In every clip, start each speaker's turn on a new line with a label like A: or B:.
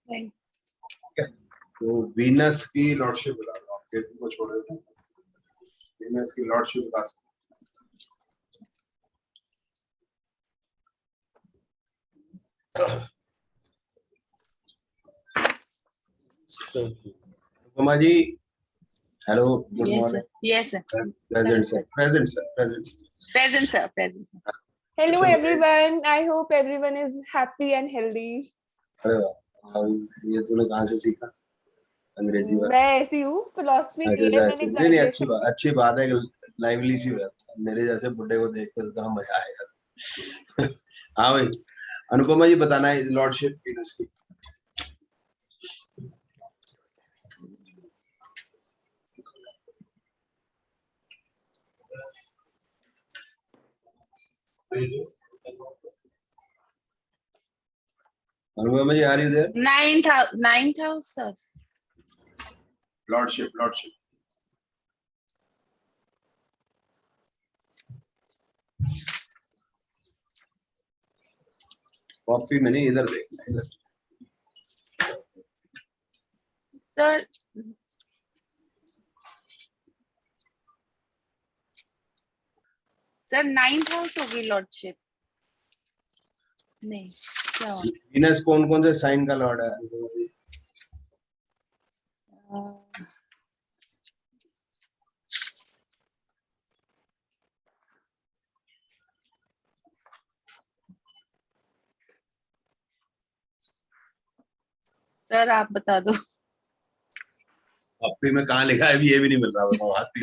A: नहीं।
B: तो वीनस की लॉर्डशिप बता दो, आप केतु को छोड़ देते हैं, वीनस की लॉर्डशिप बता सकते। Kumar ji, hello, good morning.
A: Yes sir.
B: Present sir, present sir,
A: Present sir.
C: Hello everyone. I hope everyone is happy and healthy.
B: अरे वाह, ये तूने कहाँ से सीखा अंग्रेजी में?
C: मैं ऐसी हूँ, फिलोसफी की है मैंने
B: नहीं,
C: ग्रेजुएशन।
B: अच्छी बात है कि लाइवली सी हो, मेरे जैसे बुड्ढे को देख कर तो मजा आएगा। हाँ भाई, अनुपमा जी बताना है लॉर्डशिप वीनस की। अनुपमा जी, आ रही है?
A: Ninth house sir.
B: Lordship copy में नहीं, इधर देखना, इधर।
A: Sir. Sir 9th house होगी लॉर्डशिप। नहीं क्या हुआ?
B: वीनस कौन कौन से साइन का लॉर्ड है?
A: सर आप बता दो।
B: कॉपी में कहाँ लिखा है ये भी नहीं मिल रहा, बताओ। हाथी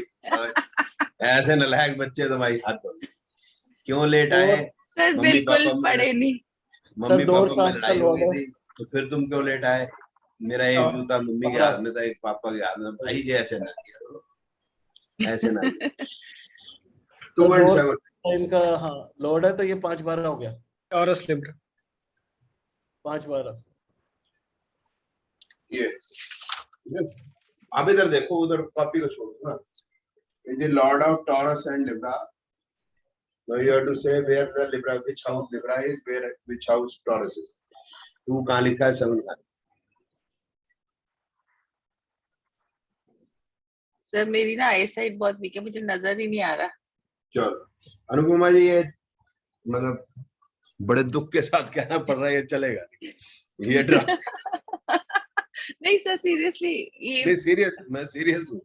B: ऐसे नलायक बच्चे तो भाई हाथ दो। क्यों लेट आए?
A: सर बिल्कुल पढ़े नहीं।
B: मम्मी पापा में लड़ाई हो गई थी, तो फिर तुम क्यों लेट आए? मेरा एक जूता मम्मी के हाथ में था, एक पापा के हाथ में। भाई ये ऐसे ना किया करो, ऐसे ना। 2.7
D: इनका, हाँ लॉर्ड है तो ये 5-12 हो गया।
E: Taurus Libra
D: 5-12।
B: ये आप इधर देखो, उधर कॉपी को छोड़ो ना। Is the lord of taurus and Libra. Now you have to say where the Libra, which house Libra is, where which house Taurus is. 2 कहाँ लिखा है, 7 कहाँ?
A: सर मेरी ना आई साइट बहुत वीक है, मुझे नजर ही नहीं आ रहा।
B: चलो अनुपमा जी, ये मतलब बड़े दुख के साथ कहना पड़ रहा है, ये चलेगा ये ड्रामा?
A: नहीं सर सीरियसली ये
B: सीरियस, मैं सीरियस हूँ।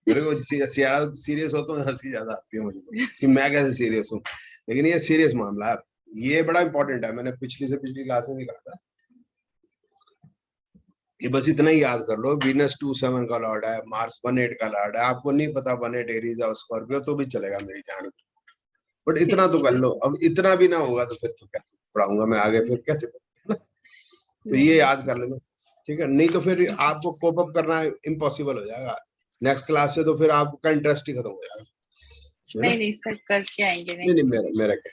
B: मेरे को सीरियस हो तो हंसी ज्यादा आती है मुझे कि मैं कैसे सीरियस हूँ, लेकिन ये सीरियस मामला है, ये बड़ा इंपॉर्टेंट है। मैंने पिछली क्लास में भी कहा था कि बस इतना ही याद कर लो, वीनस 2-7 का लॉर्ड है, मार्स 1-8 का लॉर्ड है। आपको नहीं पता 1-8 एरीज और स्कॉर्पियो तो भी चलेगा मेरी जान, बट इतना तो कर लो। अब इतना भी ना होगा तो फिर तो क्या पढ़ाऊंगा मैं आगे, फिर कैसे पढ़ूंगा? तो ये याद कर लेना, ठीक है? नहीं तो फिर आपको कोप अप करना इम्पॉसिबल हो जाएगा नेक्स्ट क्लास से, तो फिर आपका इंटरेस्ट ही खत्म हो जाएगा।
A: नहीं सर करके आएंगे।
B: नहीं मेरा क्या।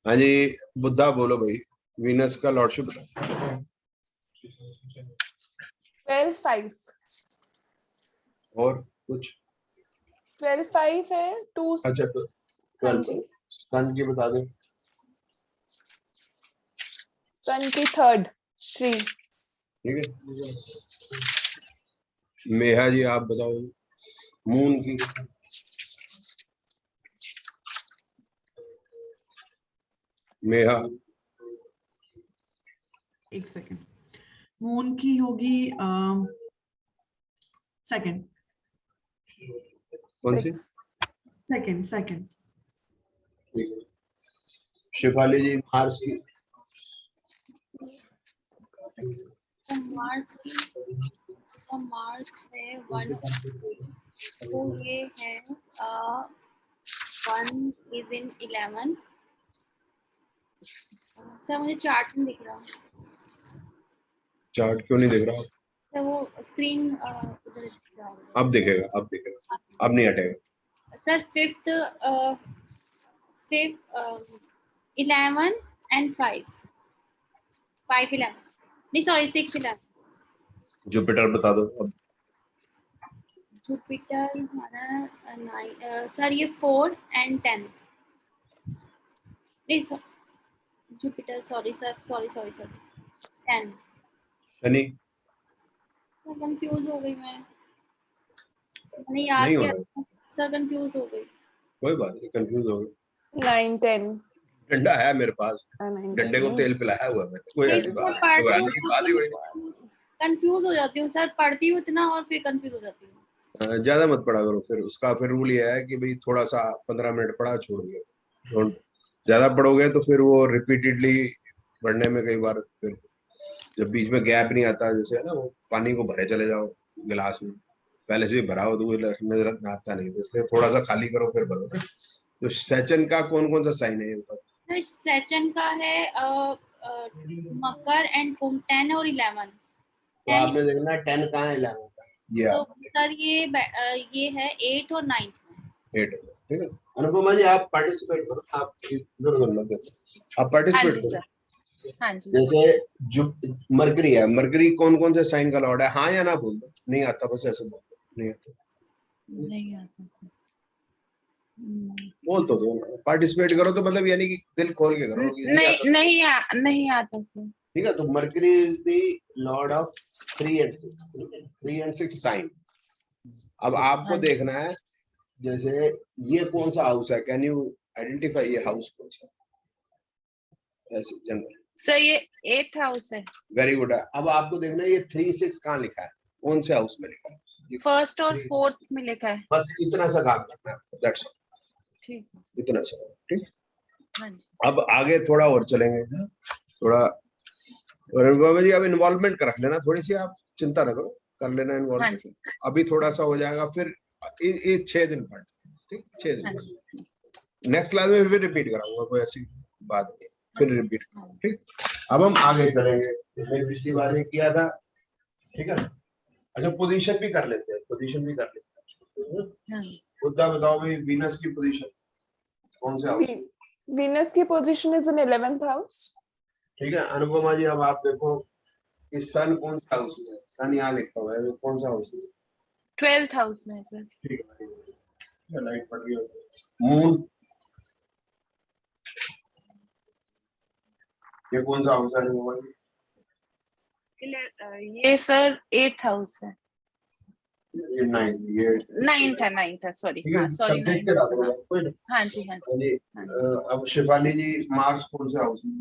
B: हाँ जी, बुद्धा बोलो भाई, वीनस का लॉर्डशिप बताओ।
C: 12-5
B: और कुछ?
C: 12-5 है 2।
B: अच्छा 12 सन की बता दो।
C: सन की 3rd 3।
B: ठीक है, मेहा जी आप बताओ मून की। मेहा,
F: एक सेकंड, मून की होगी 2nd।
B: कौन सी?
F: सेकंड।
B: ठीक है, शिफाली जी मार्स की।
A: मार्स है 1, तो ये है 1 is in 11। सर मुझे चार्ट नहीं दिख रहा।
B: चार्ट क्यों नहीं दिख रहा?
A: सर वो स्क्रीन उधर दिख रहा है।
B: अब दिखेगा, अब नहीं हटेगा।
A: सर 5th 11 and 5 11 नहीं सॉरी 6 11।
B: जुपिटर बता दो अब।
A: जुपिटर हमारा 9 सर ये 4 and 10 नहीं sir Jupiter sorry sir. 10।
B: Shani
A: sir confuse हो गई मैंने याद
B: नहीं
A: किया
B: होना,
A: सर, कंफ्यूज हो गई।
B: कोई बात नहीं, कंफ्यूज हो गई।
C: 9, 10.
B: डंडा है मेरे पास,
C: 9,
B: डंडे को
C: 10.
B: तेल पिलाया हुआ है मैंने, कोई ऐसी बात घबराने की बात ही नहीं।
A: कंफ्यूज हो जाती हूँ सर, पढ़ती हूँ इतना और फिर कंफ्यूज हो जाती हूँ।
B: ज्यादा मत पढ़ा करो, फिर उसका फिर रूल ये है कि भाई थोड़ा सा 15 मिनट पढ़ा छोड़ दिया, डोंट ज्यादा पढ़ोगे तो फिर वो रिपीटेडली पढ़ने में कई बार फिर जब बीच में गैप नहीं आता, जैसे है ना वो पानी को भरे चले जाओ गिलास में, पहले से ही भरा हो तो वो नजर आता नहीं, तो इसलिए थोड़ा सा खाली करो फिर भरो। तो सेचन का कौन कौन सा साइन है ये बताओ?
A: सर सेचन का है मकर एंड कुंभ 10 और 11।
B: तो आपने देखना 10 कहाँ है 11 का, ये
A: तो सर ये है 8 और 9 में।
B: 8, ठीक है। अनुपमा जी आप पार्टिसिपेट करो, आप इधर उधर मत देखो, आप
C: हाँ
B: पार्टिसिपेट
C: जी
B: करो।
C: सर, हाँ जी।
B: जैसे जो मरकरी है, मरकरी कौन कौन से साइन का लॉर्ड है? हाँ या ना बोल दो, नहीं आता बस ऐसे बोल दो, नहीं आता
C: नहीं आता।
B: बोल तो दो, पार्टिसिपेट करो, तो मतलब यानी कि दिल खोल के करो कि नहीं आता।
C: नहीं आता सर।
B: ठीक है, तो Mercury is the lord of 3 and 6, 3 and 6 sign. अब आपको देखना है जैसे ये कौन सा हाउस है, कैन यू आइडेंटिफाई ये हाउस कौन सा ऐसे जनरल?
C: सर ये 8th हाउस है।
B: वेरी गुड है। अब आपको देखना है ये 3, 6 कहाँ लिखा है, कौन से हाउस में लिखा है?
C: फर्स्ट और 4th में लिखा है।
B: बस इतना सा काम करना है, दैट्स ऑल,
C: ठीक,
B: इतना सा, ठीक।
C: हाँ जी।
B: अब आगे थोड़ा और चलेंगे, थोड़ा और अनुपमा जी अब इन्वॉल्वमेंट कर लेना थोड़ी सी, आप चिंता न करो, कर लेना
C: हाँ
B: इन्वॉल्वमेंट।
C: जी।
B: अभी थोड़ा सा हो जाएगा, फिर ये 6 दिन पढ़, ठीक, 6
C: हाँ
B: दिन नेक्स्ट क्लास में फिर रिपीट कराऊंगा, कोई ऐसी बात नहीं, फिर रिपीट, ठीक। अब हम आगे चलेंगे, जैसे पिछली बार में किया था, ठीक है। अच्छा पोजीशन भी कर लेते हैं, पोजीशन भी कर लेते हैं। मुद्दा बताओ भाई, वीनस की पोजीशन कौन से हाउस?
C: वीनस की position is in 11th house.
B: ठीक है अनुपमा जी, अब आप देखो कि सन कौन सा हाउस में है? सन यहाँ लिखा हुआ है, वो कौन सा हाउस है?
C: 12th हाउस में है सर।
B: ठीक है, लाइट पड़ रही है। मून ये कौन सा हाउस है अनुपमा जी?
C: ये सर 8th हाउस है।
B: ये 9th
C: है 9th है, सॉरी।
B: ठीक है,
C: हाँ सॉरी,
B: सब देखते रहो, कोई नहीं।
C: हाँ जी, हाँ जी।
B: अब शिफाली जी मार्स कौन से हाउस में?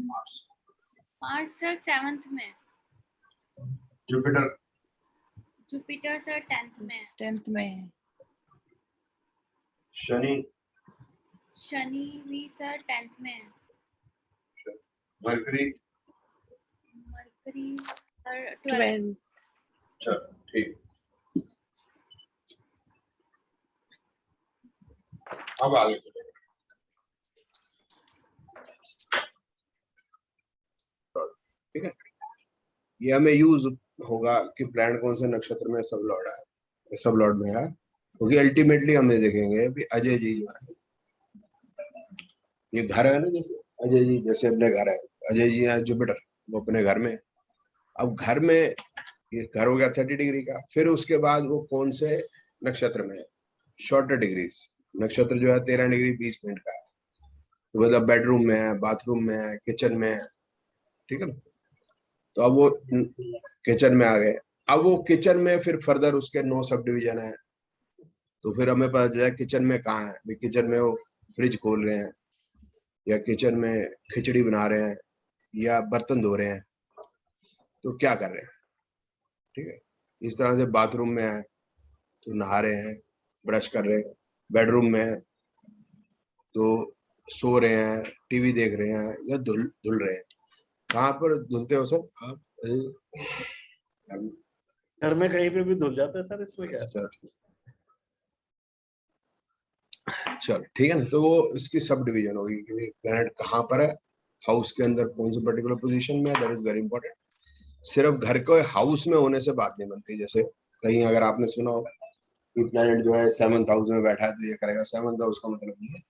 A: मार्स सर 7th में।
B: जुपिटर
A: जुपिटर सर 10th में।
C: 10th में है।
B: शनि
A: भी सर 10th में है।
B: Mercury
A: sir 12th।
C: 12th।
B: चलो ठीक। अब आगे चलेंगे, ठीक है। ये हमें यूज होगा कि प्लैनेट कौन से नक्षत्र में सब लॉर्ड है, सब लॉर्ड में है, क्योंकि अल्टीमेटली हम ये देखेंगे कि अजय जी जो है, ये घर है ना, जैसे अजय जी जैसे अपने घर है, अजय जी है जुपिटर, वो अपने घर में। अब घर में ये घर हो गया 30 डिग्री का, फिर उसके बाद वो कौन से नक्षत्र में है? शॉर्टर डिग्रीज नक्षत्र जो है 13 डिग्री 20 मिनट का है, तो मतलब बेडरूम में है, बाथरूम में है, किचन में है, ठीक है ना। तो अब वो किचन में आ गए, अब वो किचन में फिर फर्दर उसके 9 सब डिवीजन है, तो फिर हमें पता चला किचन में कहाँ है, किचन में वो फ्रिज खोल रहे हैं, या किचन में खिचड़ी बना रहे हैं, या बर्तन धो रहे हैं, तो क्या कर रहे हैं, ठीक है। इस तरह से बाथरूम में है तो नहा रहे हैं, ब्रश कर रहे हैं, बेडरूम में है तो सो रहे हैं, टीवी देख रहे हैं, या धुल रहे हैं। कहाँ पर धुलते हो सर आप?
D: घर में कहीं पे भी धुल जाता है सर, इसमें क्या है?
B: चलो ठीक है ना, तो वो इसकी सब डिवीजन होगी कि प्लैनेट कहाँ पर है, हाउस के अंदर कौन से पर्टिकुलर पोजीशन में है, दैट इज वेरी इंपॉर्टेंट। सिर्फ घर के हाउस में होने से बात नहीं बनती, जैसे कहीं अगर आपने सुना हो कि प्लैनेट जो है 7th हाउस में बैठा है तो ये करेगा, 7th हाउस का मतलब नहीं है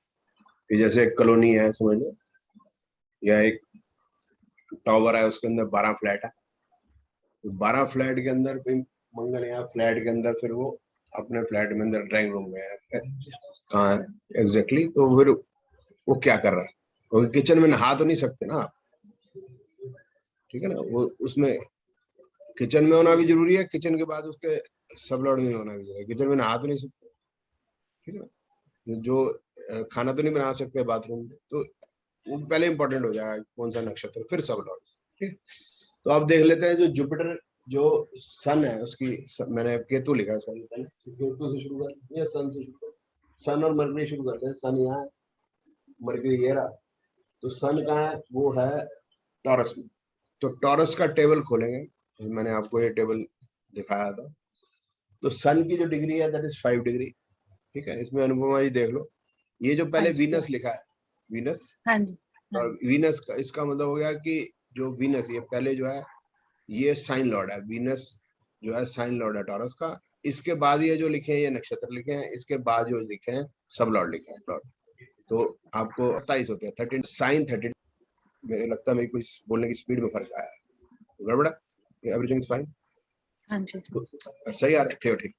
B: कि जैसे एक कॉलोनी है समझ लो, या एक टावर है उसके अंदर 12 फ्लैट है, तो 12 फ्लैट के अंदर मंगल यहाँ फ्लैट के अंदर फिर वो अपने फ्लैट में अंदर ड्राइंग रूम में है, कहाँ है एग्जैक्टली, तो फिर वो क्या कर रहा है, क्योंकि किचन में नहा तो नहीं सकते ना आप, ठीक है ना, वो उसमें किचन में होना भी जरूरी है, किचन के बाद उसके सब लॉर्ड में होना भी जरूरी है। किचन में नहा तो नहीं सकते, ठीक है ना, जो खाना तो नहीं बना सकते बाथरूम में, तो वो पहले इंपॉर्टेंट हो जाएगा कौन सा नक्षत्र, फिर सब लॉर्ड। ठीक, तो आप देख लेते हैं जो जुपिटर जो सन है उसकी मैंने केतु लिखा है, सॉरी केतु से शुरू कर या सन से शुरू कर, सन और मरकरी शुरू करते हैं। सन यहाँ, मरकरी ये रहा, तो सन कहाँ है, वो है टॉरस में। तो टॉरस का टेबल खोलेंगे, मैंने आपको ये टेबल दिखाया था। तो सन की जो डिग्री है दैट इज 5 डिग्री, ठीक है। इसमें अनुपमा जी देख लो, ये जो पहले वीनस लिखा है, वीनस,
A: हाँ जी,
B: और वीनस का इसका मतलब हो गया कि जो वीनस ये पहले जो है ये साइन लॉर्ड है, वीनस जो है साइन लॉर्ड है टॉरस का। इसके बाद ये जो लिखे हैं ये नक्षत्र लिखे हैं, इसके बाद जो लिखे हैं सब लॉर्ड लिखे हैं लॉर्ड। तो आपको 27 होते हैं, 13 साइन 13। मेरे लगता है मेरी कुछ बोलने की स्पीड में फर्क आया है, गड़बड़ा, एवरीथिंग इज फाइन।
A: हाँ जी,
B: सही आ रहा है, ठीक ठीक।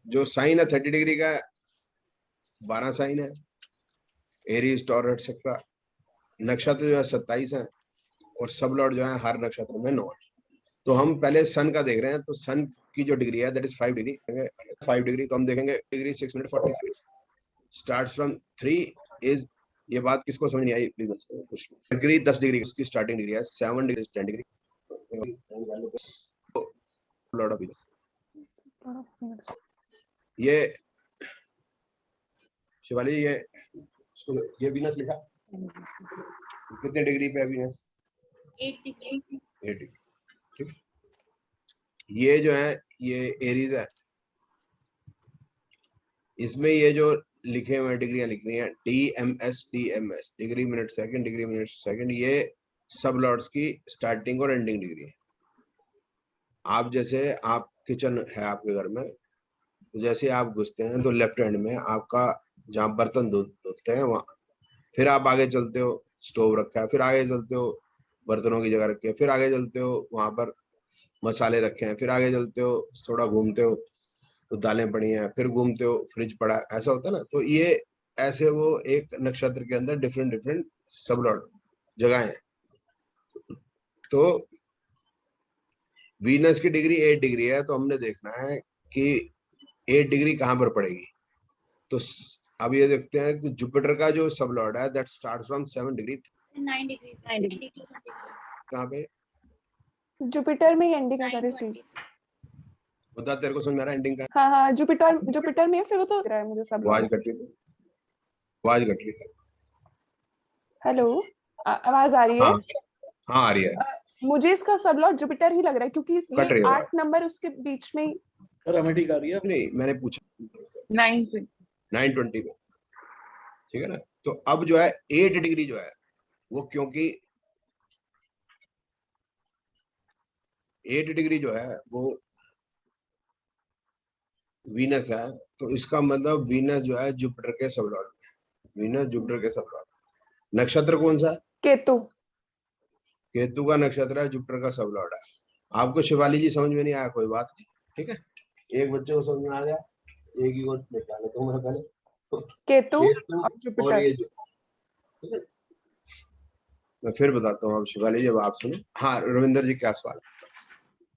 B: जो साइन है 30 डिग्री का 12 साइन है, एरीज, टॉरस एक्सेट्रा। नक्षत्र जो है 27 है, और सब लॉर्ड जो है हर नक्षत्र में 9 है। तो हम पहले सन का देख रहे हैं, तो सन की जो डिग्री है दैट इज 5 डिग्री। 5 डिग्री तो हम देखेंगे degree 6 minute 40 second start from 3 is, ये बात किसको समझ नहीं आई प्लीज कुछ। डिग्री 10 डिग्री उसकी स्टार्टिंग डिग्री है, 7 degree 10 degree Lord of Venus. ये शिवाली ये वीनस लिखा कितने डिग्री पे है वीनस?
A: 8 डिग्री।
B: 8 डिग्री, ठीक। ये जो है ये एरीज है, इसमें ये जो लिखे हुए डिग्रियां लिख रही हैं DMS degree minute second, degree minute second, ये सब लॉर्ड्स की स्टार्टिंग और एंडिंग डिग्री है। आप जैसे आप किचन है आपके घर में, तो जैसे आप घुसते हैं तो लेफ्ट हैंड में आपका जहाँ बर्तन धोते हैं वहां, फिर आप आगे चलते हो स्टोव रखा है, फिर आगे चलते हो बर्तनों की जगह रखी है, फिर आगे चलते हो वहां पर मसाले रखे हैं, फिर आगे चलते हो थोड़ा घूमते हो तो दालें पड़ी हैं, फिर घूमते हो फ्रिज पड़ा है, ऐसा होता है ना। तो ये ऐसे वो एक नक्षत्र के अंदर डिफरेंट डिफरेंट सब लॉर्ड जगह हैं। तो वीनस की डिग्री 8 डिग्री है, तो हमने देखना है कि 8 डिग्री कहाँ पर पड़ेगी। तो अब ये देखते हैं कि जुपिटर का जो सब लॉर्ड है that starts from 7 degree
A: 9 degree.
B: कहाँ पे?
C: जुपिटर में ही एंडिंग है सर इसकी।
B: बता, तेरे को समझ में आ रहा है एंडिंग का?
C: हाँ हाँ, जुपिटर में है, फिर वो तो रहा है मुझे सब।
B: आवाज कट रही है।
C: हेलो, आवाज आ रही है?
B: हाँ आ रही है।
C: मुझे इसका सब लॉर्ड जुपिटर ही लग रहा है, क्योंकि
B: कट रही
C: ये
B: है
C: 8 नंबर उसके बीच में ही।
D: सर अमेठी का रही है
B: नहीं, मैंने पूछा 920 में, ठीक है ना। तो अब जो है 8 डिग्री जो है वो, क्योंकि 8 डिग्री जो है वो वीनस है, तो इसका मतलब वीनस जो है जुपिटर के सब लॉर्ड में, वीनस जुपिटर के सब लॉर्ड। नक्षत्र कौन सा है?
C: केतु।
B: केतु का नक्षत्र है, जुपिटर का सब लॉर्ड है। आपको शिवाली जी समझ में नहीं आया, कोई बात नहीं, ठीक है। एक बच्चे को समझ में आ गया, एक ही को निकाल लेता हूं मैं पहले।
C: केतु और
B: और
C: जुपिटर।
B: ये जो, ठीक है, मैं फिर बताता हूँ। अब शिवाली जी अब आप सुनो। हाँ रविंदर जी, क्या सवाल?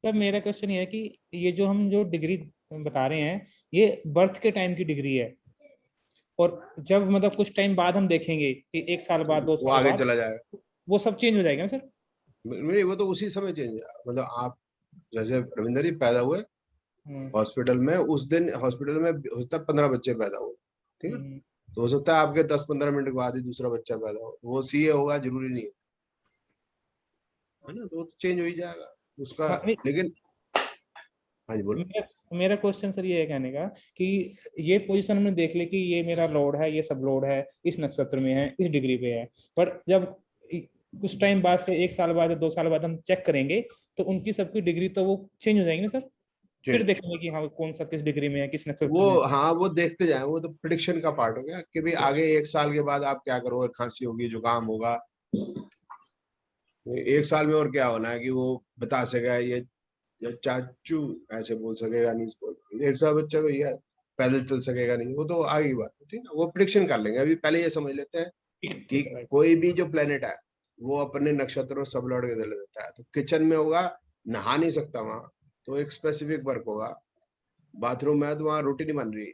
E: सर मेरा क्वेश्चन ये है कि ये जो हम जो डिग्री बता रहे हैं ये बर्थ के टाइम की डिग्री है, और जब मतलब कुछ टाइम बाद हम देखेंगे कि 1 साल बाद 2
B: वो
E: साल
B: आगे
E: बाद
B: चला जाएगा,
E: वो सब चेंज हो जाएगा ना सर?
B: नहीं वो तो उसी समय चेंज है। मतलब आप जैसे रविंदर जी पैदा हुए हॉस्पिटल में, उस दिन हॉस्पिटल में हो सकता है 15 बच्चे पैदा हुए, ठीक है, तो हो सकता है आपके 10-15 मिनट के बाद ही दूसरा बच्चा पैदा हो, वो सीए होगा जरूरी नहीं है ना, तो चेंज हो ही जाएगा उसका। लेकिन हाँ जी बोलो।
E: मेरा क्वेश्चन सर ये है कहने का कि ये पोजीशन हमने देख ली कि ये मेरा लॉर्ड है, ये सब लॉर्ड है, इस नक्षत्र में है, इस डिग्री पे है, पर जब कुछ टाइम बाद से 1 साल बाद 2 साल बाद हम चेक करेंगे तो उनकी सबकी डिग्री तो वो चेंज हो जाएंगे ना सर? फिर देखेंगे कि हाँ कौन सा किस डिग्री में है, किस नक्षत्र में
B: वो हाँ वो देखते जाए, वो तो प्रिडिक्शन का पार्ट हो गया कि भाई आगे 1 साल के बाद आप क्या करोगे, खांसी होगी, जुकाम होगा, 1 साल में और क्या होना है कि वो बता सकेगा, ये चाचू ऐसे बोल सकेगा नहीं, 1 साल बच्चा को ये पैदल चल सकेगा नहीं, वो तो आगे की बात है, ठीक है, वो प्रिडिक्शन कर लेंगे। अभी पहले ये समझ लेते हैं कि कोई भी जो प्लेनेट है वो अपने नक्षत्र और सब लॉर्ड के दे देता है। तो किचन में होगा, नहा नहीं सकता वहां, तो एक स्पेसिफिक वर्क होगा। बाथरूम में है तो वहां रोटी नहीं बन रही,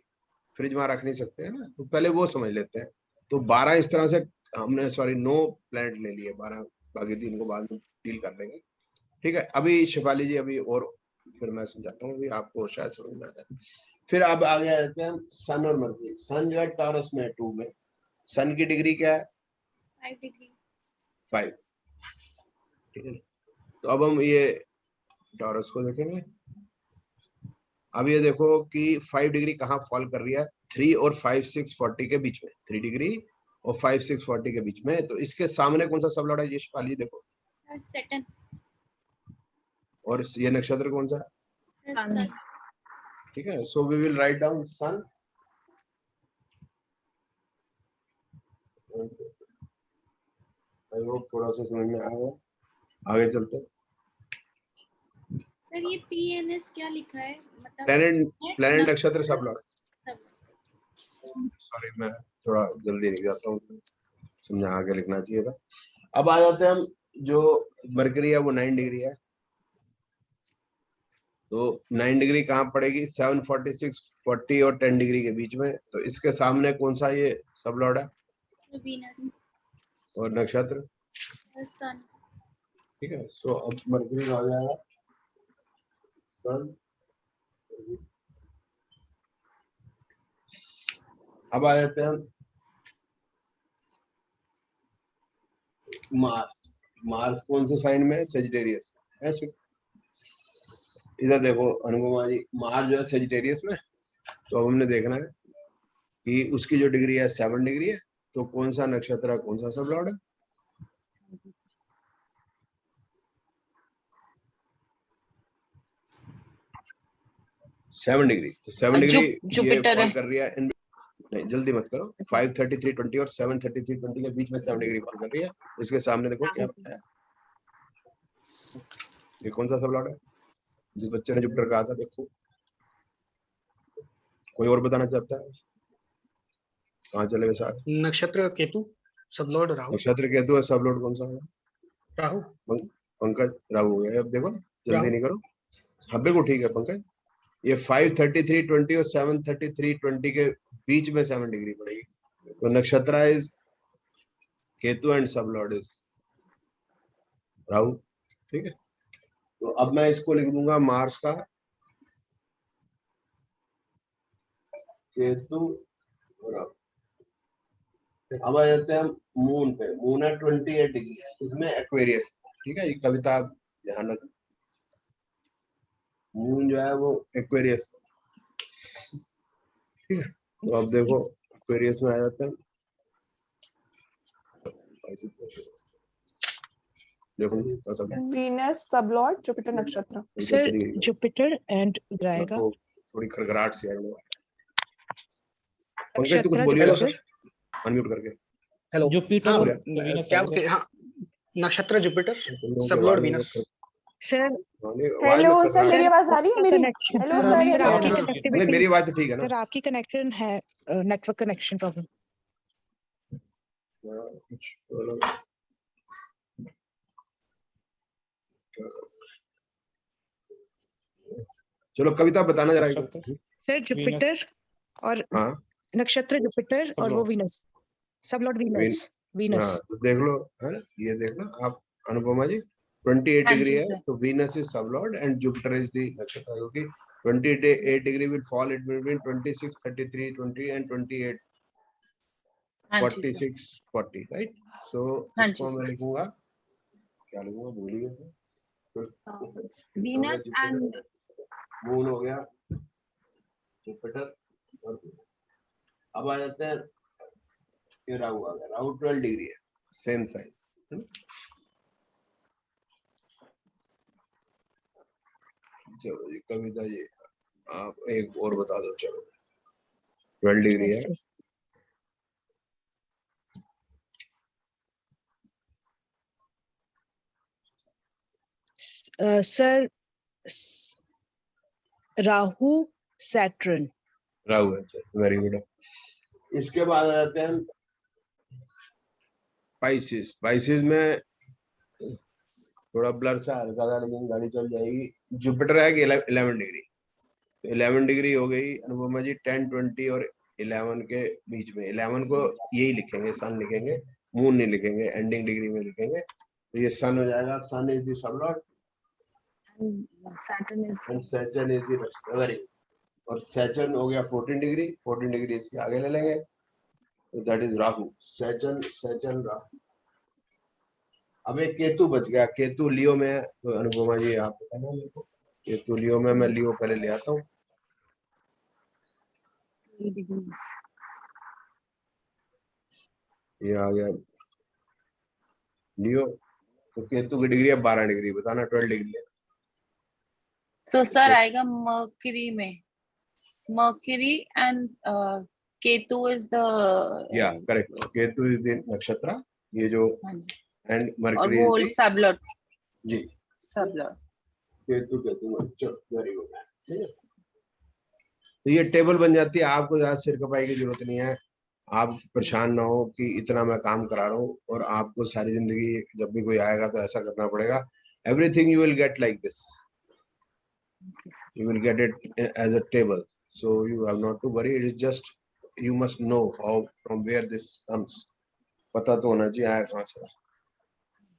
B: फ्रिज वहां रख नहीं सकते है ना, तो पहले वो समझ लेते हैं। तो 12 इस तरह से हमने 9 प्लैनेट ले लिए, 12 बाकी 3 को बाद में डील कर लेंगे। ठीक है, अभी शिफाली जी अभी और फिर मैं समझाता हूँ, अभी आपको शायद समझ में आ जाए। फिर अब आगे आ जाते हैं हम सन और मरकरी। सन जो है टॉरस में 2 में, सन की डिग्री क्या है?
A: 5 डिग्री।
B: 5। ठीक है, तो अब हम ये टॉरस को देखेंगे। अब ये देखो कि 5 डिग्री कहाँ फॉल कर रही है, 3 और 5 6 40 के बीच में, 3 डिग्री और 5 6 40 के बीच में। तो इसके सामने कौन सा सब लॉर्ड है? ये शिफाली देखो,
A: सैटर्न।
B: और ये नक्षत्र कौन सा है?
A: सन।
B: ठीक है, so we will write down sun. I hope थोड़ा सा समझ में आया। आगे चलते हैं।
A: सर ये PNS क्या लिखा है, मतलब
B: प्लैनेट नक्षत्र सब लॉर्ड।
A: सब।
B: सॉरी मैं थोड़ा जल्दी लिख जाता हूँ, समझा आगे लिखना चाहिए था। अब आ जाते हैं हम, जो मरकरी है वो 9 डिग्री है। तो 9 डिग्री कहाँ पड़ेगी? 7 46 40 और 10 डिग्री के बीच में। तो इसके सामने कौन सा ये सब लॉर्ड है?
A: वीनस।
B: और नक्षत्र?
A: सन।
B: ठीक है, सो अब मरकरी आ जाएगा सन। अब आ जाते हैं हम मार्स। मार्स कौन से साइन में है? सेजिटेरियस है। इधर देखो अनुपमा जी, मार्स जो है सेजिटेरियस में। तो अब हमने देखना है कि उसकी जो डिग्री है 7 डिग्री है। तो कौन सा नक्षत्र है, कौन सा सब लॉर्ड है? Seven degree. तो 7 डिग्री
G: जुपिटर है।
B: कर रही है नहीं जल्दी मत करो। 533 20 और 733 20 के बीच में 7 डिग्री फॉल कर रही है। इसके सामने देखो क्या है, ये कौन सा सब लॉर्ड है? जिस बच्चे ने जुपिटर कहा था, देखो कोई और बताना चाहता है? कहाँ चले गए सारे?
H: नक्षत्र केतु, सब लॉर्ड राहु।
B: नक्षत्र केतु है, सब लॉर्ड कौन सा है?
H: राहु।
B: पंकज राहु हो गया। अब देखो जल्दी नहीं करो। हाँ बिल्कुल ठीक है पंकज। ये 533 20 और 733 20 के बीच में 7 डिग्री पड़ेगी। तो नक्षत्र इज केतु एंड सब लॉर्ड इज राहु। ठीक है, तो अब मैं इसको लिख दूंगा मार्स का केतु और राहु। अब आ जाते हैं हम मून पे। मून है 28 डिग्री, इसमें एक्वेरियस। ठीक है, ये कविता आप ध्यान रखना। मून जो है वो एक्वेरियस। ठीक है, तो अब देखो एक्वेरियस में आ जाते हैं। देखो
C: वीनस सब लॉर्ड जुपिटर नक्षत्र।
G: सर जुपिटर एंड रहेगा
B: थोड़ी खड़खड़ाहट सी है। पंकज तू कुछ बोलिए ना सर, अनम्यूट करके।
H: हेलो
E: जुपिटर
H: क्या बोलते? हाँ, नक्षत्र जुपिटर, सब Lord Venus.
G: Sir
C: hello sir, मेरी आवाज आ रही है? मेरी हेलो सर,
G: आपकी कनेक्टिविटी,
B: मेरी आवाज तो ठीक है ना?
G: सर आपकी कनेक्शन है, नेटवर्क कनेक्शन प्रॉब्लम।
B: चलो कविता बताना जरा।
G: सर जुपिटर और नक्षत्र जुपिटर और वो वीनस, सब लॉर्ड वीनस। वीनस
B: तो देख लो है ना, ये देखना आप अनुपमा जी। 28 डिग्री है तो Venus is sub lord and Jupiter is the nakshatra. क्योंकि 28 degree will fall it between 26 33 20 and 28 46 40 right. So इसको मैं लिखूंगा, क्या लिखूंगा भूल ही गया। वीनस एंड मून हो गया, जुपिटर और अब आ जाते हैं ये राहु आ गया। राहु 12 डिग्री है, सेम साइन। चलो जी कविता जी आप एक और बता दो। चलो 12 डिग्री है।
G: Sir Rahu Saturn.
B: राहु है, वेरी गुड। इसके बाद आ जाते हैं पाइसिस। पाइसिस में थोड़ा ब्लर सा हल्का सा, लेकिन गाड़ी चल जाएगी। जुपिटर आएगी 11 डिग्री, 11 डिग्री हो गई अनुपमा जी। 10, 20 और 11 के बीच में, 11 को यही लिखेंगे, सन लिखेंगे, मून नहीं लिखेंगे, एंडिंग डिग्री में लिखेंगे। तो ये सन हो जाएगा। Sun is the sub lord
A: Saturn is
B: and Saturn is the very, और सैटर्न हो गया 14 डिग्री, 14 डिग्री इसके आगे ले लेंगे, तो that is Rahu. Saturn Rahu. अब एक केतु बच गया, केतु लियो में है। तो अनुपमा जी आप बताना मेरे को, केतु लियो में, मैं लियो पहले ले आता हूँ।
A: 3 degrees.
B: ये आ गया लियो। तो केतु की डिग्री है 12 डिग्री, बताना 12 डिग्री है।
A: So sir आएगा Mercury में, Mercury and Ketu is the
B: या करेक्ट, केतु इज द नक्षत्र, ये जो एंड
A: और
B: मरकरी
A: वो सबलॉर्ड
B: जी,
A: सबलॉर्ड।
B: Ketu very good. ठीक है, तो ये टेबल बन जाती है। आपको ज्यादा सिर खपाई की जरूरत नहीं है। आप परेशान ना हो कि इतना मैं काम करा रहा हूँ, और आपको सारी जिंदगी जब भी कोई आएगा तो ऐसा करना पड़ेगा। Everything you will get like this, you will get it as a table, so you have not to worry. It is just you must know how, from where this comes, पता तो होना चाहिए आया कहाँ से।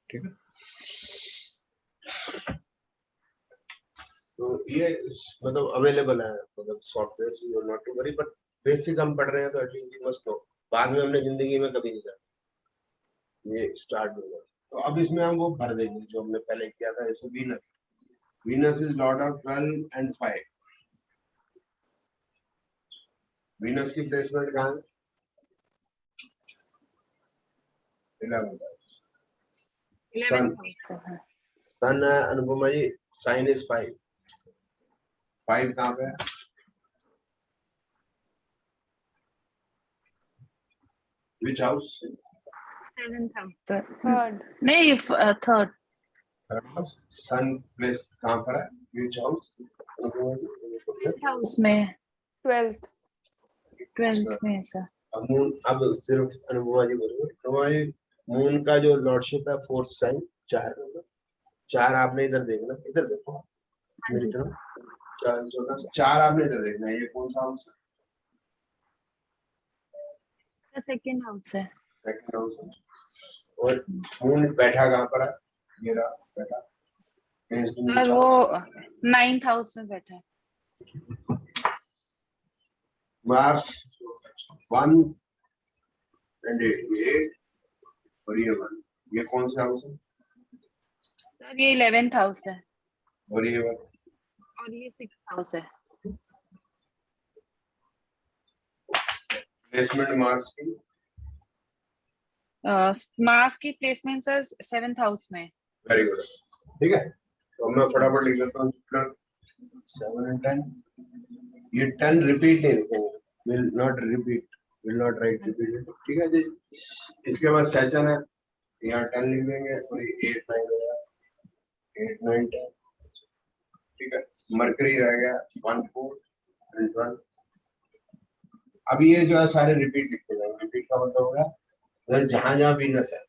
B: ठीक है, तो ये मतलब अवेलेबल है, मतलब software, so you are not to worry, but basic हम पढ़ रहे हैं तो एटलीस्ट यू मस्ट नो। बाद में हमने जिंदगी में कभी नहीं करना, ये स्टार्ट होगा। तो अब इसमें हम वो भर देंगे जो हमने पहले किया था। जैसे Venus, Venus is lord of 12 and 5. Venus की प्लेसमेंट कहाँ है? 11 सन, सन है अनुपमा जी, साइन इज 5, 5 कहाँ पे है? Which house?
A: 7th house
C: Third.
A: नहीं थर्ड।
B: सन प्लेस कहाँ पर है? Which house?
A: 10th house में,
C: 12th.
A: 12th में सर।
B: मून, अब सिर्फ अनुपमा जी बोलो, अनुपमा जी मून का जो लॉर्डशिप है 4th साइन, 4 नंबर, 4 आपने इधर देखना, इधर देखो मेरी तरफ, 4 आपने इधर देखना है। ये कौन सा हाउस है?
A: सेकंड हाउस है।
B: सेकंड हाउस है। और मून बैठा कहाँ पर है? ये रहा बैठा,
A: और वो 9th हाउस में बैठा है।
B: मार्स 1 and 8 और ये 1, ये कौन सा हाउस है?
A: सर ये 11th हाउस है
B: और ये 1,
A: और ये 6th हाउस है।
B: प्लेसमेंट मार्स की,
A: मार्स की प्लेसमेंट सर 7th हाउस में।
B: Very good. ठीक है, तो मैं फटाफट लिख लेता हूँ 7 and 10। ये 10 रिपीट नहीं लिखेंगे, will not repeat, will not write repeat। ठीक है जी। इसके बाद सैटर्न है, यहाँ 10 लिख देंगे, और ये 8, 9 हो गया, 8, 9, 10। ठीक है, मरकरी रह गया 1, 4 and 1। अब ये जो है सारे रिपीट लिखते जाएंगे। रिपीट का मतलब होगा जहां जहां वीनस है,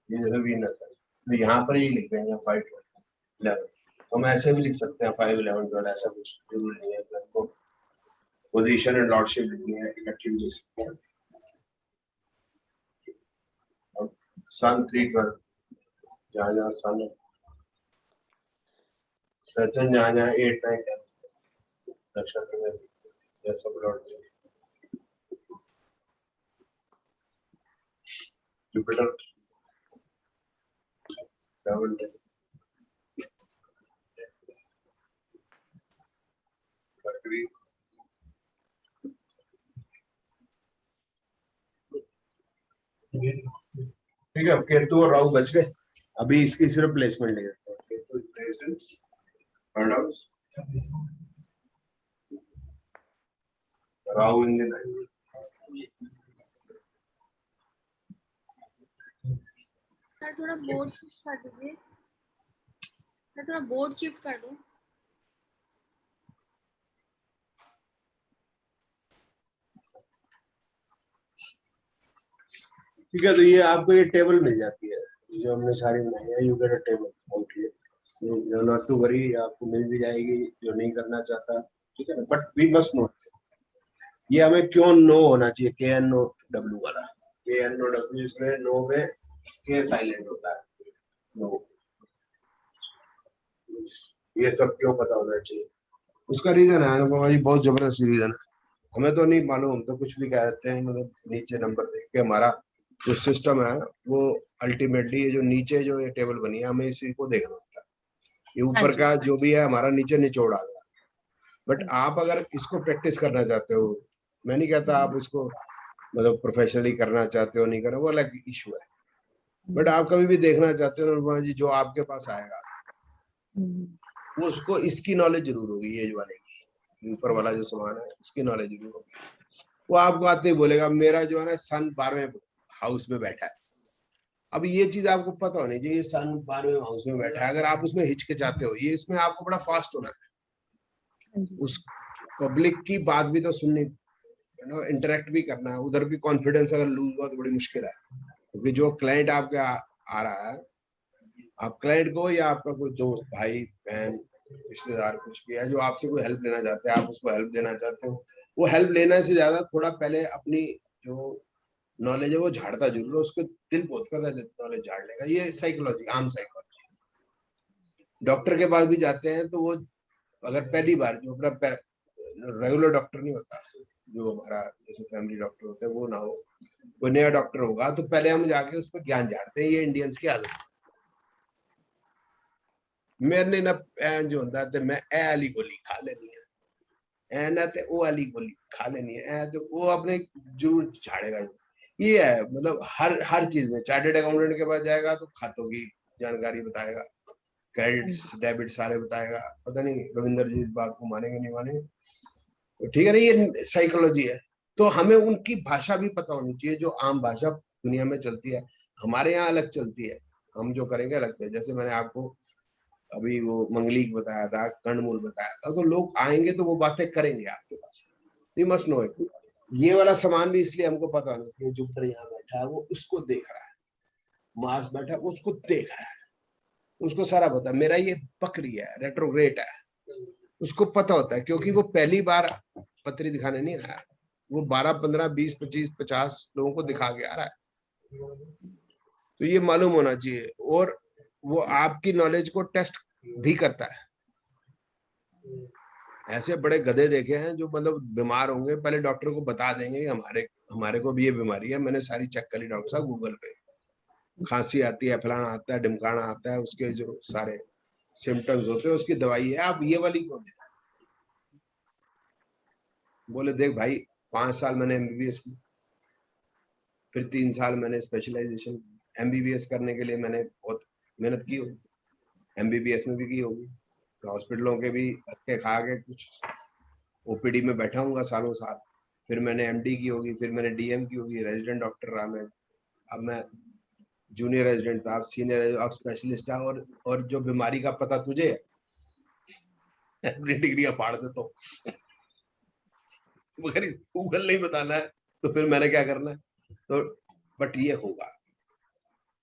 B: ये जैसे वीनस है तो यहाँ पर ही लिख देंगे 5, 11। हम ऐसे भी लिख सकते हैं 5, 11, 12, ऐसा कुछ जरूरी नहीं है। आपको पोजीशन एंड लॉर्डशिप लिखनी है, इकट्ठी भी लिख सकते हैं। सन 3, 12, जहाँ जहाँ सन है, सचिन जहाँ जहाँ 8, 9, 10 नक्षत्र में, यह सब लॉर्ड। जुपिटर 7, 10, मरकरी, ठीक है। केतु और राहु बच गए। अभी इसकी सिर्फ प्लेसमेंट ले लेते हैं। Ketu placement third house, Rahu in the 9th।
A: Sir थोड़ा बोर्ड शिफ्ट कर दीजिए, सर थोड़ा बोर्ड शिफ्ट कर दो।
B: ठीक है, तो ये आपको ये टेबल मिल जाती है। जो हमने सारी बनाई है, you get a table out here, not to worry, आपको मिल भी जाएगी जो नहीं करना चाहता, ठीक है ना। बट वी मस्ट नो ये हमें क्यों नो होना चाहिए, के एन ओ डब्ल्यू वाला, के एन ओ डब्ल्यू, इसमें नो में के साइलेंट होता है, नो, ये सब क्यों पता होना चाहिए। उसका रीजन है अनुपमा जी, बहुत जबरदस्त रीजन है, हमें तो नहीं मालूम, हम तो कुछ भी कहते हैं, मतलब नीचे नंबर देख के हमारा जो सिस्टम है वो अल्टीमेटली ये जो नीचे जो ये टेबल बनी है हमें इसी को देखना होता है, ये ऊपर का जो भी है हमारा नीचे निचोड़ आ गया। बट आप अगर इसको प्रैक्टिस करना चाहते हो, मैं नहीं कहता आप इसको मतलब प्रोफेशनली करना चाहते हो, नहीं करना, वो अलग इशू है, बट आप कभी भी देखना चाहते हो अनुपमा जी, जो आपके पास आएगा वो उसको इसकी नॉलेज जरूर होगी, ये जो वाले की ऊपर वाला जो सामान है उसकी नॉलेज जरूर होगी। वो आपको आते ही बोलेगा मेरा जो है ना सन 12वें हाउस में बैठा है। अब ये चीज आपको पता होनी चाहिए, सन 12वें हाउस में बैठा है, अगर आप उसमें हिचकिचाते हो, ये इसमें आपको बड़ा फास्ट होना है, उस पब्लिक की बात भी तो सुननी, इंटरेक्ट भी करना है, उधर भी कॉन्फिडेंस अगर लूज हुआ तो बड़ी मुश्किल है, क्योंकि जो क्लाइंट आपके आ रहा है, आप क्लाइंट को या आपका कोई दोस्त, भाई बहन रिश्तेदार कुछ भी है जो आपसे कोई हेल्प लेना चाहते हैं, आप उसको हेल्प देना चाहते हो, वो हेल्प लेने से ज्यादा थोड़ा पहले अपनी जो नॉलेज है वो झाड़ता जरूर, उसको दिल बहुत करता है नॉलेज झाड़ लेगा, ये साइकोलॉजी, आम साइकोलॉजी। डॉक्टर के पास भी जाते हैं तो वो अगर पहली बार जो अपना रेगुलर डॉक्टर नहीं होता, जो हमारा जैसे फैमिली डॉक्टर होता है वो ना हो, कोई नया डॉक्टर होगा तो पहले हम जाके उस पर ज्ञान झाड़ते हैं, ये इंडियंस की आदत है। मैंने ना जो होता है मैं ए वाली गोली खा लेनी है, ए ना ते ओ वाली गोली खा लेनी है, ए तो वो अपने जरूर झाड़ेगा। ये है मतलब हर चीज में, चार्टर्ड अकाउंटेंट के पास जाएगा तो खातों की जानकारी बताएगा, क्रेडिट डेबिट सारे बताएगा, पता नहीं रविंदर जी इस बात को मानेंगे नहीं मानेंगे, तो ठीक है ना, ये साइकोलॉजी है। तो हमें उनकी भाषा भी पता होनी चाहिए, जो आम भाषा दुनिया में चलती है, हमारे यहाँ अलग चलती है, हम जो करेंगे अलग चलती है। जैसे मैंने आपको अभी वो मंगलीक बताया था, कर्णमूल बताया था, तो लोग आएंगे तो वो बातें करेंगे आपके पास, यू मस्ट नो इट। ये वाला सामान भी इसलिए हमको पता नहीं कि जुपिटर यहाँ बैठा है, वो उसको देख रहा है, मार्स बैठा है उसको देख रहा है, उसको सारा पता है, मेरा ये बकरी है, रेट्रोग्रेड है, उसको पता होता है, क्योंकि वो पहली बार पत्री दिखाने नहीं आया, वो 12, 15, 20, 25, 50 लोगों को दिखा के आ रहा है। तो ये मालूम होना चाहिए, और वो आपकी नॉलेज को टेस्ट भी करता है। ऐसे बड़े गधे देखे हैं जो मतलब बीमार होंगे पहले डॉक्टर को बता देंगे कि हमारे को भी ये बीमारी है, मैंने सारी चेक करी डॉक्टर साहब गूगल पे, खांसी आती है, फलाना आता है, ढिमकाना आता है, उसके जो सारे सिम्टम्स होते हैं उसकी दवाई है, आप ये वाली क्यों दे? बोले देख भाई 5 साल मैंने एमबीबीएस की, फिर 3 साल मैंने स्पेशलाइजेशन, एमबीबीएस करने के लिए मैंने बहुत मेहनत की होगी, एमबीबीएस में भी की होगी, तो हॉस्पिटलों के भी धक्के खा के कुछ ओपीडी में बैठा हूँ सालों साल, फिर मैंने एमडी की होगी, फिर मैंने डीएम की होगी, रेजिडेंट डॉक्टर रहा मैं, अब मैं जूनियर रेजिडेंट था, अब सीनियर, अब स्पेशलिस्ट है, और जो बीमारी का पता तुझे है अपनी डिग्री फाड़ दे तो मगर गूगल नहीं बताना है तो फिर मैंने क्या करना है, तो बट ये होगा,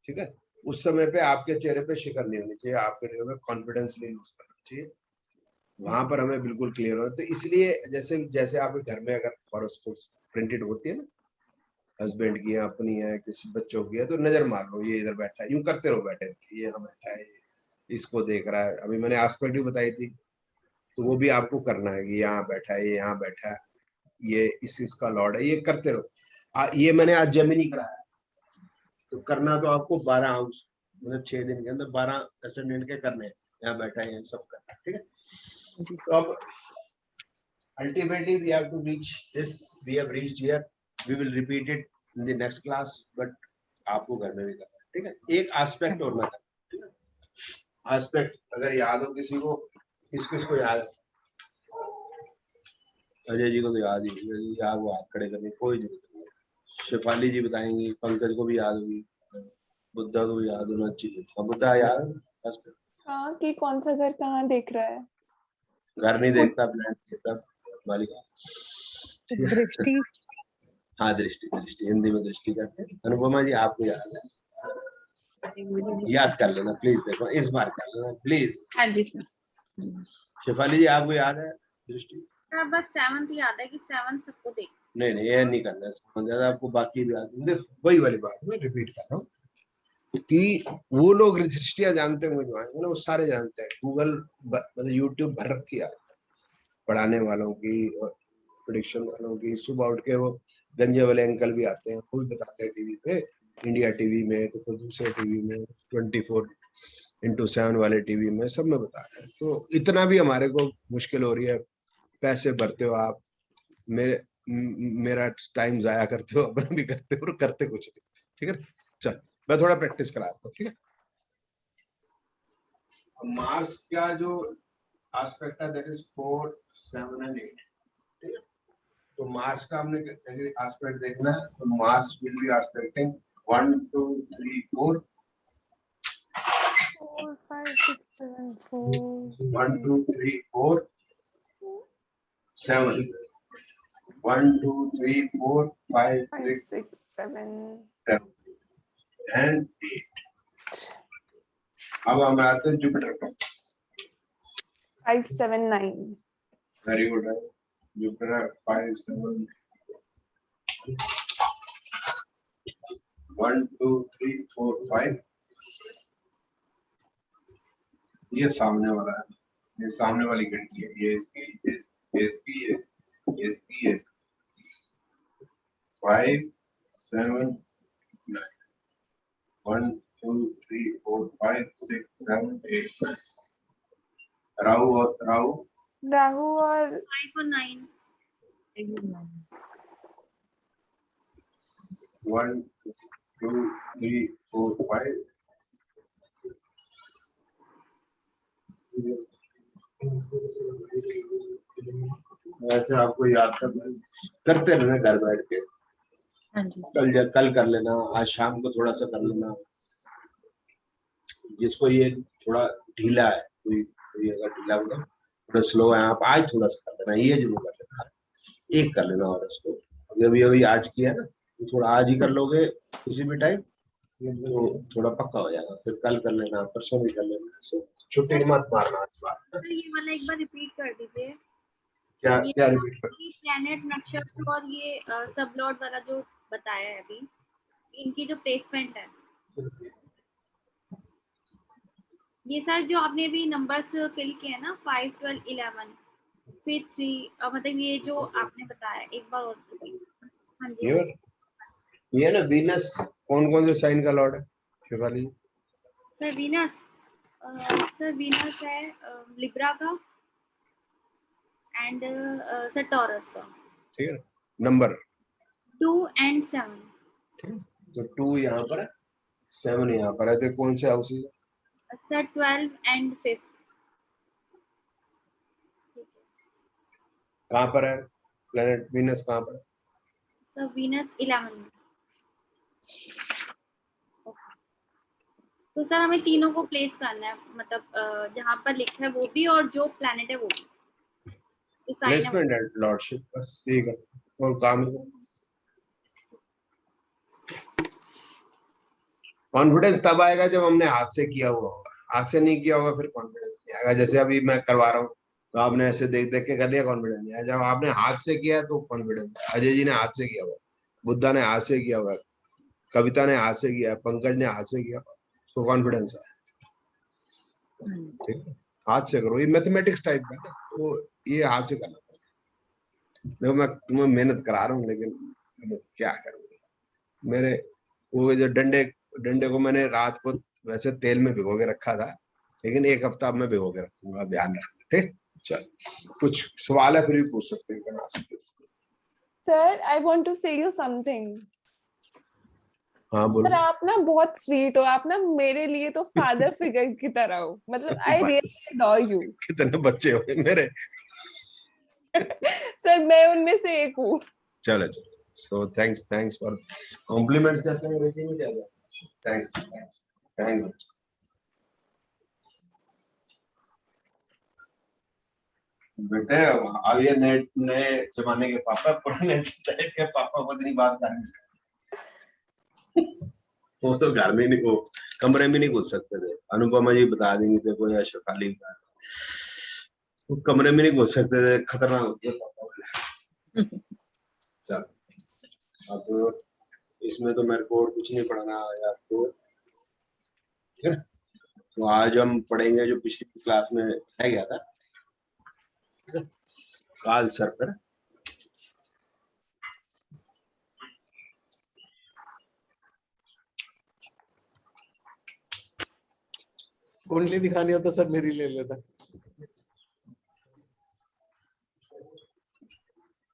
B: ठीक है। उस समय पे आपके चेहरे पे शिकन नहीं होनी चाहिए, आपके चेहरे पे कॉन्फिडेंस नहीं लूज करना चाहिए, वहां पर हमें बिल्कुल क्लियर हो। तो इसलिए जैसे जैसे आपके घर में अगर हॉरोस्कोप प्रिंटेड होती है ना, हस्बैंड की है, अपनी है, किसी बच्चों की है, तो नजर मार लो ये इधर बैठा है, यूं करते रहो, बैठे ये यहाँ बैठा है, इसको देख रहा है। अभी मैंने एस्पेक्ट भी बताई थी, तो वो भी आपको करना है कि यहाँ बैठा है, ये यहाँ बैठा है, ये इसका लॉर्ड है, ये करते रहो। ये मैंने आज जेमिनी कराया, तो करना तो आपको 12 हाउस मतलब 6 दिन के अंदर 12 असेंडेंट के करने हैं, यहाँ बैठा है सब करना, ठीक है। तो अब ultimately we have to reach this, we have reached here, we will repeat it in the next class, but आपको घर में भी करना है, ठीक है। एक एस्पेक्ट और मैं करना, ठीक है। एस्पेक्ट अगर याद हो किसी को, किसको याद है? अजय जी को तो याद ही, याद वो हाथ खड़े करने कोई जरूरत नहीं है, शेफाली जी बताएंगी, पंकज को भी याद होगी, बुद्धा को भी याद होना चाहिए। बुद्धा याद है?
C: हाँ, कि कौन सा घर कहाँ देख रहा है,
B: घर नहीं देखता, प्लान देखता, मालिका।
G: दृष्टि।
B: हाँ दृष्टि, दृष्टि हिंदी में दृष्टि कहते हैं। अनुपमा जी आपको याद है? याद कर लेना प्लीज, देखो इस बार कर लेना प्लीज।
C: हाँ जी सर।
B: शेफाली जी आपको याद है दृष्टि?
A: सर बस 7th याद है कि 7th सबको देख।
B: नहीं ये नहीं करना है, समझ ज्यादा आपको बाकी भी याद है। वही वाली बात मैं रिपीट कर रहा हूँ कि वो लोग दृष्टियां जानते होंगे जो आएंगे ना, वो सारे जानते हैं। गूगल मतलब यूट्यूब भर रखी है पढ़ाने वालों की और प्रेडिक्शन वालों की। सुबह उठ के वो गंजे वाले अंकल भी आते हैं, वो भी बताते हैं टीवी पे, इंडिया टीवी में, तो फिर दूसरे टीवी में 24x7 वाले टीवी में, सब में बता रहे हैं। तो इतना भी हमारे को मुश्किल हो रही है, पैसे भरते हो आप, मेरा टाइम जाया करते हो, अपना भी करते हो और करते कुछ नहीं। ठीक है, चल मैं थोड़ा प्रैक्टिस कराता हूँ। ठीक है, मार्स का जो एस्पेक्ट है दैट इज 4, 7 and 8। ठीक है, तो मार्स का हमने एस्पेक्ट देखना है, तो Mars will be expecting 1 2 3 4
C: 4 5 6 7 4
B: 1 2 3 4 7 1 2 3 4 5
C: 5
B: 6
C: 6 7
B: 7 and 8। अब हम आते हैं जुपिटर पर।
C: 5 7 9।
B: वेरी गुड है, जुपिटर 5 7 1 2 3 4 5। ये सामने वाला है, ये सामने वाली घंटी है, ये इसकी, ये इसकी, ये इसकी, ये 5 7 9 1 2 3 4 5 6 7 8 9। राहु और राहु
C: राहु और
A: 5 और 9।
B: 1 2 3 4 5। ऐसे आपको याद करते रहना घर बैठ के। कल कर लेना, आज शाम को थोड़ा सा कर लेना। जिसको ये थोड़ा ढीला है, कोई अगर ढीला होगा, थोड़ा स्लो है, आप आज थोड़ा सा कर लेना, ये जरूर कर लेना, एक कर लेना। और इसको अभी आज किया ना, तो थोड़ा आज ही कर लोगे किसी भी टाइम, तो थोड़ा पक्का हो जाएगा। फिर कल कर लेना, परसों भी कर लेना, छुट्टी मत मारना आज बात।
A: ये वाला एक बार रिपीट कर दीजिए।
B: क्या रिपीट कर?
A: प्लैनेट, नक्षत्र और ये सब लॉर्ड वाला जो बताया है अभी, इनकी जो प्लेसमेंट है, ये सारे जो आपने अभी नंबर्स के लिए किए हैं ना, 5 12 11 फिर 3, मतलब ये जो आपने बताया एक बार और repeat। हाँ जी,
B: ये ना वीनस कौन से साइन का लॉर्ड है Shivali?
A: Sir Venus, sir Venus है लिब्रा का एंड सर टॉरस का।
B: ठीक है, नंबर
A: 2 and 7।
B: ठीक है, तो 2 यहाँ पर है, 7 यहाँ पर है, तो कौन से हाउस है
A: सर? 12 and 5।
B: कहाँ पर है प्लेनेट वीनस? कहाँ पर है
A: सर? वीनस 11 में। तो सर हमें तीनों को प्लेस करना है, मतलब जहाँ पर लिखा है वो भी और जो प्लैनेट है वो भी। तो
B: प्लेसमेंट एंड लॉर्डशिप, बस ठीक है। और काम कॉन्फिडेंस तब आएगा जब हमने हाथ से किया हुआ होगा, हाथ से नहीं किया होगा फिर कॉन्फिडेंस नहीं आएगा। जैसे अभी मैं करवा रहा हूँ, तो आपने ऐसे देख देख के कर लिया, कॉन्फिडेंस नहीं आया। जब आपने हाथ से किया तो कॉन्फिडेंस। अजय जी ने हाथ से किया हुआ, बुद्धा ने हाथ से किया हुआ, कविता ने हाथ से किया, पंकज ने हाथ से किया, तो कॉन्फिडेंस है। ठीक है, हाथ से करो, ये मैथमेटिक्स टाइप का है, तो ये हाथ से करना पड़ेगा। देखो मैं तुम्हें मेहनत करा रहा हूँ, लेकिन क्या करूँगा। मेरे वो जो डंडे को मैंने रात को वैसे तेल में भिगो के रखा था, लेकिन एक हफ्ता अब मैं भिगो के रखूंगा, ध्यान रखना। ठीक, चल कुछ सवाल है फिर भी पूछ सकते हैं।
C: सर आई वांट टू से यू समथिंग।
B: हाँ बोलो।
C: सर आप ना बहुत स्वीट हो, आप ना मेरे लिए तो फादर फिगर की तरह हो, मतलब आई रियली अडोर यू।
B: कितने बच्चे हो मेरे?
C: सर मैं उनमें से एक हूँ।
B: चलो चलो, सो थैंक्स फॉर कॉम्प्लीमेंट्स करते हैं मेरे में क्या। Thanks thanks. बेटे अब ये नए जमाने के पापा, पुराने के पापा को इतनी बात करनी। वो तो घर में नहीं, वो कमरे में नहीं घुस सकते थे। अनुपमा जी बता देंगे थे, कोई अशफाली वो कमरे में नहीं घुस सकते थे, खतरनाक होती है। चलो अब इसमें तो मेरे को और कुछ नहीं पढ़ना है आपको, ठीक है। तो आज हम पढ़ेंगे जो पिछली क्लास में रह गया था, काल सर्प।
D: कुंडली दिखानी हो तो सर मेरी ले लेना।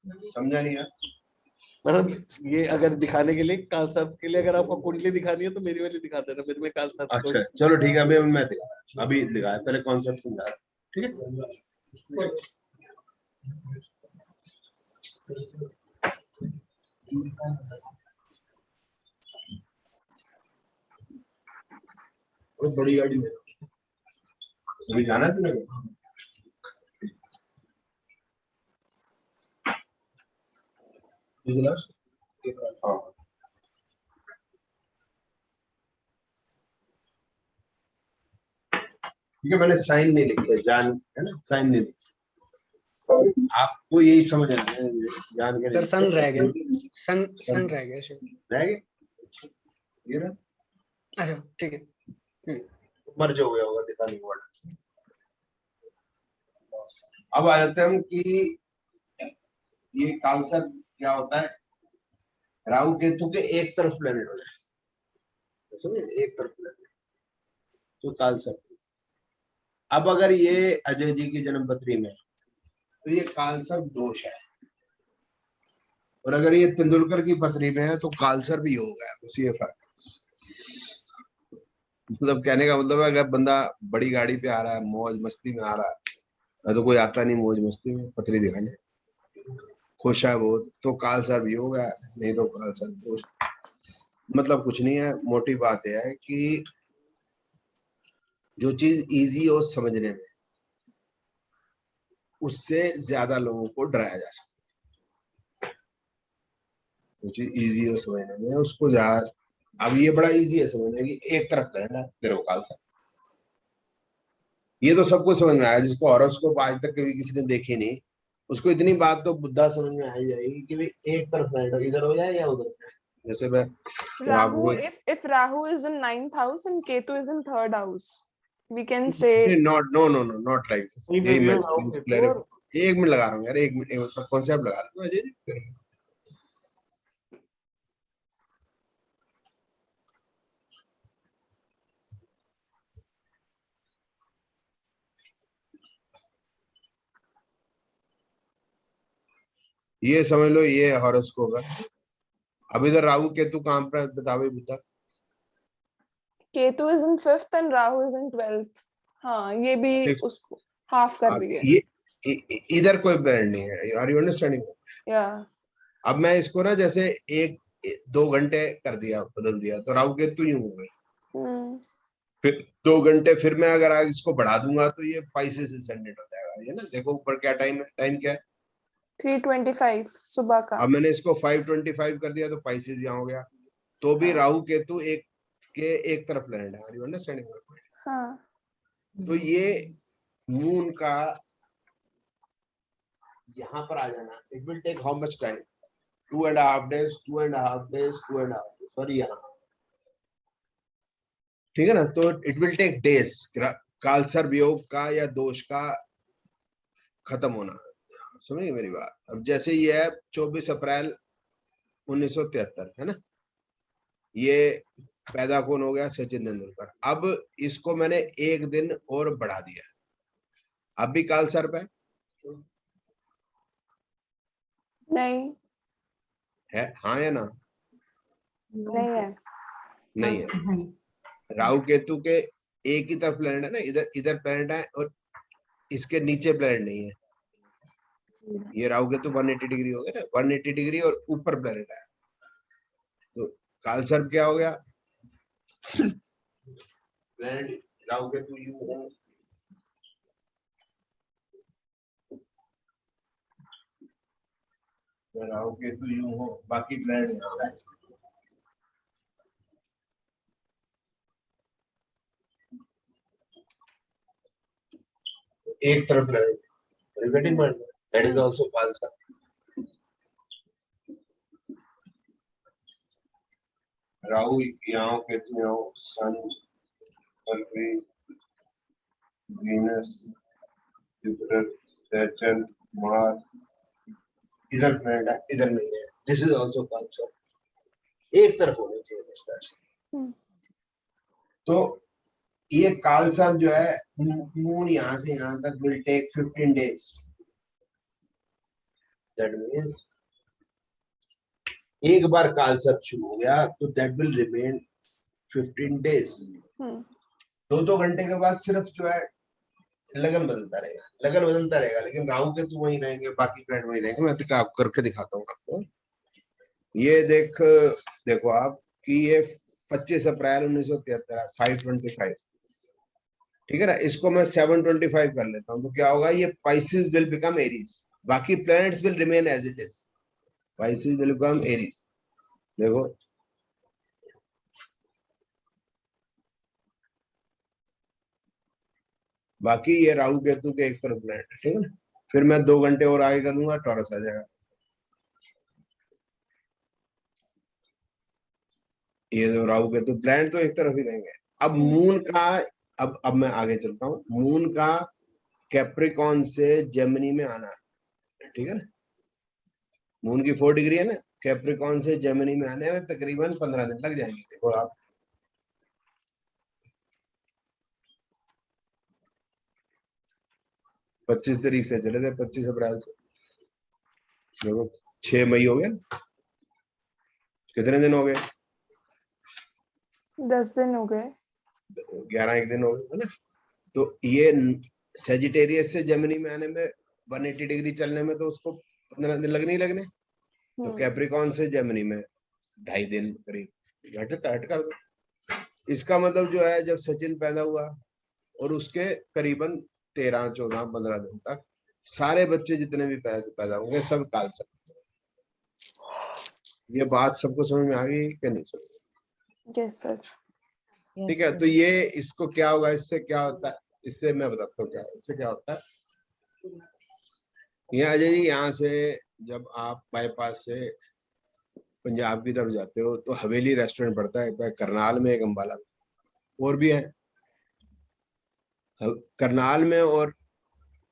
B: समझा नहीं है
D: मतलब ये अगर दिखाने के लिए काल सर्प के लिए अगर आपको कुंडली दिखानी है तो मेरी वाली दिखा देना, मेरे में काल सर्प।
B: अच्छा चलो ठीक है, अभी मैं दिखा, अभी दिखाया, पहले कॉन्सेप्ट समझा, ठीक है। बहुत बड़ी गाड़ी है, अभी जाना है तुम्हें? हाँ ठीक है, मैंने साइन नहीं लिखा, जान है ना, साइन नहीं लिखा। आपको यही समझ आना है, जान के
H: सर सन रह गया, सन रह गया सर।
B: रह गए ये ना,
H: अच्छा ठीक है।
B: मर्ज हो गया होगा दिखाने के बाद। अब आ जाते हैं हम कि ये कालसर्प क्या होता है। राहु केतु के एक तरफ प्लेनेट हो जाए, सुनिए, एक तरफ प्लेनेट तो कालसर्प। अब अगर ये अजय जी की जन्मपत्री में तो ये कालसर्प दोष है, और अगर ये तेंदुलकर की पत्री में है तो कालसर्प योग है, बस ये फर्क। मतलब कहने का मतलब है, अगर बंदा बड़ी गाड़ी पे आ रहा है, मौज मस्ती में आ रहा है, तो कोई आता नहीं मौज मस्ती में पत्री दिखाने, खुश है बहुत, तो कालसर्प योग है, नहीं तो कालसर्प दोष। मतलब कुछ नहीं है, मोटी बात यह है कि जो चीज इजी हो समझने में, उससे ज्यादा लोगों को डराया जा सकता है। जो चीज इजी हो समझने में उसको ज्यादा, अब ये बड़ा इजी है समझने की, एक तरफ रहना तेरे को कालसर्प, ये तो सबको समझ में आया। जिसको हॉरोस्कोप आज तक कभी किसी ने देखी नहीं, उसको इतनी बात तो बुद्धा समझ में आ ही जाएगी कि भाई एक तरफ रहना, इधर हो जाए या उधर जाए। जैसे मैं
C: Rahu, if Rahu is in 9th house and Ketu is in 3rd house, we can say
B: not like this। यही मैं एक मिनट लगा रहा हूँ यार, एक मिनट कॉन्सेप्ट लगा रहा हूँ अजय। ये समझ लो, ये हॉरोस्कोप है। अब इधर राहु केतु कहाँ पर बताओ Buddha?
C: Ketu is in 5th and Rahu is in 12th। हाँ, ये भी उसको हाफ कर रही है।
B: ये इधर कोई ब्रांड नहीं है, आर यू अंडरस्टैंडिंग?
C: या
B: अब मैं इसको ना जैसे 1-2 घंटे कर दिया, बदल दिया, तो राहु केतु यूं हो गए। फिर 2 घंटे, फिर मैं अगर आज इसको बढ़ा दूंगा तो ये पाइसेस असेंडेंट हो जाएगा। ये ना देखो ऊपर क्या टाइम है, टाइम क्या है?
C: 3:25 सुबह का।
B: अब मैंने इसको 5:25 कर दिया तो पाइसेस यहाँ हो गया, तो भी राहु केतु एक तरफ लैंड है। Are you understanding?
C: हाँ।
B: तो ये मून का यहाँ पर आ जाना, it will take how much time? 2.5 days, 2.5 days, 2.5 days, sorry यहाँ, ठीक है ना। तो इट विल टेक डेज कालसर्प योग का या दोष का खत्म होना, समझिए मेरी बात। अब जैसे ये है 24 अप्रैल 1973, है ना, ये पैदा कौन हो गया? सचिन तेंदुलकर। अब इसको मैंने एक दिन और बढ़ा दिया, अब भी कालसर्प है?
C: नहीं
B: है, हाँ या ना?
C: नहीं है,
B: नहीं है। राहु केतु के एक ही तरफ प्लैनेट है ना, इधर प्लैनेट है और इसके नीचे प्लैनेट नहीं है। ये राहु केतु 180 डिग्री हो गया ना, 180 डिग्री और ऊपर प्लैनेट है, तो कालसर्प क्या हो गया? प्लैनेट राहु केतु यूं हो, राहु केतु यूं हो, बाकी प्लैनेट यहाँ है। एक तरफ लगेगा, that is also Kaalsarp. Rahu यहाँ, केतु यहाँ, sun, Mercury, Venus, Jupiter, Saturn, Mars, इधर प्लैनेट है, इधर नहीं है। This is also Kaalsarp. एक तरफ होना चाहिए इस तरह से। तो ये कालसर्प जो है, मून यहाँ से यहाँ तक will take 15 days। That means एक बार कालसर्प शुरू हो गया तो दैट विल रिमेन 15 days। 2-2 घंटे के बाद सिर्फ जो है लगन बदलता रहेगा, लेकिन राहु के तो वही रहेंगे, बाकी प्लैनेट वही रहेंगे। मैं तो आपको करके दिखाता हूँ आपको। ये देखो आप कि ये 25 अप्रैल 1973 525, ठीक है ना। इसको मैं 725 कर लेता हूँ तो क्या होगा, ये पाइसेस विल बिकम एरीज, बाकी planets will remain as it is. Pisces will become Aries. देखो बाकी ये राहु केतु के एक तरफ प्लैनेट, ठीक है ना। फिर मैं 2 घंटे और आगे करूंगा, टॉरस आ जाएगा। ये जो राहु केतु प्लैनेट तो एक तरफ ही रहेंगे। अब मून का, अब मैं आगे चलता हूँ। मून का कैप्रिकॉन से जेमिनी में आना है, ठीक है ना। मून की 4 डिग्री है ना, कैप्रिकॉन से जेमिनी में आने में तकरीबन 15 दिन लग जाएंगे। देखो आप 25 तारीख से चले थे, 25 अप्रैल से, देखो 6 मई हो गया। कितने दिन हो गए?
C: 10 दिन हो गए,
B: 11 एक दिन हो गए, है ना। तो ये सेजिटेरियस से जेमिनी में आने में 180 डिग्री चलने में तो उसको 15 दिन लगने। तो कैप्रिकॉन से जेमिनी में 2.5 दिन करीब हट कर दो। इसका मतलब जो है, जब सचिन पैदा हुआ और उसके करीबन 13, 14, 15 दिन तक सारे बच्चे जितने भी पैदा होंगे सब कालसर्प। ये बात सबको समझ में आ गई कि नहीं समझ?
C: Yes sir.
B: ठीक है। तो ये इसको क्या होगा, इससे क्या होता है, इससे मैं बताता हूँ क्या है। इससे क्या होता है, ये अजय जी, यहाँ से जब आप बाईपास से पंजाब की तरफ जाते हो तो हवेली रेस्टोरेंट पड़ता है करनाल में, एक अम्बाला में, और भी है। करनाल में और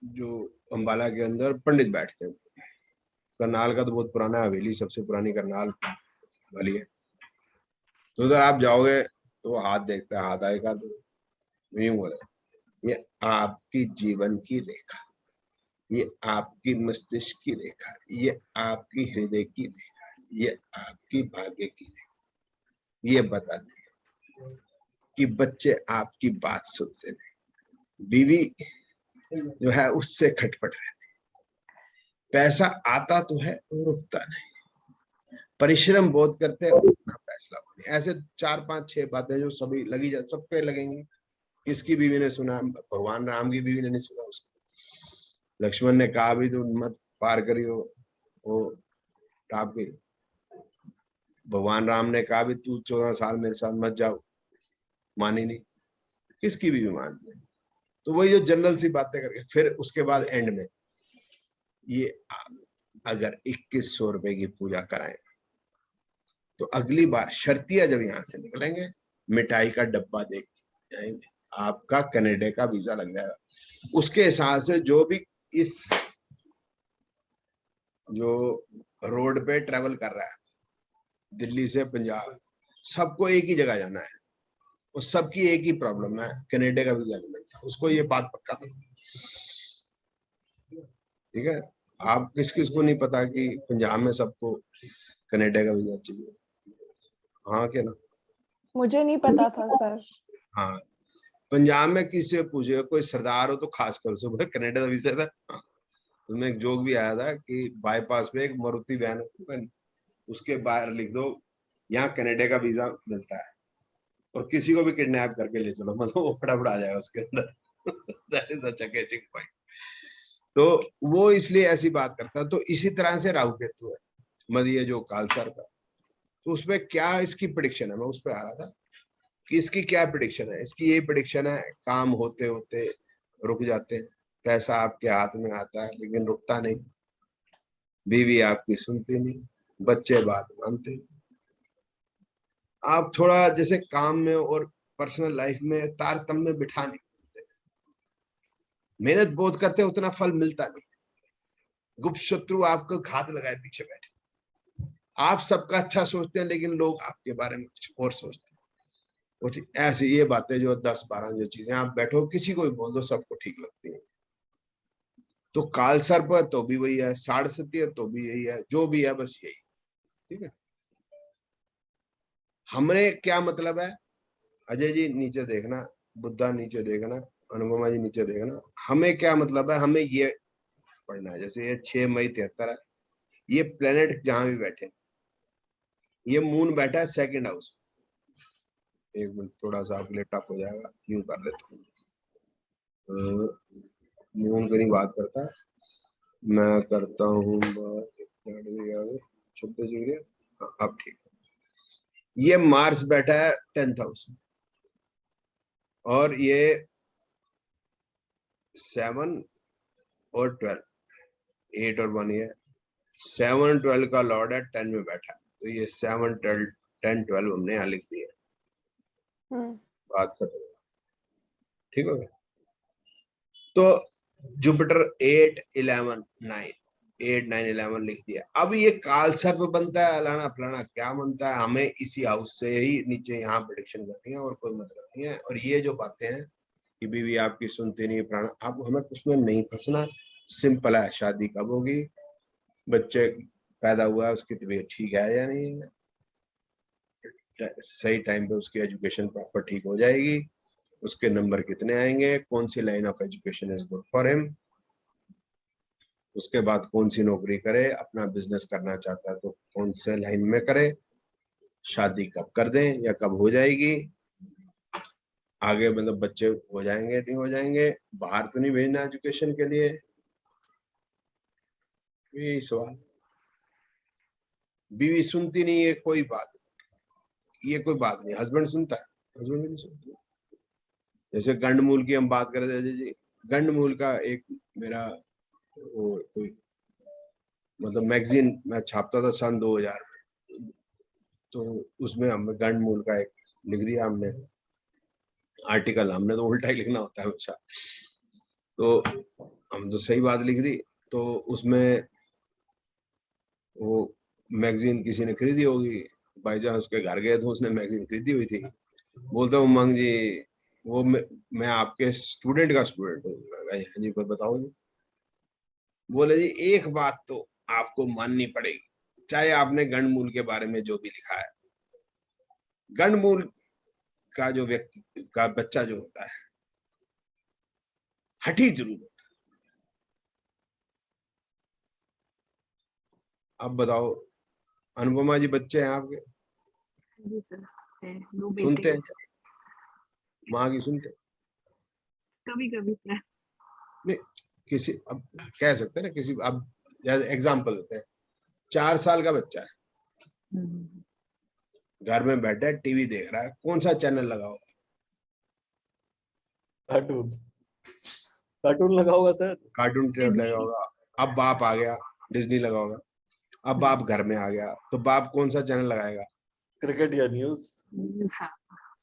B: जो अम्बाला के अंदर पंडित बैठते हैं। करनाल का तो बहुत पुराना, हवेली सबसे पुरानी करनाल वाली है। तो उधर आप जाओगे तो हाथ देखता है, हाथ आएगा तो यूं बोले, ये आपकी जीवन की रेखा, ये आपकी मस्तिष्क की रेखा, ये आपकी हृदय की रेखा, ये आपकी भाग्य की रेखा। ये बता दे कि बच्चे आपकी बात सुनते नहीं, बीवी जो है उससे खटपट रहती, पैसा आता तो है और रुकता नहीं, परिश्रम बहुत करते हैं, उतना फैसला होने। ऐसे 4, 5, 6 बातें जो सभी लगी जा, सब पे लगेंगी। किसकी बीवी ने सुना? भगवान राम की बीवी ने नहीं सुना उसको। लक्ष्मण ने कहा भी तो मत पार करियो, वो टाप गई। भगवान राम ने कहा भी तू 14 साल मेरे साथ मत जाओ, मानी नहीं। किसकी बीवी मानती है? तो वही जो जनरल सी बातें करके फिर उसके बाद एंड में ये अगर 2100 रुपए की पूजा कराएं तो अगली बार शर्तिया जब यहाँ से निकलेंगे मिठाई का डब्बा देख जाएंगे, आपका कनाडा का वीजा लग जाएगा। उसके हिसाब से जो भी इस जो रोड पे ट्रेवल कर रहा है दिल्ली से पंजाब, सबको एक ही जगह जाना है और सबकी एक ही प्रॉब्लम है, कनाडा का वीजा नहीं मिलता। उसको ये बात पक्का, ठीक है। आप किस किस को नहीं पता कि पंजाब में सबको कनाडा का वीजा चाहिए? हाँ क्या ना?
C: मुझे नहीं पता था सर।
B: हाँ, पंजाब में किसी से पूछे, कोई सरदार हो तो खास कर उसे बोले कनाडा का वीजा था। हाँ। उसमें एक जोक भी आया था कि बाईपास पे एक मारुति वैन, उसके बाहर लिख दो यहाँ कनाडा का वीजा मिलता है और किसी को भी किडनैप करके ले चलो, मतलब वो फटाफट आ जाएगा उसके अंदर। That is such a catching point. तो वो इसलिए ऐसी बात करता है। तो इसी तरह से राहु केतु है, मतलब ये जो कालसर्प है, तो उसमें क्या इसकी प्रेडिक्शन है, मैं उस पर आ रहा था कि इसकी क्या प्रेडिक्शन है। इसकी यही प्रेडिक्शन है, काम होते होते रुक जाते हैं, पैसा आपके हाथ में आता है लेकिन रुकता नहीं, बीवी आपकी सुनती नहीं, बच्चे बात मानते नहीं। आप थोड़ा जैसे काम में और पर्सनल लाइफ में तारतम्य बिठा नहीं सकते, मेहनत बहुत करते हैं उतना फल मिलता नहीं, गुप्त शत्रु आपको घात लगाए पीछे बैठे, आप सबका अच्छा सोचते हैं लेकिन लोग आपके बारे में कुछ और सोचते हैं। ऐसी ये बातें जो 10-12 जो चीजें आप बैठो किसी को भी बोल दो सबको ठीक लगती है। तो काल सर्प है तो भी वही है, साढ़ सती है तो भी यही है, जो भी है बस यही। ठीक है, हमने क्या मतलब है, अजय जी नीचे देखना, बुद्धा नीचे देखना, अनुपमा जी नीचे देखना, हमें क्या मतलब है, हमें ये पढ़ना है। जैसे ये 6 मई 73 है, ये प्लेनेट जहां भी बैठे, ये मून बैठा है 2nd हाउस। एक मिनट थोड़ा सा आपके लिए टफ हो जाएगा, यूं कर लेता हूँ। मून की नहीं बात करता, मैं करता हूँ बात 26 जुलाई। अब ठीक है, ये मार्स बैठा है 10th हाउस और ये 7 और 12, 8 और 1 ये 7 12 का लॉर्ड है 10 में बैठा है, तो ये 7 10 12 हमने यहाँ लिख दिया। बात खत्म, ठीक हो गया। तो जुपिटर 8 11 9 8 9 11 लिख दिया। अब ये काल सर्प बनता है अलाना फलाना क्या बनता है, हमें इसी हाउस से ही नीचे यहाँ प्रेडिक्शन करनी है और कोई मतलब नहीं है। और ये जो बातें हैं कि बीवी आपकी सुनती नहीं प्राणा, आप हमें उसमें नहीं फंसना, सिंपल है। शादी कब होगी, बच्चे पैदा हुआ है उसकी तबीयत ठीक है या नहीं है, सही टाइम पे उसकी एजुकेशन प्रॉपर ठीक हो जाएगी, उसके नंबर कितने आएंगे, कौन सी line of education is good for him, उसके बाद कौन सी नौकरी करे, अपना बिजनेस करना चाहता है तो कौन से लाइन में करे, शादी कब कर दें या कब हो जाएगी, आगे मतलब बच्चे हो जाएंगे नहीं हो जाएंगे, बाहर तो नहीं भेजना एजुकेशन के लिए, यही सवाल। बीवी सुनती नहीं है कोई बात, ये कोई बात नहीं, हस्बैंड सुनता है, हस्बैंड नहीं सुनती। जैसे गंडमूल की हम बात कर रहे थे जी, गंडमूल का एक मेरा वो कोई मतलब मैगजीन मैं छापता था सन 2000 में, तो उसमें हमने गंडमूल का एक लिख दिया हमने आर्टिकल, हमने तो उल्टा ही लिखना होता है हमेशा, तो हम तो सही बात लिख दी। तो उसमें वो मैगजीन किसी ने खरीदी होगी, भाईजान उसके घर गए तो उसने मैगजीन खरीदी हुई थी, बोलता हूँ उमंग जी वो मैं आपके स्टूडेंट का स्टूडेंट हूँ। हाँ जी बताओ जी। बोले जी एक बात तो आपको माननी पड़ेगी, चाहे आपने गंडमूल के बारे में जो भी लिखा है, गंडमूल का जो व्यक्ति का बच्चा जो होता है हठी जरूर होता है। अब बताओ अनुपमा जी बच्चे हैं आपके,
A: जी सर, है, 2
B: सुनते
A: बेटे
B: हैं माँ की, सुनते हैं?
A: कभी कभी सर।
B: नहीं किसी, अब कह सकते हैं ना किसी, अब एग्जाम्पल देते हैं, 4 साल का बच्चा है घर में बैठा है टीवी देख रहा है, कौन सा चैनल लगा होगा?
D: कार्टून, कार्टून लगा होगा सर,
B: कार्टून चैनल लगा होगा। अब बाप आ गया, डिज्नी लगा होगा। अब बाप घर में आ गया तो बाप कौन सा चैनल लगाएगा?
D: क्रिकेट या न्यूज।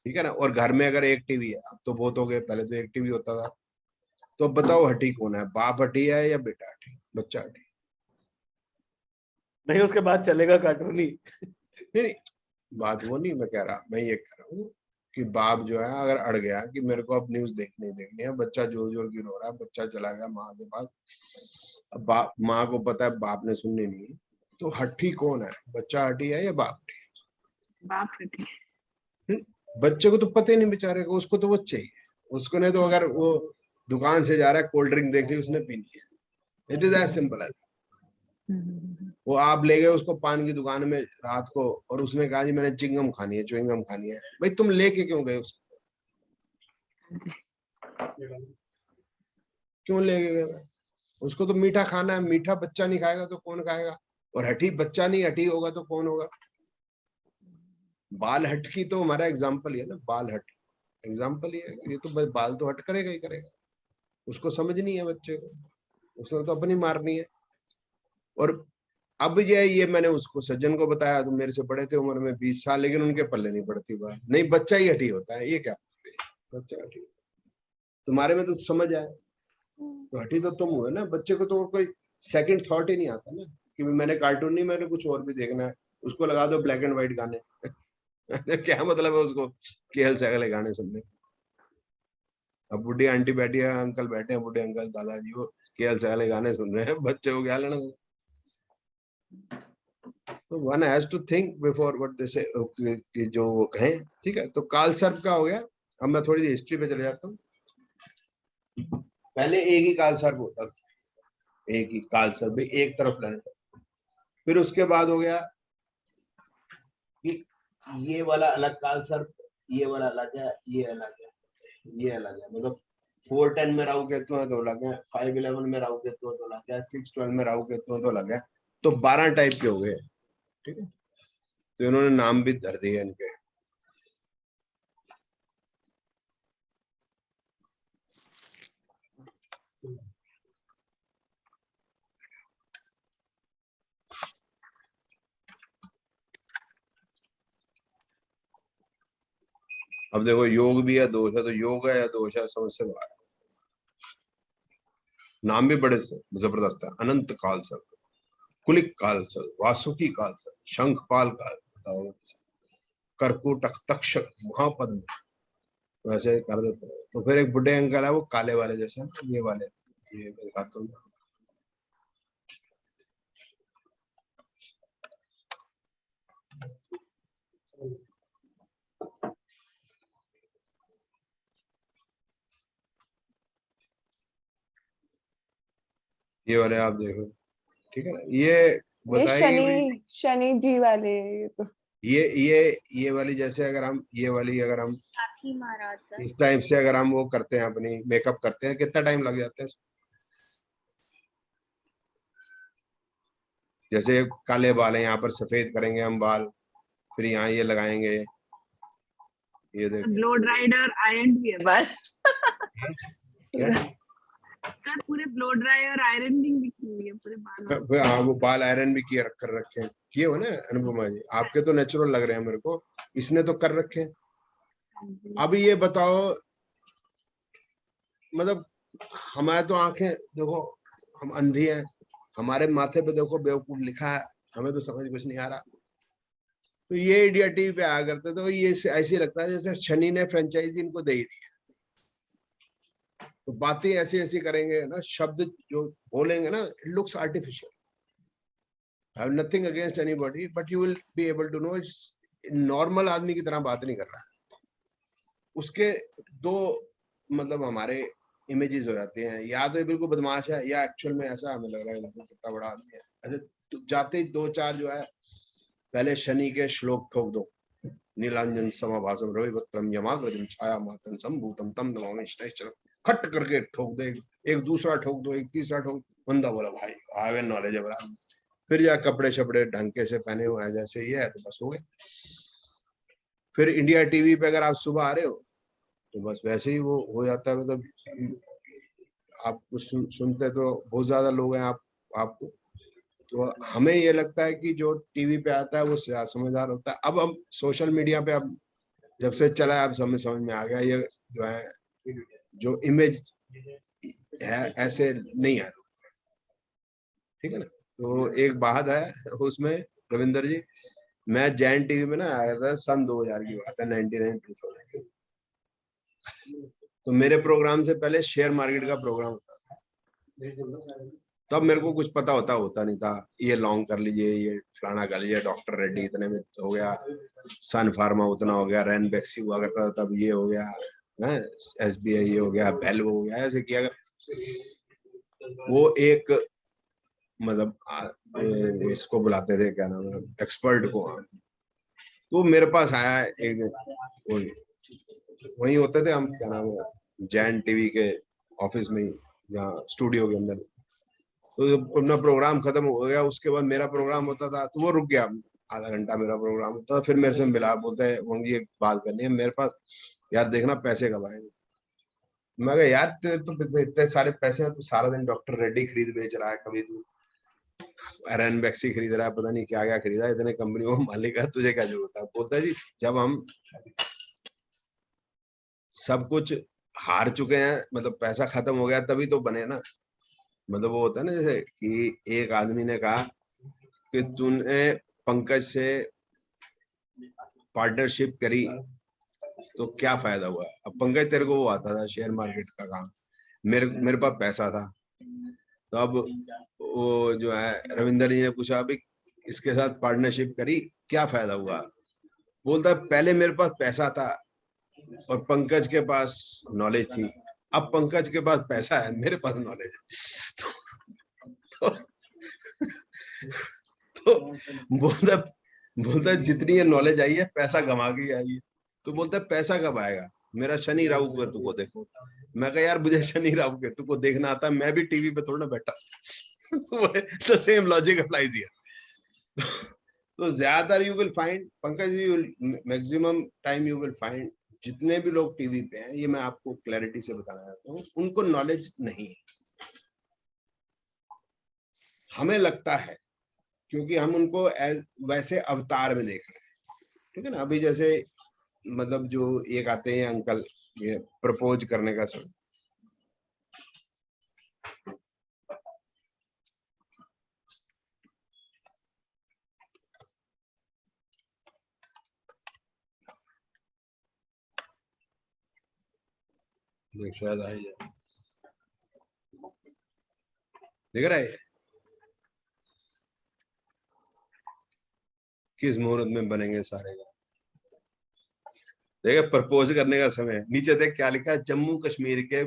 B: ठीक है ना। और घर में अगर एक टीवी है, अब तो बहुत हो गए, पहले तो एक टीवी होता था, तो बताओ हठी कौन है, बाप हठी है या बेटा हठी, बच्चा हठी?
D: नहीं उसके बाद चलेगा कार्टून ही।
B: नहीं बात वो नहीं मैं कह रहा, मैं ये कह रहा हूँ कि बाप जो है अगर अड़ गया कि मेरे को अब न्यूज देखनी है, बच्चा जोर जोर की रो रहा है, बच्चा चला गया माँ के पास, अब बाप माँ को पता है बाप ने सुननी नहीं, तो हठी कौन है, बच्चा हठी है या बाप हठी?
A: बाप हठी।
B: बच्चे को तो पता ही नहीं बेचारे को, उसको तो वो चाहिए, उसको नहीं तो अगर वो दुकान से जा रहा है कोल्ड ड्रिंक देख ली उसने पीनी है, it is as simple as. वो आप ले गए उसको पान की दुकान में रात को और उसने कहा जी मैंने चिंगम खानी है, च्युइंगम खानी है, भाई तुम लेके क्यों गए उसको? क्यों लेके गए? उसको तो मीठा खाना है, मीठा बच्चा नहीं खाएगा तो कौन खाएगा? और हठी बच्चा नहीं हठी होगा तो कौन होगा? बाल हट की तो हमारा एग्जाम्पल ही है ना, बाल हट एग्जाम्पल ही है, ये तो बाल तो हट करेगा ही करेगा। उसको समझ नहीं है बच्चे को, उसने तो अपनी मारनी है। और अब ये मैंने उसको सज्जन को बताया, तो मेरे से बड़े थे उम्र में 20 साल, लेकिन उनके पल्ले नहीं पड़ती बात। नहीं, बच्चा ही हठी होता है, ये क्या बच्चा हठी, तुम्हारे में तो समझ आए तो हठी तो तुम हुए ना। बच्चे को तो और कोई सेकंड थॉट ही नहीं आता ना कि मैंने कार्टून नहीं, मैंने कुछ और भी देखना है। उसको लगा दो ब्लैक एंड व्हाइट गाने क्या मतलब है उसको केएल सहगल के गाने सुनने। अब बुढ़ी आंटी बैठी है, अंकल बैठे हैं, बुढ़े अंकल दादाजी, वो केएल सहगल के गाने सुन रहे हैं, बच्चे को क्या लेना। तो one has to think before what they say, कि जो वो कहें। ठीक है, तो काल सर्प का हो गया। अब मैं थोड़ी हिस्ट्री पे चले जाता हूँ। पहले एक ही काल सर्प होता था, एक ही काल सर्प, एक तरफ प्लेनेट। फिर उसके बाद हो गया कि ये वाला अलग काल सर्प, ये वाला अलग है, ये अलग है, ये अलग है। मतलब 410 में राहु केतु है तो अलग है, 511 में राहु केतु है तो अलग है, 612 में राहु केतु है तो अलग है। तो 12 टाइप के हो गए। ठीक है, तो इन्होंने नाम भी धर दिए इनके। अब देखो, योग भी है, दोष है, तो योग है या दोष है, समझ से बाहर। नाम भी बड़े से जबरदस्त है। अनंत काल सर्प, कुलिक काल सर्प, वासुकी काल सर्प, शंखपाल काल, कर्कूटक, तक्षक, महापद्म, वैसे कर देते हैं। तो फिर एक बुढ़े अंकल है, वो काले वाले जैसे, ये वाले, ये दिखाता हूँ। ये वाले आप देखो। ठीक है ना, ये
C: शनि, शनि जी वाले। ये तो
B: ये वाली, जैसे अगर हम ये वाली, अगर हम
A: महाराज सर,
B: इस टाइम से अगर हम वो करते हैं, अपनी मेकअप करते हैं, कितना टाइम लग जाता है। जैसे काले बाल हैं, यहाँ पर सफेद करेंगे हम बाल, फिर यहाँ ये लगाएंगे, ये देखो।
C: ब्लो ड्राइड और आयरन भी है बाल।
B: क्या?
C: सर पूरे ब्लो ड्राई और आयरनिंग भी की हुई है पूरे बाल।
B: हाँ, वो बाल आयरन भी किए कर रखे हैं, किए हो ना अनुपमा जी? आपके तो नेचुरल लग रहे हैं मेरे को, इसने तो कर रखे हैं। अब ये बताओ, मतलब हमारे तो आंखें देखो, हम अंधी हैं, हमारे माथे पे देखो बेवकूफ लिखा है, हमें तो समझ कुछ नहीं आ रहा। तो ये इंडिया टीवी पे आया करते, तो ये ऐसे लगता है जैसे शनि ने फ्रेंचाइजी इनको दे ही दी है। तो बातें ऐसी ऐसी करेंगे ना, शब्द जो बोलेंगे ना, it looks artificial. I have nothing against anybody, but you will be able to know it's normal आदमी की तरह बात नहीं कर रहा है। उसके दो मतलब हमारे इमेजेस हो जाते हैं, या तो ये बिल्कुल बदमाश है, या एक्चुअल में ऐसा हमें लग रहा है कितना बड़ा आदमी है। ऐसे तो जाते ही दो चार जो है, पहले शनि के श्लोक ठोक दो। नीलांजन समाभासम रविवक्त्रम यमाग्रजम छाया मातन संभूतम तम नमामि शनैश्चरम, खट करके ठोक दो। एक दूसरा ठोक दो, एक तीसरा ठोक। बंदा बोला भाई हाईवे नॉलेज है बड़ा। फिर या कपड़े शपड़े ढंग के से पहने हुए हैं, जैसे ये है, तो बस हो गए। फिर इंडिया टीवी पे अगर आप सुबह आ रहे हो तो बस वैसे ही वो हो जाता है। मतलब आप सुनते तो बहुत ज्यादा लोग हैं आपको, तो हमें ये लगता है कि जो टीवी पे आता है वो समझदार होता है। अब हम सोशल मीडिया पे, अब जब से चला है, अब समझ में आ गया, ये जो है, जो इमेज है ऐसे नहीं है। ठीक है ना। तो एक बात है उसमें, रविंदर जी, मैं जैन टीवी में ना आया था सन 2000 की बात है, 99 तो मेरे प्रोग्राम से पहले शेयर मार्केट का प्रोग्राम होता था। तब मेरे को कुछ पता होता नहीं था। ये लॉन्ग कर लीजिए, ये फलाना कर लीजिए, डॉक्टर रेड्डी इतने में हो गया, सन फार्मा उतना हो गया, रैन बैक्सी हुआ करता था तब, ये हो गया है, SBI ये हो गया, बेल हो गया, ऐसे किया। वो एक मतलब इसको बुलाते थे, क्या नाम है, एक्सपर्ट को। तो मेरे पास आया एक, वही होते थे हम, क्या नाम है, जैन टीवी के ऑफिस में, यहाँ स्टूडियो के अंदर। तो अपना प्रोग्राम खत्म हो गया, उसके बाद मेरा प्रोग्राम होता था, तो वो रुक गया। आधा घंटा मेरा प्रोग्राम होता था, फिर मेरे से मिला, बोलते हैं वंगी एक बात करनी है मेरे पास, यार देखना पैसे कब आएंगे। मैं कहा यार तेरे तो इतने सारे पैसे हैं, तू सारा दिन डॉक्टर रेड्डी खरीद बेच रहा है, कभी तू रैनबैक्सी खरीद रहा है, पता नहीं क्या क्या खरीदा, इतने कंपनी वो मालिक है, तुझे क्या जरूरत है? बोलता है जी जब हम सब कुछ हार चुके हैं, मतलब पैसा खत्म हो गया, तभी तो बने ना। मतलब वो होता है ना, जैसे कि एक आदमी ने कहा कि तूने पंकज से पार्टनरशिप करी तो क्या फायदा हुआ? अब पंकज तेरे को वो आता था शेयर मार्केट का काम, मेरे पास पैसा था, तो अब वो जो है रविंदर जी ने पूछा अभी इसके साथ पार्टनरशिप करी क्या फायदा हुआ? बोलता है पहले मेरे पास पैसा था और पंकज के पास नॉलेज थी, अब पंकज के पास पैसा है, मेरे पास नॉलेज है। तो बोलता जितनी ये नॉलेज आई है पैसा कमा के आई है। तो बोलता है पैसा कब आएगा? मेरा शनि राहु केतु को देखो। मैं कहा यार मुझे शनि राहु केतु को देखना आता, मैं भी टीवी पे थोड़ा बैठा। तो सेम लॉजिक अप्लाइज हियर। तो ज्यादातर you will find Pankaj ji, maximum time you will find जितने भी लोग टीवी पे हैं, ये मैं आपको क्लैरिटी से बताना चाहता हूँ, उनको नॉलेज नहीं है। हमें लगता है क्योंकि हम उनको वैसे अवतार में देख रहे हैं, ठीक है ना। अभी जैसे मतलब जो एक आते हैं अंकल, ये प्रपोज करने का समय, देख शायद आई है, देख रहा है किस मुहूर्त में बनेंगे सारे का। देखिए प्रपोज करने का समय, नीचे देख क्या लिखा है, जम्मू कश्मीर के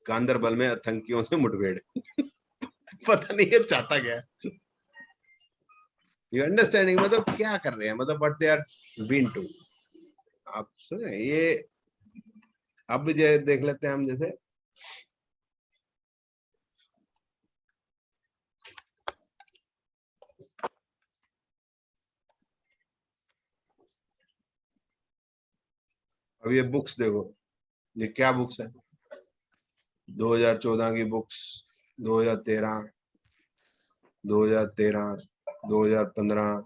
B: गांदरबल में आतंकियों से मुठभेड़। पता नहीं है चाहता क्या है। यू अंडरस्टैंडिंग, मतलब क्या कर रहे हैं, मतलब what they are been to. आप सुने ये, अब जो देख लेते हैं हम, जैसे अब ये बुक्स देखो, ये क्या बुक्स है, 2014 की बुक्स, 2013, 2013, 2015,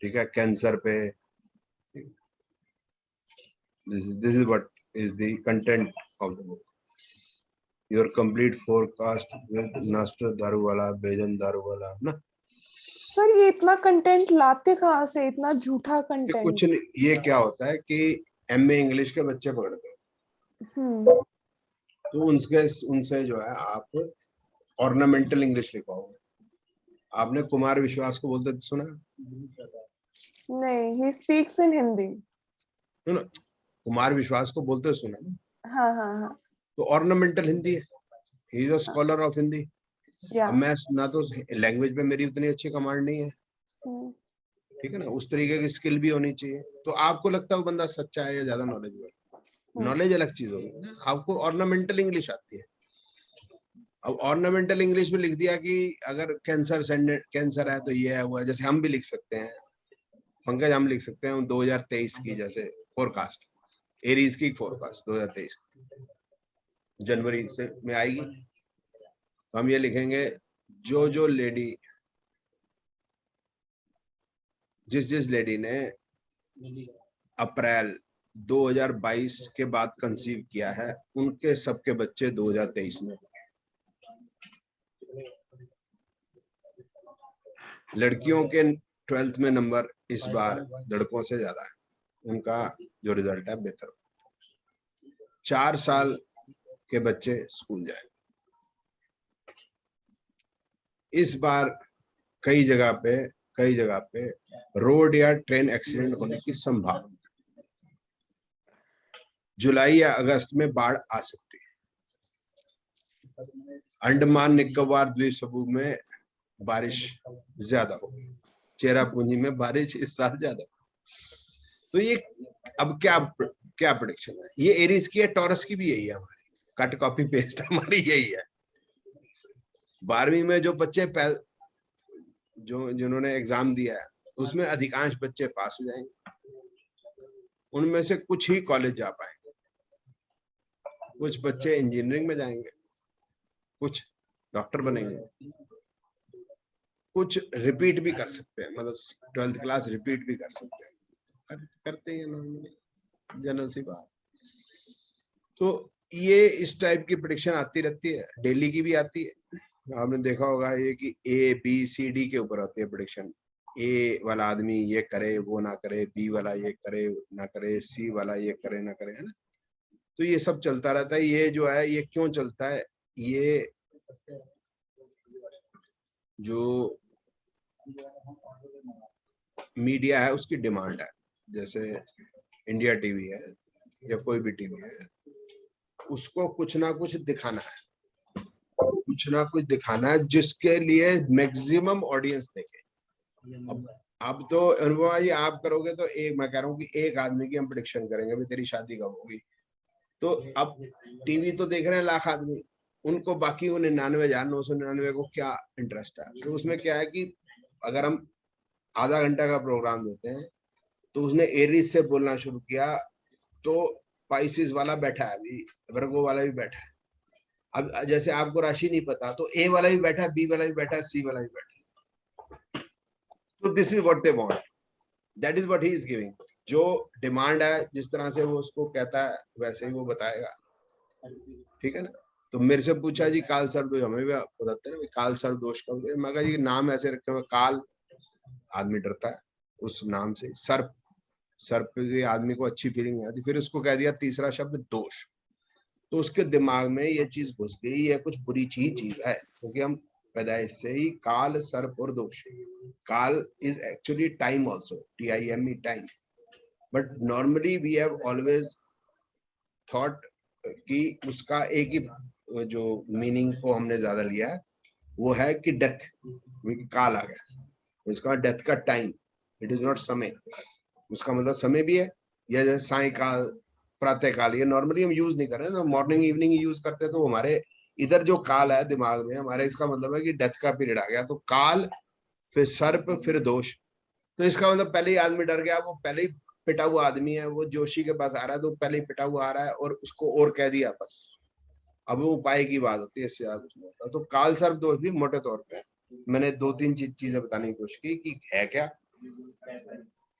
B: ठीक है, कैंसर पे। this is what is the content of the book. Your complete forecast with Naster Daruwala, Bejan Daruwala, ना।
C: सर ये इतना कंटेंट लाते कहाँ से, इतना झूठा
B: ये
C: कंटेंट?
B: कुछ नहीं, ये क्या होता है कि एमए इंग्लिश के बच्चे पढ़ते हैं, तो उनसे जो है आप ऑर्नामेंटल इंग्लिश लिखवाओगे। आपने कुमार विश्वास को बोलते सुना?
C: नहीं, he speaks in Hindi.
B: Kumar विश्वास को बोलते सुना ना?
C: हाँ हाँ हाँ।
B: तो ऑर्नामेंटल हिंदी है, he is a scholar of Hindi. अब मैं ना तो लैंग्वेज पे मेरी उतनी अच्छी कमांड नहीं है, ठीक है ना, उस तरीके की स्किल भी होनी चाहिए। तो आपको लगता है वो बंदा सच्चा है या ज्यादा नॉलेजेबल? नॉलेज अलग चीज होगी ना, आपको ऑर्नामेंटल इंग्लिश आती है। अब ऑर्नामेंटल इंग्लिश में लिख दिया कि अगर कैंसर है तो ये है हुआ, जैसे हम भी लिख सकते हैं पंकज, हम लिख सकते हैं 2023 की जैसे फोरकास्ट, एरीज की फोरकास्ट 2023 जनवरी से में आएगी, तो हम ये लिखेंगे जो लेडी, जिस लेडी ने अप्रैल 2022 के बाद कंसीव किया है, उनके सबके बच्चे 2023 में। लड़कियों के 12th में नंबर इस बार लड़कों से ज्यादा है, उनका जो रिजल्ट है बेहतर। 4 साल के बच्चे स्कूल जाए। इस बार कई जगह पे रोड या ट्रेन एक्सीडेंट होने की संभावना। जुलाई या अगस्त में बाढ़ आ सकती है। अंडमान निकोबार द्वीप समूह में बारिश ज्यादा होगी। चेरापूंजी में बारिश इस साल ज्यादा। तो ये अब क्या प्रेडिक्शन है? ये एरीज की है, टॉरस की भी यही है, हमारी कट कॉपी पेस्ट हमारी यही है। 12वीं में जो बच्चे जिन्होंने एग्जाम दिया है, उसमें अधिकांश बच्चे पास हो जाएंगे, उनमें से कुछ ही कॉलेज जा पाएंगे। कुछ बच्चे इंजीनियरिंग में जाएंगे, कुछ डॉक्टर बनेंगे, कुछ रिपीट भी कर सकते हैं, मतलब 12th क्लास रिपीट भी कर सकते हैं, करते हैं नॉर्मली, जनरल सी बात। तो ये इस टाइप की प्रेडिक्शन आती रहती है, डेली की भी आती है। आपने देखा होगा ये कि ABCD के ऊपर होती है प्रेडिक्शन, ए वाला आदमी ये करे वो ना करे, बी वाला ये करे ना करे, सी वाला ये करे ना करे, है ना। तो ये सब चलता रहता है। ये जो है ये क्यों चलता है, ये जो मीडिया है उसकी डिमांड है। जैसे इंडिया टीवी है या कोई भी टीवी है, उसको कुछ ना कुछ दिखाना है, कुछ ना कुछ दिखाना है जिसके लिए मैक्सिमम ऑडियंस देखे। अब तो अनुभव जी आप करोगे तो मैं कह रहा हूँ कि एक आदमी की हम प्रेडिक्शन करेंगे भाई तेरी शादी कब होगी, तो अब टीवी तो देख रहे हैं लाख आदमी, उनको बाकी 99,999 को क्या इंटरेस्ट है। तो उसमें क्या है कि अगर हम आधा घंटा का प्रोग्राम देते हैं तो उसने एरीज से बोलना शुरू किया तो स्पाइसिस वाला बैठा है, अभी वर्गो वाला भी बैठा है। अब जैसे आपको राशि नहीं पता तो ए वाला भी बैठा है, बी वाला भी बैठा है, सी वाला भी बैठा है। तो this is what they want, that is what he is giving. जो डिमांड है जिस तरह से वो उसको कहता है वैसे ही वो बताएगा, ठीक है ना। तो मेरे से पूछा जी काल सर्प दोष, हमें भी बताते हैं ना काल सर्प दोष का, मैं कहा जी नाम ऐसे रखे हुए, काल आदमी डरता है उस नाम से, सर्प सर्प के आदमी को अच्छी फीलिंग आती, फिर उसको कह दिया तीसरा शब्द दोष, तो उसके दिमाग में ये चीज घुस गई, ये कुछ बुरी चीज है, क्योंकि हम पैदाइश से ही काल सर्प और दोष। काल is actually time also, TIME time, but normally we have always thought कि उसका एक ही जो मीनिंग को हमने ज्यादा लिया है वो है कि डेथ, काल आ गया, उसका डेथ का टाइम, इट इज नॉट समय। उसका मतलब समय भी है, या जैसे सायकाल प्रातः काल, ये नॉर्मली हम यूज नहीं कर रहे हैं, तो मॉर्निंग इवनिंग यूज करते हैं, तो हमारे इधर जो काल है दिमाग में हमारे, इसका मतलब है कि डेथ का पीरियड आ गया। तो काल फिर सर्प फिर दोष, तो इसका मतलब पहले ही आदमी डर गया, वो पहले ही पिटा हुआ आदमी है, वो जोशी के पास आ रहा है तो पहले ही पिटा हुआ आ रहा है और उसको और कह दिया बस। अब वो उपाय की बात होती है, इससे ज्यादा कुछ नहीं होता। तो काल सर्प दोष भी मोटे तौर पे मैंने 2-3 चीजें बताने की कोशिश की कि है क्या,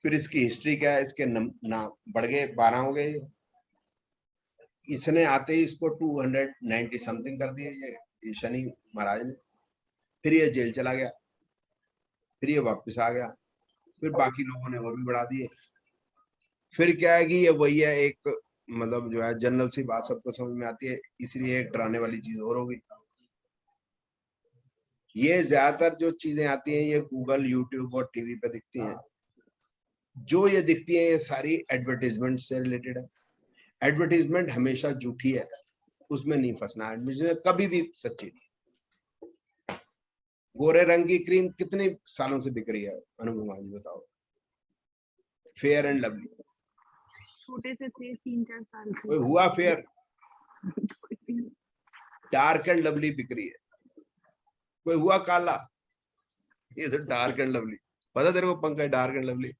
B: फिर इसकी हिस्ट्री क्या है, इसके नाम बढ़ गए 12 हो गए, इसने आते ही इसको 290 समथिंग कर दिया ये शनि महाराज ने, फिर ये जेल चला गया, फिर ये वापस आ गया, फिर बाकी लोगों ने और भी बढ़ा दिए। फिर क्या है कि ये वही है, एक मतलब जो है जनरल सी बात सबको समझ में आती है, इसलिए एक डराने वाली चीज और होगी। ये ज्यादातर जो चीजें आती हैं ये गूगल, यूट्यूब और टीवी पे दिखती हैं, जो ये दिखती है ये सारी एडवर्टीजमेंट से रिलेटेड है। एडवर्टीजमेंट हमेशा झूठी है, उसमें नहीं फंसना, एडवर्टीजमेंट कभी भी सच्ची नहीं। गोरे रंग की क्रीम कितने सालों से बिक रही है, अनुपमा जी बताओ। फेयर एंड लवली
F: छोटे से थे 3-4 साल से,
B: कोई हुआ फेयर, डार्क एंड लवली बिक रही है, कोई हुआ काला, ये तो डार्क एंड लवली। पता तेरे को Pankaj dark and lovely?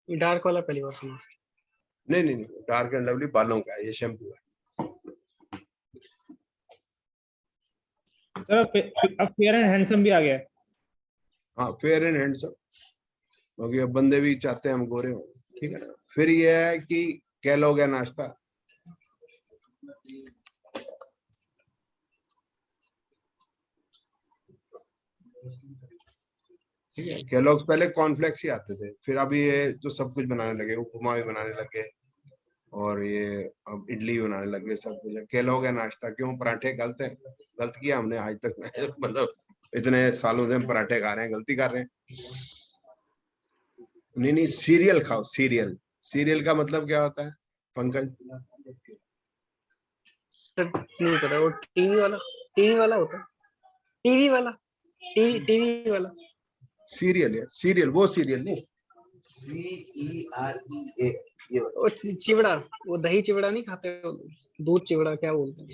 H: Dark वाला पहली बार सुना।
B: नहीं, डार्क एंड लवली बालों का है, ये शैम्पू है।
E: सर अब फेयर एंड हैंडसम भी आ गया है।
B: हाँ फेयर एंड हैंडसम, क्योंकि अब बंदे भी चाहते हैं हम गोरे हो, ठीक है ना। फिर ये है कि कैलॉग है नाश्ता, ठीक है। कैलॉग्स पहले कॉर्नफ्लेक्स ही आते थे, फिर अभी ये जो सब कुछ बनाने लगे, उपमा भी बनाने लगे और ये अब इडली बनाने लगे, सब कुछ। कैलॉग है नाश्ता, क्यों? पराठे गलत है, गलत किया हमने आज तक मतलब इतने सालों से हम पराठे खा रहे हैं, गलती कर रहे हैं। नहीं, सीरियल खाओ, सीरियल। सीरियल का मतलब क्या होता है पंकज?
H: सर नहीं पता, वो टीवी वाला होता है, टीवी वाला
B: सीरियल है, सीरियल वो सीरियल नहीं, CEREA ये
H: वो चिवड़ा, वो दही चिवड़ा नहीं खाते, दूध चिवड़ा क्या बोलते हैं।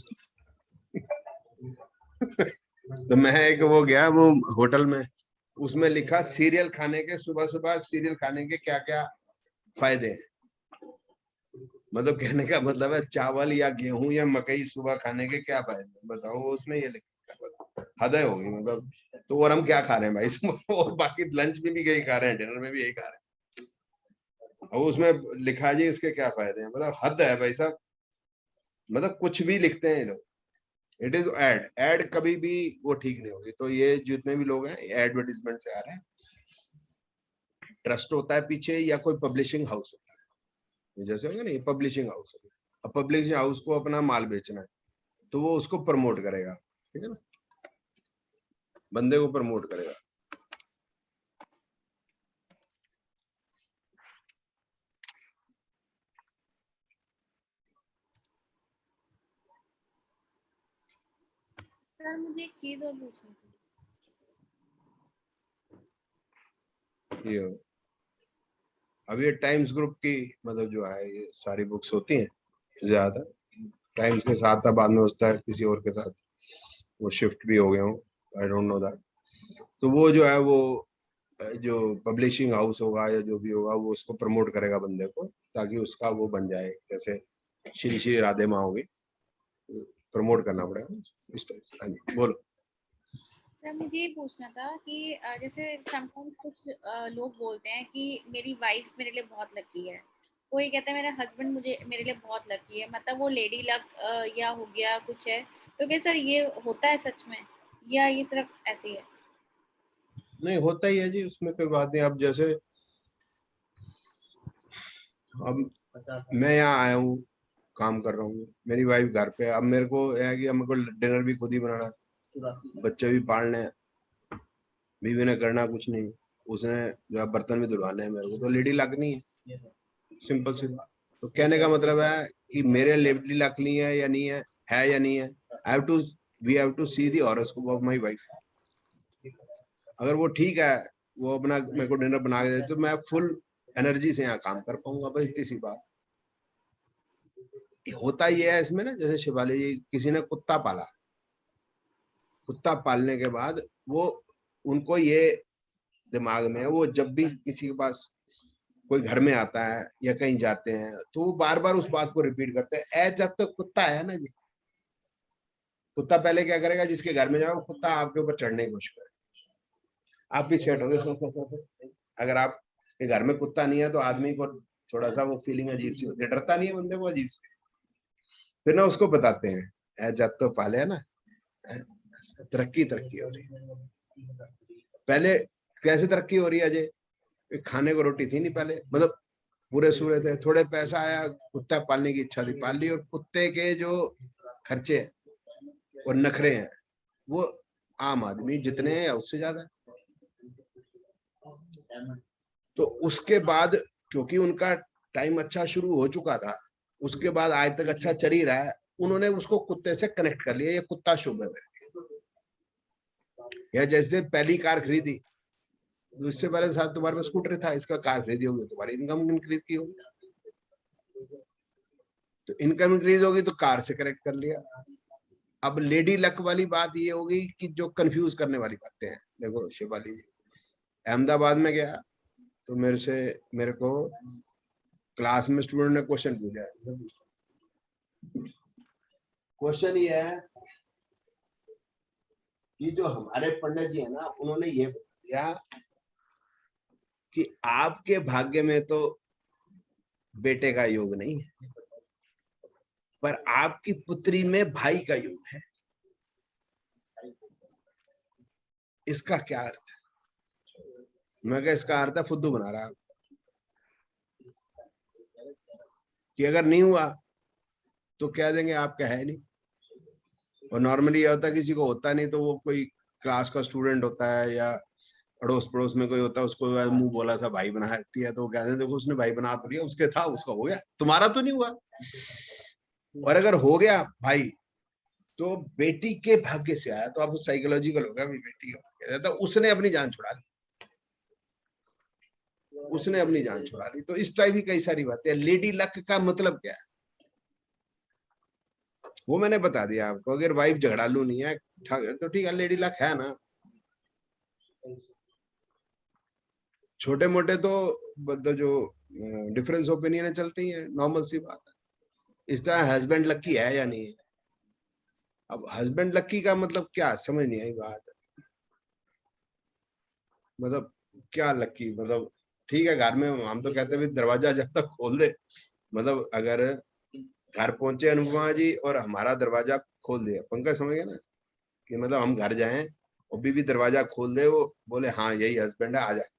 B: तो मैं एक वो गया वो होटल में, उसमें लिखा सीरियल खाने के, सुबह सुबह सीरियल खाने के क्या क्या फायदे हैं। मतलब कहने का मतलब है चावल या गेहूं या मकई सुबह खाने के क्या फायदे बताओ, वो उसमें ये लिखा, हद होगी मतलब। तो और हम क्या खा रहे हैं भाई इसमें, और बाकी लंच में भी यही खा रहे हैं, डिनर में भी यही खा रहे हैं, और उसमें लिखा जी इसके क्या फायदे हैं, मतलब हद है भाई साहब। मतलब कुछ भी लिखते हैं लोग। इट इज एड कभी भी वो ठीक नहीं होगी। तो ये जितने भी लोग हैं एडवर्टीजमेंट से आ रहे हैं। ट्रस्ट होता है पीछे या कोई पब्लिशिंग हाउस होता है, जैसे होगा ना ये पब्लिशिंग हाउस। अब पब्लिशिंग हाउस को अपना माल बेचना है तो वो उसको प्रमोट करेगा, ठीक है ना, बंदे को प्रमोट करेगा।
A: सर मुझे एक चीज और पूछनी थी।
B: ये अब ये टाइम्स ग्रुप की मतलब जो है ये सारी बुक्स होती हैं ज्यादा टाइम्स के साथ था, बाद में उसका किसी और के साथ वो शिफ्ट भी हो गया हूँ, आई डोंट नो दैट। तो वो जो है वो जो पब्लिशिंग हाउस होगा या जो भी होगा वो उसको प्रमोट करेगा बंदे को, ताकि उसका वो बन जाए। जैसे श्री श्री राधे माँ होगी, प्रमोट करना पड़ेगा इस टाइप। हाँ जी बोलो।
A: सर मुझे ये पूछना था कि जैसे समटाइम्स कुछ लोग बोलते हैं कि मेरी वाइफ मेरे लिए बहुत लकी है, कोई कहता है मेरा हस्बैंड मेरे लिए बहुत लकी है, मतलब वो लेडी लक या हो गया कुछ है। तो क्या सर ये होता है सच में या ये सिर्फ ऐसे ही है?
B: नहीं होता ही है जी, उसमें कोई बात नहीं। अब जैसे अब मैं यहाँ आया हूँ, काम कर रहा हूँ, मेरी वाइफ घर पे है, अब मेरे को है कि अब मेरे को डिनर भी खुद ही बनाना है, बच्चे भी पालने हैं, बीवी ने करना कुछ नहीं, उसने जो है बर्तन भी धुलवाने हैं मेरे को, तो लेडी लक नहीं है, सिंपल सी बात। तो कहने का मतलब है कि मेरे लेडी लक नहीं है या नहीं है। We have to see the horoscope of my wife. अगर वो ठीक है, वो अपना मेरे को डिनर बना के दे, तो मैं फुल एनर्जी से यहाँ काम कर पाऊंगा, बस इतनी सी बात। होता ये है इसमें ना, जैसे शिवाली जी किसी ने कुत्ता पाला, कुत्ता पालने के बाद वो उनको ये दिमाग में है, वो जब भी किसी के पास कोई घर में आता है या कहीं जाते हैं तो वो बार बार उस बात को रिपीट करते हैं, ए जब तक कुत्ता है ना जी। कुत्ता पहले क्या करेगा, जिसके घर में जाओ कुत्ता आपके ऊपर चढ़ने की कोशिश करेगा, आप भी सेट होंगे। अगर आप के घर में कुत्ता नहीं है तो आदमी को थोड़ा सा वो फीलिंग अजीब सी होती है, डरता नहीं है बंदे को, अजीब सी। फिर ना उसको बताते हैं, ए जब तो पाले है ना, तरक्की हो रही है। पहले कैसे तरक्की हो रही है अजय, खाने को रोटी थी नहीं पहले, मतलब पूरे सूरे थे, थोड़े पैसा आया, कुत्ता पालने की इच्छा थी, पाल ली, और कुत्ते के जो खर्चे और नखरे हैं वो आम आदमी जितने हैं उससे ज्यादा है। तो उसके बाद क्योंकि उनका टाइम अच्छा शुरू हो चुका था, उसके बाद आज तक अच्छा चल ही रहा है, उन्होंने उसको कुत्ते से कनेक्ट कर लिया, ये कुत्ता शुभ है। या जैसे पहली कार खरीदी, इससे पहले साथ तुम्हारे पास स्कूटर था, इसका कार खरीदी होगी, तुम्हारी इनकम इंक्रीज की होगी, तो इनकम इंक्रीज होगी तो कार से कनेक्ट कर लिया। अब लेडी लक वाली बात ये होगी कि जो कंफ्यूज करने वाली बातें हैं, देखो शिवाली जी, अहमदाबाद में गया तो मेरे को क्लास में स्टूडेंट ने क्वेश्चन पूछा। क्वेश्चन ये है कि जो हमारे पंडित जी है ना, उन्होंने ये बता दिया कि आपके भाग्य में तो बेटे का योग नहीं है, पर आपकी पुत्री में भाई का योग है। इसका क्या अर्थ है? मैं क्या इसका अर्थ है फुद्दू बना रहा है कि अगर नहीं हुआ तो कह देंगे आपका है नहीं। और नॉर्मली ये होता है किसी को होता नहीं तो वो कोई क्लास का स्टूडेंट होता है या अड़ोस पड़ोस में कोई होता है, उसको मुंह बोला सा भाई बना देती है, तो वो कहते हैं देखो उसने भाई बना तो लिया, उसके था उसका हो गया, तुम्हारा तो नहीं हुआ। और अगर हो गया भाई तो बेटी के भाग्य से आया, तो अब साइकोलॉजिकल होगा बेटी के भाग्य, तो उसने अपनी जान छुड़ा ली, उसने अपनी जान छुड़ा ली। तो इस टाइप की कई सारी बातें। लेडी लक का मतलब क्या है वो मैंने बता दिया आपको। अगर वाइफ झगड़ालू नहीं है तो ठीक है, लेडी लक है ना। छोटे मोटे तो जो डिफरेंस ओपिनियन चलती ही है, नॉर्मल सी बात है। इस तरह हस्बैंड लकी है या नहीं है? अब हस्बैंड लकी का मतलब क्या, समझ नहीं आई बात। मतलब क्या लकी, मतलब ठीक है घर में हम तो कहते हैं दरवाजा जब तक खोल दे, मतलब अगर घर पहुंचे अनुपमा जी और हमारा दरवाजा खोल दिया, पंकज समझ गया ना, कि मतलब हम घर जाएं और बीवी दरवाजा खोल दे, वो बोले हाँ यही हस्बैंड है, आ जाए।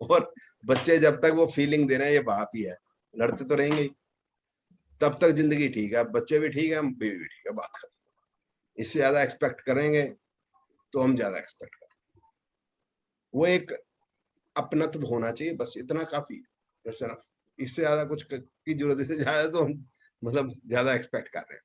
B: और बच्चे जब तक वो फीलिंग दे रहे हैं ये बाप ही है, लड़ते तो रहेंगे ही, तब तक जिंदगी ठीक है, बच्चे भी ठीक है, हम बीवी भी ठीक है, बात खत्म। इससे ज्यादा एक्सपेक्ट करेंगे तो हम ज्यादा एक्सपेक्ट करेंगे। वो एक अपनत्व होना चाहिए, बस इतना काफी, इससे ज्यादा कुछ की जरूरत, इससे ज्यादा तो हम मतलब ज्यादा एक्सपेक्ट कर रहे हैं।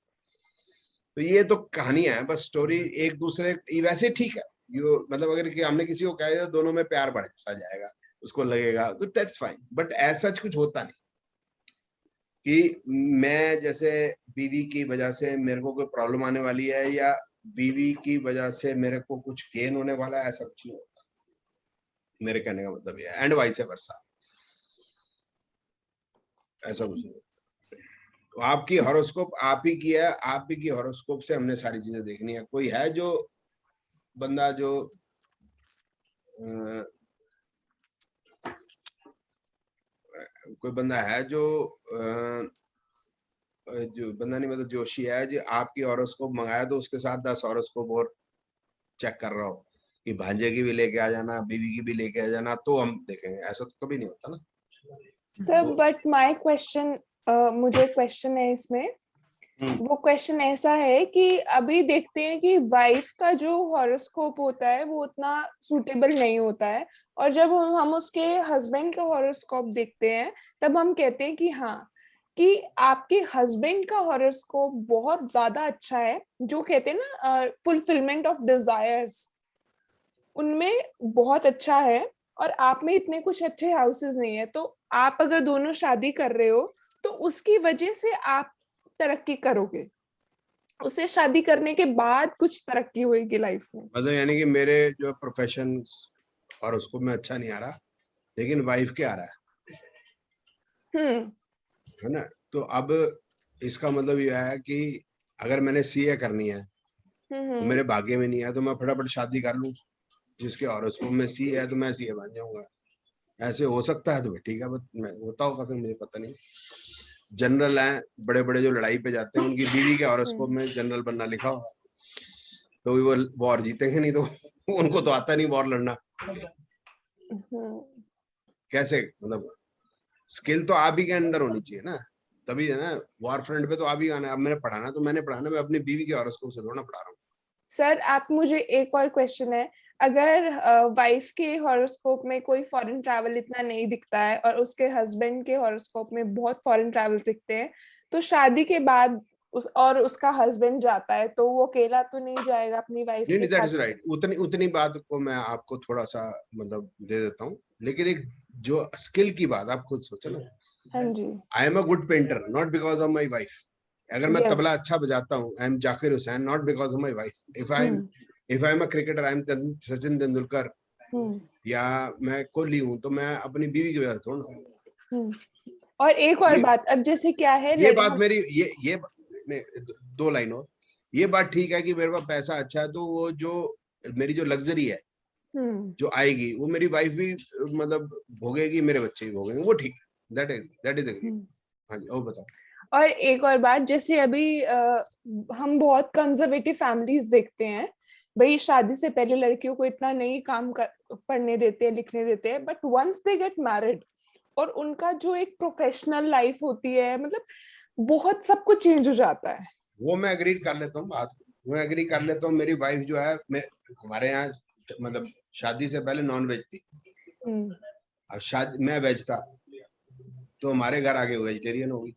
B: तो ये तो कहानियां है बस, स्टोरी एक दूसरे वैसे ठीक है, यो मतलब अगर कि हमने किसी को कहा तो दोनों में प्यार बढ़ सा जाएगा, उसको लगेगा तो दैट्स फाइन, बट ऐसा कुछ होता नहीं कि मैं जैसे बीवी की वजह से मेरे को कोई प्रॉब्लम आने वाली है या बीवी की वजह से मेरे को कुछ गेन होने वाला है, ऐसा कुछ नहीं होता। मेरे कहने का मतलब ये है, एंड वाइस वर्सा, ऐसा कुछ नहीं। तो आपकी हॉरोस्कोप आप ही की है, आप ही की हॉरोस्कोप से हमने सारी चीजें देखनी है। कोई है जो बंदा जो कोई बंदा है जो बंदा नहीं मतलब जोशी है जो आपकी हॉरोस्कोप मंगाया तो उसके साथ 10 हॉरोस्कोप और चेक कर रहा हो कि भांजे की भी लेके आ जाना, बीवी की भी लेके आ जाना, तो हम देखेंगे। ऐसा तो कभी नहीं होता ना
C: सर। बट माय क्वेश्चन, मुझे क्वेश्चन है इसमें, वो क्वेश्चन ऐसा है कि अभी देखते हैं कि वाइफ का जो हॉरोस्कोप होता है वो उतना सूटेबल नहीं होता है, और जब हम उसके हस्बैंड का हॉरोस्कोप देखते हैं तब हम कहते हैं कि हाँ, कि आपके हस्बैंड का हॉरोस्कोप बहुत ज्यादा अच्छा है, जो कहते हैं ना फुलफिलमेंट ऑफ डिजायर्स, उनमें बहुत अच्छा है, और आप में इतने कुछ अच्छे हाउसेस नहीं है। तो आप अगर दोनों शादी कर रहे हो तो उसकी वजह से आप तरक्की करोगे, उससे शादी करने के बाद कुछ तरक्की होगी लाइफ में।
B: मतलब यानी कि मेरे जो प्रोफेशन और उसको में अच्छा नहीं आ रहा, लेकिन वाइफ के आ रहा है ना। तो अब इसका मतलब यह है कि अगर मैंने सीए करनी है तो मेरे भाग्य में नहीं है तो मैं फटाफट शादी कर लूं, जिसके हॉरोस्कोप में सी है तो मैं सीए बन जाऊंगा। ऐसे हो सकता है तो ठीक है, बट मैं होता होगा फिर मुझे पता नहीं। जनरल हैं बड़े बड़े जो लड़ाई पे जाते हैं, उनकी बीवी के हॉरोस्कोप में जनरल बनना लिखा होगा, तो वो वॉर जीतेंगे, नहीं तो उनको तो आता नहीं वॉर लड़ना। कैसे, मतलब स्किल तो आप ही के अंदर होनी चाहिए ना, तभी है ना। वॉर फ्रंट पे तो आप ही आना। अब मैंने पढ़ाना तो मैंने पढ़ाना, मैं अपनी बीवी के हॉरोस्कोप से थोड़ा पढ़ा रहा हूँ।
C: सर आप मुझे एक और क्वेश्चन है, अगर वाइफ के हॉरोस्कोप में कोई फॉरेन ट्रैवल इतना नहीं दिखता है और उसके हस्बैंड के हॉरोस्कोप में बहुत फॉरेन ट्रैवल दिखते हैं, तो शादी के बाद उसका हस्बैंड जाता है तो वो अकेला तो नहीं जाएगा अपनी वाइफ के
B: दैट
C: साथ?
B: Is right. उतनी बात को मैं आपको थोड़ा सा मतलब दे देता हूँ, लेकिन एक जो स्किल की बात आप खुद सोचो ना।
C: हाँ जी।
B: I am a good painter not because of my wife. अगर मैं तबला अच्छा बजाता हूँ, I am Zakir Hussain not because of my wife. If I am a cricketer, I am Sachin Tendulkar, या मैं कोहली हूँ, तो मैं अपनी बीवी की वजह से थोड़ा।
C: और एक और बात, अब जैसे क्या है,
B: ये बात मेरी ये दो लाइन और, ये बात ठीक है कि मेरे पास पैसा अच्छा है तो वो जो मेरी जो लग्जरी है जो आएगी वो मेरी वाइफ भी मतलब भोगेगी, मेरे बच्चे भी भोगेंगे, वो ठीक, दैट इज हाँ जी। और बताओ।
C: और एक और बात, जैसे अभी हम बहुत कंजर्वेटिव फैमिलीज देखते हैं, भाई शादी से पहले लड़कियों को इतना नहीं पढ़ने देते हैं, लिखने देते हैं, but once they get married और उनका जो एक प्रोफेशनल लाइफ होती है, मतलब बहुत सब कुछ चेंज हो जाता है।
B: वो मैं एग्री कर लेता हूँ बात, मैं एग्री कर लेता हूँ। मेरी वाइफ जो है, हमारे यहाँ मतलब शादी से पहले नॉन वेज थी, अब शादी मैं वेज था, तो हमारे घर आगे वेजिटेरियन हो गई।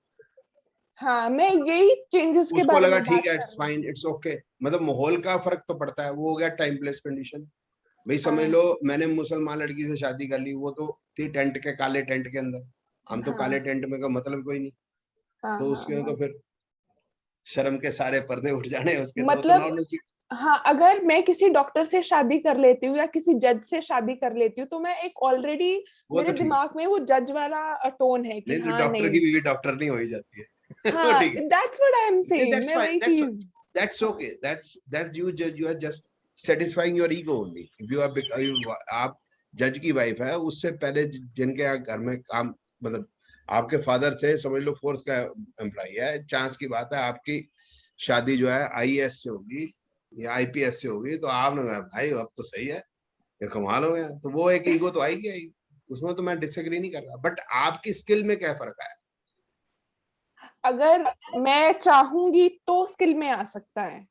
C: हाँ, मैं यही चेंजेस के बारे में
B: लगा ठीक है, इट्स फाइन, इट्स ओके। मतलब माहौल का फर्क तो पड़ता है, वो हो गया टाइम प्लेस कंडीशन। भाई समझ लो मैंने मुसलमान लड़की से शादी कर ली, वो तो थी टेंट के, काले टेंट के अंदर, हम तो काले टेंट में का मतलब कोई नहीं, तो उसके तो फिर शर्म के सारे पर्दे उठ जाने उसके,
C: मतलब हाँ, अगर मैं किसी डॉक्टर से शादी कर लेती हूँ या किसी जज से शादी कर लेती हूँ तो मैं एक ऑलरेडी मेरे दिमाग में वो जज वाला टोन है कि हाँ
B: डॉक्टर की
C: नहीं,
B: बीवी डॉक्टर नहीं हो ही जाती है। वो
C: हाँ,
B: ठीक है,
C: that's what I'm saying, मैं
B: fine,
C: वही चीज।
B: that's okay, that's you are just satisfying your ego only. If you are आप जज की वाइफ है, उससे पहले जिनके घर में काम, मतलब आपके फादर थे, समझ लो फोर्स का एम्प्लॉय है, चांस की बात है आपकी शादी जो है आईएएस से होगी या आईपीएस से होगी, तो आपने कहा भाई अब तो सही है, ये कमाल हो गया, तो वो एक ईगो तो आएगी ही, उसमें तो मैं डिसएग्री नहीं कर रहा, बट आपकी स्किल में क्या फर्क है?
C: अगर मैं चाहूंगी तो स्किल में आ सकता है,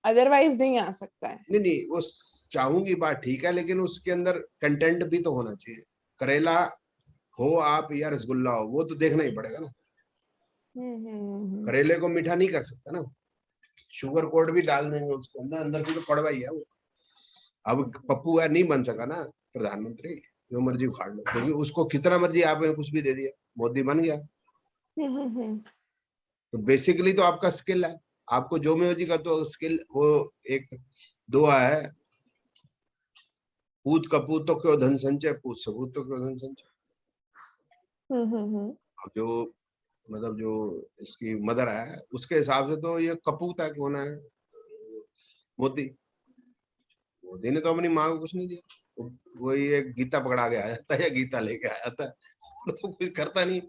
C: अदरवाइज नहीं आ सकता है।
B: नहीं, वो चाहूंगी बात ठीक है, लेकिन उसके अंदर कंटेंट भी तो होना चाहिए। करेला हो आप या रसगुल्ला हो, वो तो देखना ही पड़ेगा ना। करेले को मीठा नहीं कर सकता ना, शुगर कोड भी डाल देंगे उसको अंदर, अंदर से तो कड़वा ही है वो। अब पप्पू है, नहीं बन सका ना प्रधानमंत्री, जो मर्जी उखाड़ लो, क्योंकि उसको कितना मर्जी आपने कुछ भी दे दिया, मोदी बन गया। तो बेसिकली तो आपका स्किल है, आपको जो मर्जी कर दो स्किल। वो एक दुआ है, पूत कपूत तो क्यों धन संचय, पूत सबूत तो क्यों धन संचय। अब जो मतलब जो इसकी मदर है उसके हिसाब से तो ये कपूत है, कौन है मोदी। मोदी ने तो अपनी माँ को कुछ नहीं दिया, वो ये गीता पकड़ा के आया था या गीता लेके आया था, तो कुछ करता नहीं,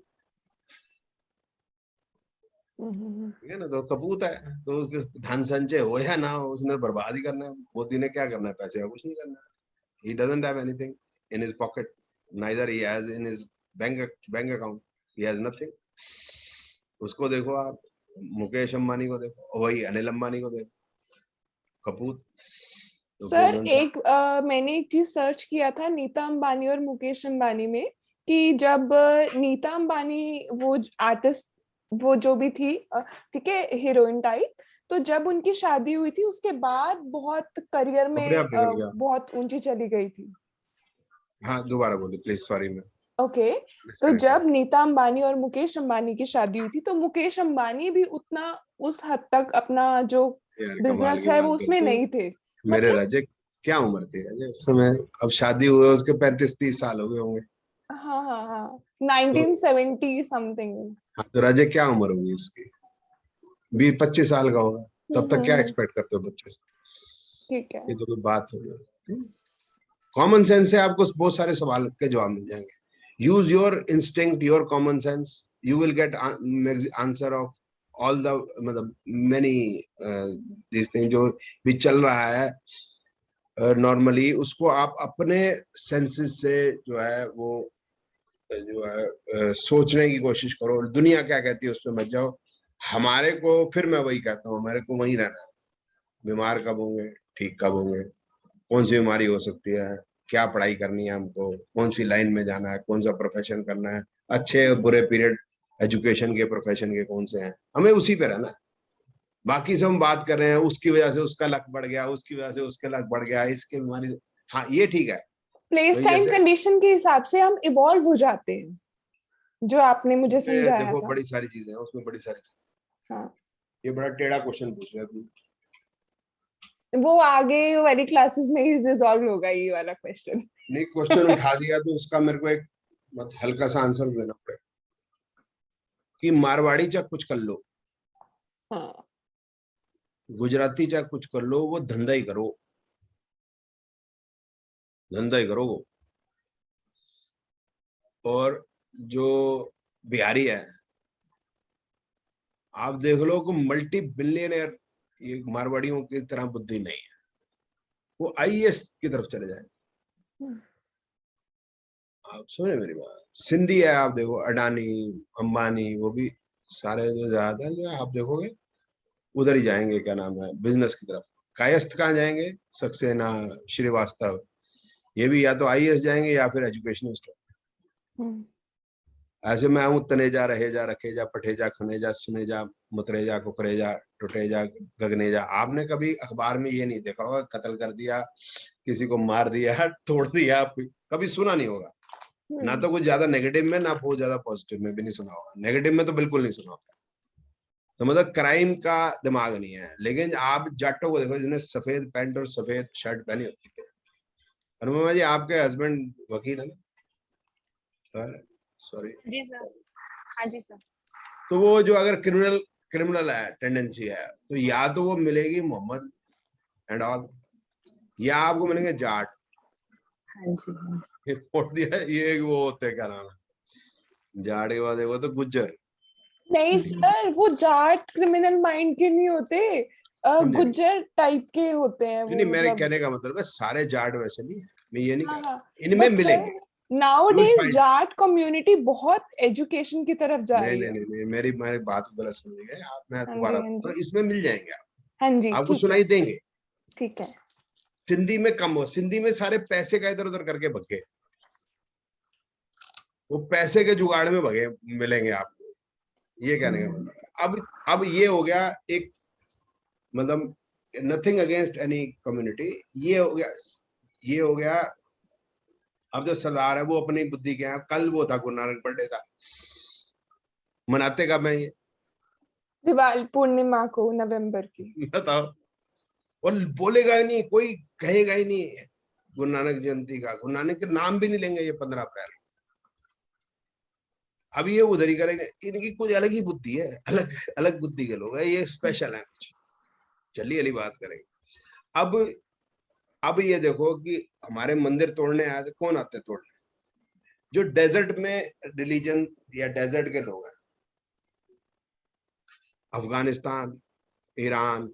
B: ठीक है ना। तो कपूत है, तो उसके धन संचय हो या ना हो, उसने बर्बाद ही करना है। मोदी ने क्या करना है, पैसे का कुछ नहीं करना है। He doesn't have anything in his pocket, neither he has in his bank account, he has nothing। उसको देखो आप, मुकेश अंबानी को देखो, वही अनिल अंबानी को देखो, कपूत। तो
C: सर एक मैंने एक चीज सर्च किया था नीता अंबानी और मुकेश अंबानी में, कि जब नीता अंबानी वो आर्टिस्ट, वो जो भी थी, ठीक है, हीरोइन टाइप, तो जब उनकी शादी हुई थी उसके बाद बहुत करियर में बहुत ऊंची चली गई थी।
B: हाँ, दोबारा बोलिए प्लीज, सॉरी मैं।
C: ओके, तो जब नीता अंबानी और मुकेश अंबानी की शादी हुई थी तो मुकेश अंबानी भी उतना उस हद तक अपना जो बिजनेस है वो उसमें नहीं थे।
B: मेरे राजे क्या उम्र थी राजे उस समय, अब शादी हुए उसके 35-30 साल हो गए होंगे।
C: हाँ हाँ हाँ, 1970 समथिंग।
B: हाँ, तो राजे क्या उम्र होगी उसकी, 20-25 साल का होगा, तब तक क्या एक्सपेक्ट करते हो बच्चे से?
C: ठीक है,
B: ये तो कोई बात हो गई। कॉमन सेंस से आपको बहुत सारे सवाल के जवाब मिल जाएंगे। Use your instinct, your common sense, you will get answer of all the, मतलब मेनी दिस थिंग जो भी चल रहा है नॉर्मली, उसको आप अपने सेंसेस से जो है वो जो है सोचने की कोशिश करो। दुनिया क्या कहती है उस पर मत जाओ। हमारे को, फिर मैं वही कहता हूँ, हमारे को वहीं रहना है। बीमार कब होंगे, ठीक कब होंगे, कौन सी बीमारी हो सकती है, क्या पढ़ाई करनी है हमको, कौन सी लाइन में जाना है, कौन सा प्रोफेशन करना है, अच्छे बुरे पीरियड एजुकेशन के प्रोफेशन के कौन से हैं, हमें उसी पे रहना है। बाकी से हम बात कर रहे हैं उसकी वजह से उसका लक बढ़ गया, उसकी वजह से उसका लक बढ़ गया, इसके बीमारी, हाँ ये ठीक है,
C: प्लेस टाइम कंडीशन के हिसाब से हम इवॉल्व हो जाते हैं, जो आपने मुझे समझाया
B: देखो
C: था।
B: बड़ी सारी चीजें हैं उसमें, बड़ी सारी चीजें।
C: हाँ,
B: ये बड़ा टेढ़ा क्वेश्चन पूछ रहे हैं,
C: वो आगे वाली क्लासेस में ही रिजॉल्व होगा ये वाला क्वेश्चन।
B: नहीं, क्वेश्चन उठा दिया तो उसका मेरे को एक हल्का सा आंसर देना पड़ेगा कि मारवाड़ी चाहे कुछ कर लो,
C: हाँ,
B: गुजराती चाहे कुछ कर लो, वो धंधा ही करो, धंधा ही करो वो। और जो बिहारी है, आप देख लो कि मल्टी बिलियनर, ये मारवाड़ियों की तरह बुद्धि नहीं है, वो आईएएस की तरफ चले जाए। आप सुने मेरी बात, सिंधी है, आप देखो अडानी अंबानी, वो भी सारे जो ज्यादा जो आप देखोगे उधर ही जाएंगे, क्या नाम है, बिजनेस की तरफ। कायस्थ कहाँ जाएंगे, सक्सेना, श्रीवास्तव, ये भी या तो आईएएस जाएंगे या फिर एजुकेशनिस्ट। ऐसे मैं हूँ तनेजा, रहेजा, रखेजा, पठेजा, खनेजा, सुनेजा, मुतरेजा, कुकरेजा, टुटेजा, गगनेजा। आपने कभी अखबार में ये नहीं देखा होगा कत्ल कर दिया, किसी को मार दिया, तोड़ दिया, कभी सुना नहीं होगा। ना तो कुछ ज्यादा नेगेटिव में, ना बहुत ज्यादा पॉजिटिव में भी नहीं सुना होगा। नेगेटिव में तो बिल्कुल नहीं सुना होगा। तो मतलब क्राइम का दिमाग नहीं है। लेकिन आप जाटों को देखो जिन्हें सफेद पैंट और सफेद शर्ट पहनी होती है। अनुपमा जी आपके हस्बैंड वकील है ना? सॉरी
F: जी सर। हाँ जी सर।
B: तो वो जो अगर क्रिमिनल है टेंडेंसी है तो या तो वो मिलेगी मोहम्मद एंड ऑल, या आपको मिलेंगे जाट।
F: हाँ जी।
B: वोट दिया ये वो होते हैं, क्या नाम है जाट के बाद वो तो गुज्जर।
C: नहीं सर, वो जाट क्रिमिनल माइंड के नहीं होते,
B: समझे?
C: गुज्जर टाइप के होते हैं
B: नहीं
C: वो,
B: नहीं, मेरे
C: मतलब।
B: कहने का मतलब है सारे जाट वैसे नहीं है, मैं ये नहीं
C: हाँ
B: कह
C: हाँ,
B: रहा, इनमें
C: बट
B: मिलेंगे।
C: Sir now
B: You will
C: days
B: find।
C: Jat community बहुत एजुकेशन की तरफ जा
B: नहीं
C: रही
B: नहीं
C: है।
B: नहीं नहीं, मेरी बात गलत समझ गए आप। मैं
C: हाँ
B: दोबारा
C: जी, हाँ
B: तो
C: जी,
B: इसमें मिल जाएंगे आप,
C: हाँ जी,
B: आपको
C: ठीक है,
B: सुनाई देंगे।
C: ठीक है।
B: सिंधी में कम हो, सिंधी में सारे पैसे का इधर उधर करके भगे, वो पैसे के जुगाड़ में भगे मिलेंगे आपको, ये कहने का मतलब है। अब ये हो गया एक, मतलब नथिंग अगेंस्ट एनी कम्युनिटी, ये हो गया। अब जो सरदार है वो अपनी बुद्धि के हैं। कल वो था गुरु नानक बर्थडे था, मनाते कब है ये
C: दिवाली पूर्णिमा को, नवंबर की।
B: बताओ? और बोलेगा ही नहीं कोई, कहेगा ही नहीं गुरु नानक जयंती का, गुरु नानक के नाम भी नहीं लेंगे ये 15 अप्रैल। अब ये उधर ही करेंगे, इनकी कुछ अलग ही बुद्धि है, अलग अलग बुद्धि के लोग हैं ये, स्पेशल है कुछ। चलिए अगली बात करेंगे। अब ये देखो कि हमारे मंदिर तोड़ने आए थे, कौन आते तोड़ने? जो डेजर्ट में रिलीजन या डेजर्ट के लोग हैं, अफगानिस्तान, ईरान,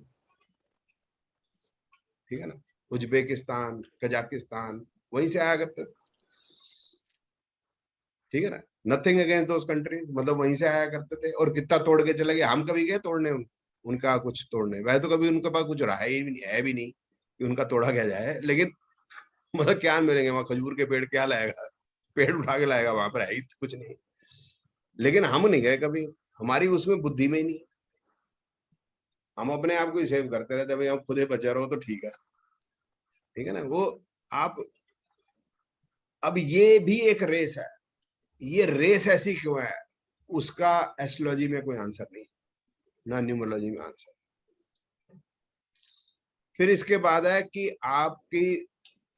B: ठीक है ना, उज्बेकिस्तान, कजाकिस्तान, वहीं से आया करते, ठीक है ना। नथिंग अगेंस्ट दोस कंट्रीज, मतलब वहीं से आया करते थे और कितना तोड़ के चले गए। हम कभी गए तोड़ने उनका कुछ तोड़ने? वैसे तो कभी उनके पास कुछ रहा ही नहीं है, भी नहीं कि उनका तोड़ा क्या जाए। लेकिन मतलब क्या मिलेंगे वहां? खजूर के पेड़ क्या लाएगा? पेड़ उठा के लाएगा? वहां पर है ही कुछ नहीं। लेकिन हम नहीं गए कभी, हमारी उसमें बुद्धि में ही नहीं। हम अपने आप को ही सेव करते रहते, भाई हम खुद ही बचे रहो तो ठीक है ना वो। आप अब ये भी एक रेस है, ये रेस ऐसी क्यों है? उसका एस्ट्रोलॉजी में कोई आंसर नहीं, ना न्यूमरोलॉजी में आंसर। फिर इसके बाद है कि आपकी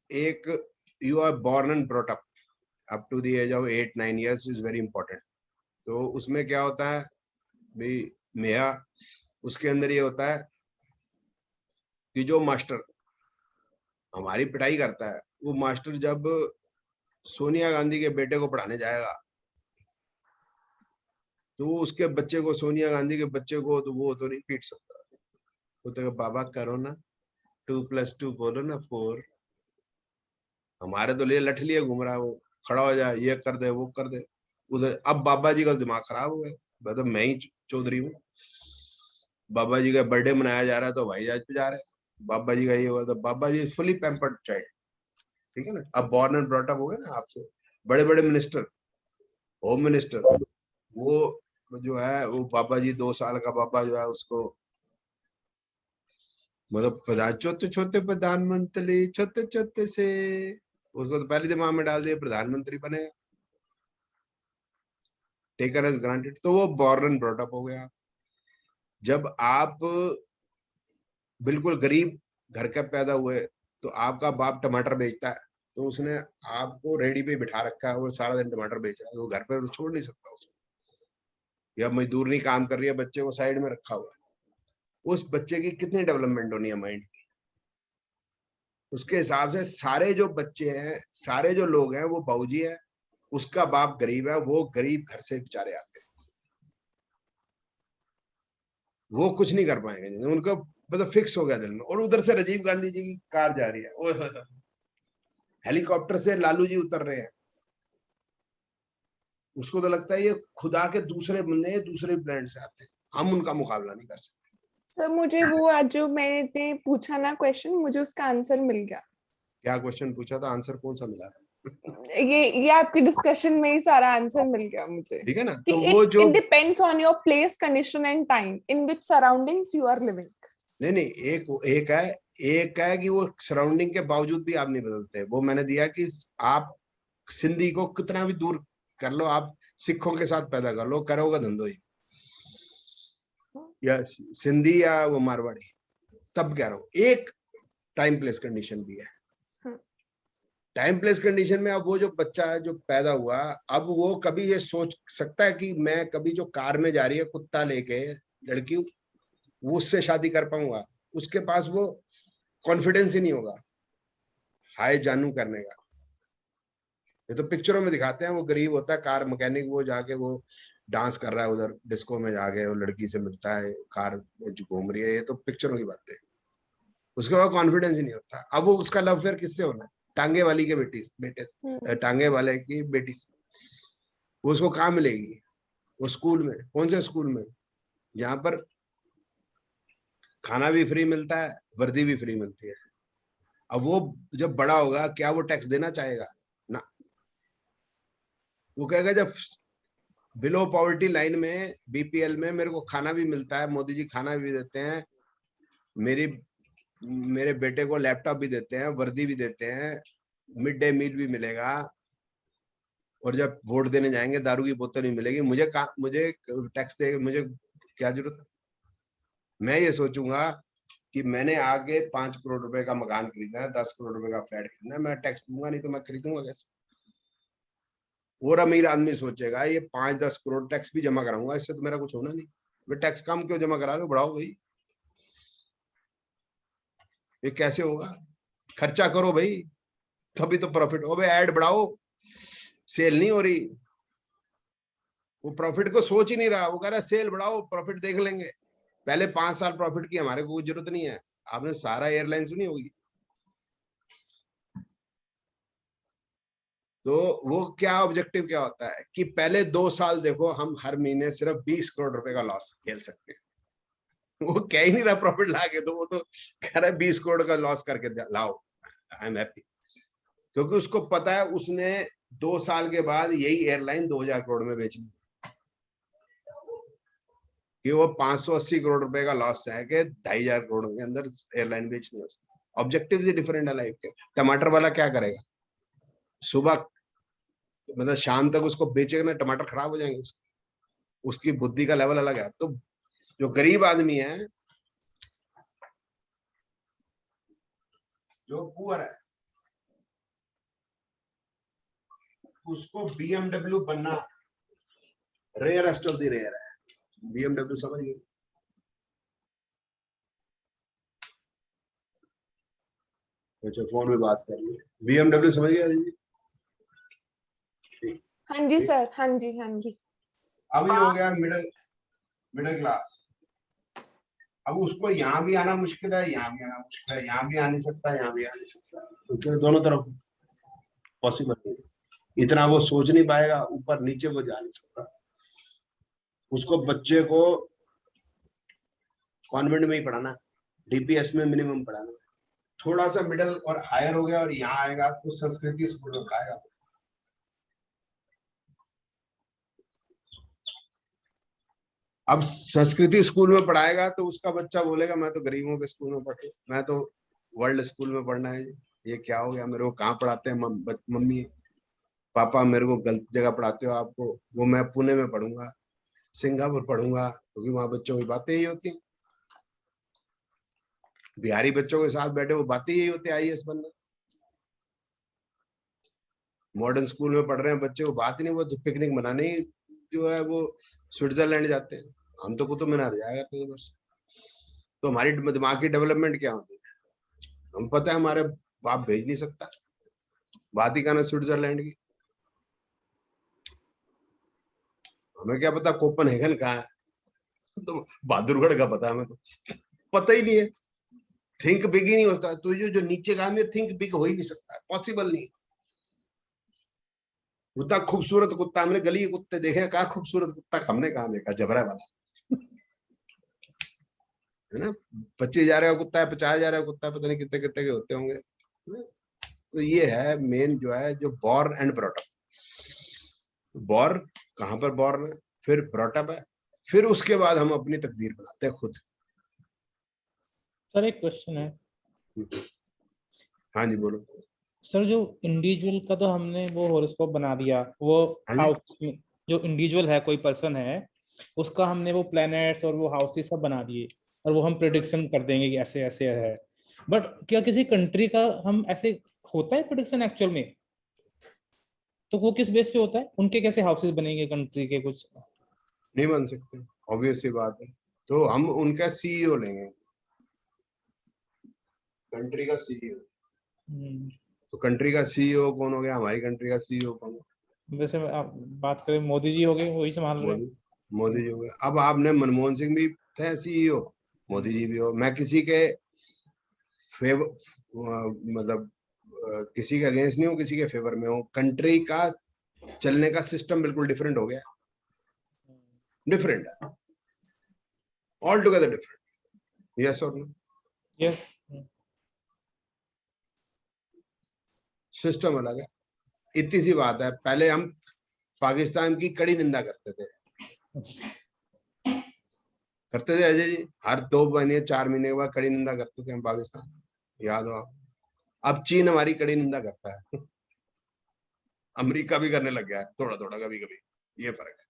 B: एक, you are born and brought up to the age of 8-9 years is very important. तो उसमें क्या होता है भाई मेहा, उसके अंदर ये होता है कि जो मास्टर हमारी पिटाई करता है, वो मास्टर जब सोनिया गांधी के बेटे को पढ़ाने जाएगा तो वो उसके बच्चे को, सोनिया गांधी के बच्चे को, तो वो तो नहीं पीट सकता। वो तो बाबा करो ना 2+2 बोलो ना 4। हमारे तो लिए लठ लिए घूम रहा है वो, खड़ा हो जाए, ये कर दे वो कर दे उधर। अब बाबा जी का दिमाग खराब हो गया, मतलब मैं ही चौधरी हूँ, बाबा जी का बर्थडे मनाया जा रहा है तो भाई जहाज पे जा रहे हैं, बाबा जी का ये हुआ, तो बाबा जी फुली पैम्पर्ड चाइल्ड, ठीक है ना। अब बॉर्न एंड ब्रॉट अप हो गए ना आपसे। बड़े बड़े मिनिस्टर, होम मिनिस्टर, वो जो है वो बाबा जी 2 साल का बाबा जो है उसको, मतलब छोटे छोटे प्रधानमंत्री छोटे छोटे से, उसको तो पहले दिमाग में डाल दिया प्रधानमंत्री बनेगा, टेकन एज ग्रांटेड। तो वो बॉर्न एंड ब्रॉट अप हो गया। जब आप बिल्कुल गरीब घर के पैदा हुए तो आपका बाप टमाटर बेचता है, तो उसने आपको रेडी पे बिठा रखा है और सारा दिन टमाटर बेच रहा है, वो घर पे तो छोड़ नहीं सकता उसको। या मजदूर नहीं काम कर रही है, बच्चे को साइड में रखा हुआ है, उस बच्चे की कितनी डेवलपमेंट होनी है माइंड की? उसके हिसाब से सारे जो बच्चे हैं, सारे जो लोग हैं वो बाबूजी है, उसका बाप गरीब है, वो गरीब घर से बेचारे आते हैं, वो कुछ नहीं कर पाएंगे, उनका मतलब फिक्स हो गया दिल में। और उधर से राजीव गांधी जी की कार जा रही है, हेलीकॉप्टर से लालू जी उतर रहे हैं, उसको तो लगता है ये खुदा के दूसरे बंदे दूसरे प्लेनेट से आते हैं, हम उनका मुकाबला नहीं कर सकते।
C: सर मुझे वो आज जो मैंने पूछा ना क्वेश्चन, मुझे उसका आंसर मिल गया।
B: क्या क्वेश्चन पूछा था? आंसर कौन सा मिला?
C: ये आपकी डिस्कशन में ही सारा आंसर मिल गया मुझे,
B: ठीक है ना।
C: कि
B: तो वो जो
C: it depends on your place, condition and time in which surroundings you are living.
B: नहीं, एक है कि वो सराउंडिंग के बावजूद भी आप नहीं बदलते। वो मैंने दिया कि आप सिंधी को कितना भी दूर कर लो, आप सिखों के साथ पैदा कर लो, करोगे धंधो ही। या सिंधी या वो मारवाड़ी, तब कह रहा हूँ। एक टाइम प्लेस कंडीशन भी है। टाइम प्लेस कंडीशन में अब वो जो बच्चा है जो पैदा हुआ, अब वो कभी ये सोच सकता है कि मैं कभी जो कार में जा रही है कुत्ता लेके लड़की, वो उससे शादी कर पाऊंगा? उसके पास वो कॉन्फिडेंस ही नहीं होगा हाय जानू करने का। ये तो पिक्चरों में दिखाते हैं, वो गरीब होता है कार मैकेनिक, वो जाके वो डांस कर रहा है उधर डिस्को में जाके, वो लड़की से मिलता है, कार घूम रही है, ये तो पिक्चरों की बातें है। उसके बाद कॉन्फिडेंस ही नहीं होता। अब वो उसका लव फेयर किससे होना है? टांगे वाली के बेटे से, टांगे वाले की बेटी से। वो उसको कहाँ मिलेगी? वो स्कूल में, कौन से स्कूल में? जहां पर खाना भी फ्री मिलता है, वर्दी भी फ्री मिलती है। अब वो जब बड़ा होगा क्या वो टैक्स देना चाहेगा? ना, वो कहेगा जब बिलो पॉवर्टी लाइन में, बीपीएल में मेरे को खाना भी मिलता है, मोदी जी खाना भी देते हैं, मेरे बेटे को लैपटॉप भी देते हैं, वर्दी भी देते हैं, मिड डे मील भी मिलेगा, और जब वोट देने जाएंगे दारू की बोतल नहीं मिलेगी, मुझे टैक्स दे, मुझे क्या जरूरत? मैं ये सोचूंगा कि मैंने आगे 5 करोड़ रुपए का मकान खरीदना है, 10 करोड़ रुपए का फ्लैट खरीदना है, मैं टैक्स दूंगा नहीं तो मैं खरीदूंगा कैसे? और अमीर आदमी सोचेगा ये 5-10 करोड़ टैक्स भी जमा कराऊंगा, इससे तो मेरा कुछ होना नहीं, मैं टैक्स कम क्यों जमा करा रहे हो, बढ़ाओ भाई। ये कैसे होगा? खर्चा करो भाई, तभी तो प्रॉफिट हो। भाई ऐड बढ़ाओ, सेल नहीं हो रही, वो प्रॉफिट को सोच ही नहीं रहा, वो कह रहा है सेल बढ़ाओ प्रॉफिट देख लेंगे। पहले 5 साल प्रॉफिट की हमारे को कोई जरूरत नहीं है। आपने सारा एयरलाइन सुनी होगी, तो वो क्या ऑब्जेक्टिव क्या होता है कि पहले 2 साल देखो हम हर महीने सिर्फ 20 करोड़ रुपए का लॉस झेल सकते हैं। वो कह ही नहीं रहा प्रॉफिट ला के, तो वो तो कह रहा है 20 करोड़ का लॉस करके लाओ, आई एम हैप्पी। क्योंकि उसको पता है उसने 2 साल के बाद यही एयरलाइन 2000 करोड़ में बेचनी, कि वो 580 करोड़ रुपए का लॉस है कि 2500 करोड़ के अंदर एयरलाइन बेचनी है। ऑब्जेक्टिव ही डिफरेंट है लाइफ के। टमाटर वाला क्या करेगा? सुबह मतलब शाम तक उसको बेचेगा ना, टमाटर खराब हो जाएंगे। उसकी बुद्धि का लेवल अलग है। तो जो गरीब आदमी है, जो पुअर है, उसको बीएमडब्ल्यू बनना रेयरेस्ट ऑफ द रेयर है। बीएमडब्ल्यू समझिए, अच्छा फोन में बात कर ली, बीएमडब्ल्यू समझ गया जी?
C: हाँ जी सर, हाँ जी, हाँ जी।
B: अब ये हो गया मिडिल क्लास। अब उसको यहाँ भी आना मुश्किल है, यहाँ भी आना मुश्किल है, यहाँ भी आ नहीं सकता, यहाँ भी आ नहीं सकता, क्योंकि दोनों तरफ पॉसिबल नहीं। इतना वो सोच नहीं पाएगा, ऊपर नीचे वो जा नहीं सकता। उसको बच्चे को कॉन्वेंट में ही पढ़ाना, डीपीएस में मिनिमम पढ़ाना। थोड़ा सा मिडिल और हायर हो गया और यहाँ आएगा तो संस्कृति स्कूल में पढ़ाएगा। अब संस्कृति स्कूल में पढ़ाएगा तो उसका बच्चा बोलेगा मैं तो गरीबों के स्कूल में पढ़ू, मैं तो वर्ल्ड स्कूल में पढ़ना है। ये क्या हो गया? मेरे को कहाँ पढ़ाते हैं मम्मी पापा, मेरे को गलत जगह पढ़ाते हो आपको। वो मैं पुणे में पढ़ूंगा, सिंगापुर पढ़ूंगा, क्योंकि वहां बच्चों की बातें यही होती हैं। बिहारी बच्चों के साथ बैठे वो बातें यही होती है, आईएएस बनना। मॉडर्न स्कूल में पढ़ रहे हैं बच्चे, वो बात ही नहीं, वो तो पिकनिक मनाने ही जो है वो स्विट्जरलैंड जाते हैं। हम तो कुतुब मीनार जाया करते थे बस। तो हमारी दिमाग की डेवलपमेंट क्या होती है? हम पता है हमारे बाप भेज नहीं सकता, बात ही कहना स्विट्जरलैंड की। हमें क्या पता कोपनहेगन कहाँ है? तो बहादुरगढ़ का पता है, हमें तो पता ही नहीं है। थिंक बिग ही नहीं होता। तो जो नीचे का में थिंक बिग हो ही नहीं सकता, पॉसिबल नहीं। उतना खूबसूरत कुत्ता हमने गली के कुत्ते देखे, कहा खूबसूरत कुत्ता हमने कहा देखा? जबरा वाला है ना, 25,000 का कुत्ता है, 50,000 का कुत्ता है, पता नहीं कितने कितने के होते होंगे। तो ये है मेन जो है, जो बॉर्न एंड ब्रॉटअप। बॉर्न कहां पर बॉर्न है, फिर ब्रॉटअप है, फिर उसके बाद हम अपनी तकदीर बनाते हैं खुद।
E: सर एक क्वेश्चन है।
B: हाँ जी बोलो
E: सर, जो इंडिविजुअल का तो हमने वो हॉरोस्कोप बना दिया, वो
B: हाँ
E: हाउ जो इंडिविजुअल है, कोई पर्सन है, उसका हमने वो प्लैनेट्स और वो हाउसेस सब बना दिए और वो हम प्रेडिक्शन कर देंगे कि ऐसे ऐसे है। बट क्या किसी कंट्री का हम ऐसे होता है प्रेडिक्शन एक्चुअल में? तो वो किस बेस पे होता है? उनके कैसे हाउसेस बनेंगे कंट्री के? कुछ
B: नहीं बन सकते, ऑब्वियस सी बात है। तो हम उनका सीईओ लेंगे, कंट्री का सीईओ। तो कंट्री का सीईओ कौन हो गया? हमारी कंट्री का सीईओ कौन?
E: वैसे आप बात करें मोदी जी हो गए, वही संभाल रहे हैं।
B: मोदी जी हो गए। अब आपने मनमोहन सिंह भी थे सीईओ, मोदी जी भी हो। मैं किसी के मतलब किसी के अगेंस्ट नहीं हूँ, किसी के फेवर में हूँ। कंट्री का चलने का सिस्टम बिल्कुल डिफरेंट हो गया, डिफरेंट है, ऑल टुगेदर डिफरेंट। यस और नो?
E: यस।
B: सिस्टम अलग है। इतनी सी बात है, पहले हम पाकिस्तान की कड़ी निंदा करते थे अजय जी। हर 2 महीने 4 महीने के बाद कड़ी निंदा करते थे हम पाकिस्तान, याद हो आप? अब चीन हमारी कड़ी निंदा करता है, अमेरिका भी करने लग गया है थोड़ा थोड़ा, कभी कभी। ये फर्क है,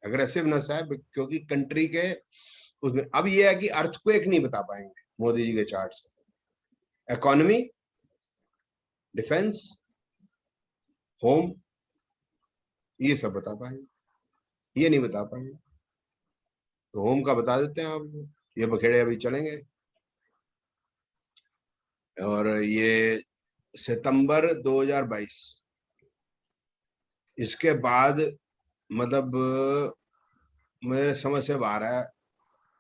B: अग्रेसिवनेस है, क्योंकि कंट्री के उसमें। अब ये है कि अर्थक्वेक नहीं बता पाएंगे मोदी जी के चार्ट से, इकोनॉमी, डिफेंस, होम, ये सब बता पाएंगे, ये नहीं बता पाएंगे। तो होम का बता देते हैं आप, ये बखेड़े अभी चलेंगे। और ये सितंबर 2022, इसके बाद मतलब मेरे समझ से बाहर है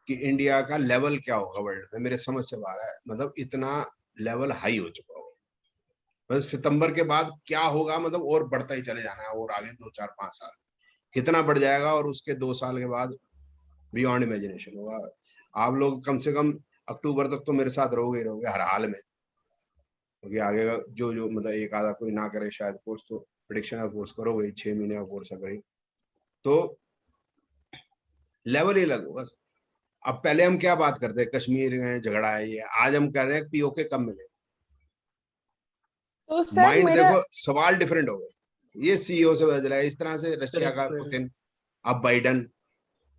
B: कि इंडिया का लेवल क्या होगा वर्ल्ड में। मेरे समझ से बाहर है, मतलब इतना लेवल हाई हो चुका होगा। मतलब सितंबर के बाद क्या होगा, मतलब और बढ़ता ही चले जाना है, और आगे 2 4 5 साल कितना बढ़ जाएगा, और उसके 2 साल के बाद बियॉन्ड इमेजिनेशन होगा। आप लोग कम से कम अक्टूबर तक तो मेरे साथ रहोगे ही रहोगे हर हाल में, क्योंकि आगे का जो जो मतलब एक आधा कोई ना करे शायद कोर्स, तो प्रेडिक्शन का कोर्स करोगे ही, 6 महीने का कोर्स अगर, तो लेवल ही अलग होगा। अब पहले हम क्या बात करते हैं, कश्मीर में झगड़ा है ये, आज हम कर रहे हैं पीओके कब मिलेगा।
C: तो सर
B: माइंड
C: मेरा
B: देखो, सवाल डिफरेंट हो गए। ये सीईओ से बदला है, इस तरह से रशिया का पुतिन, अब बाइडन।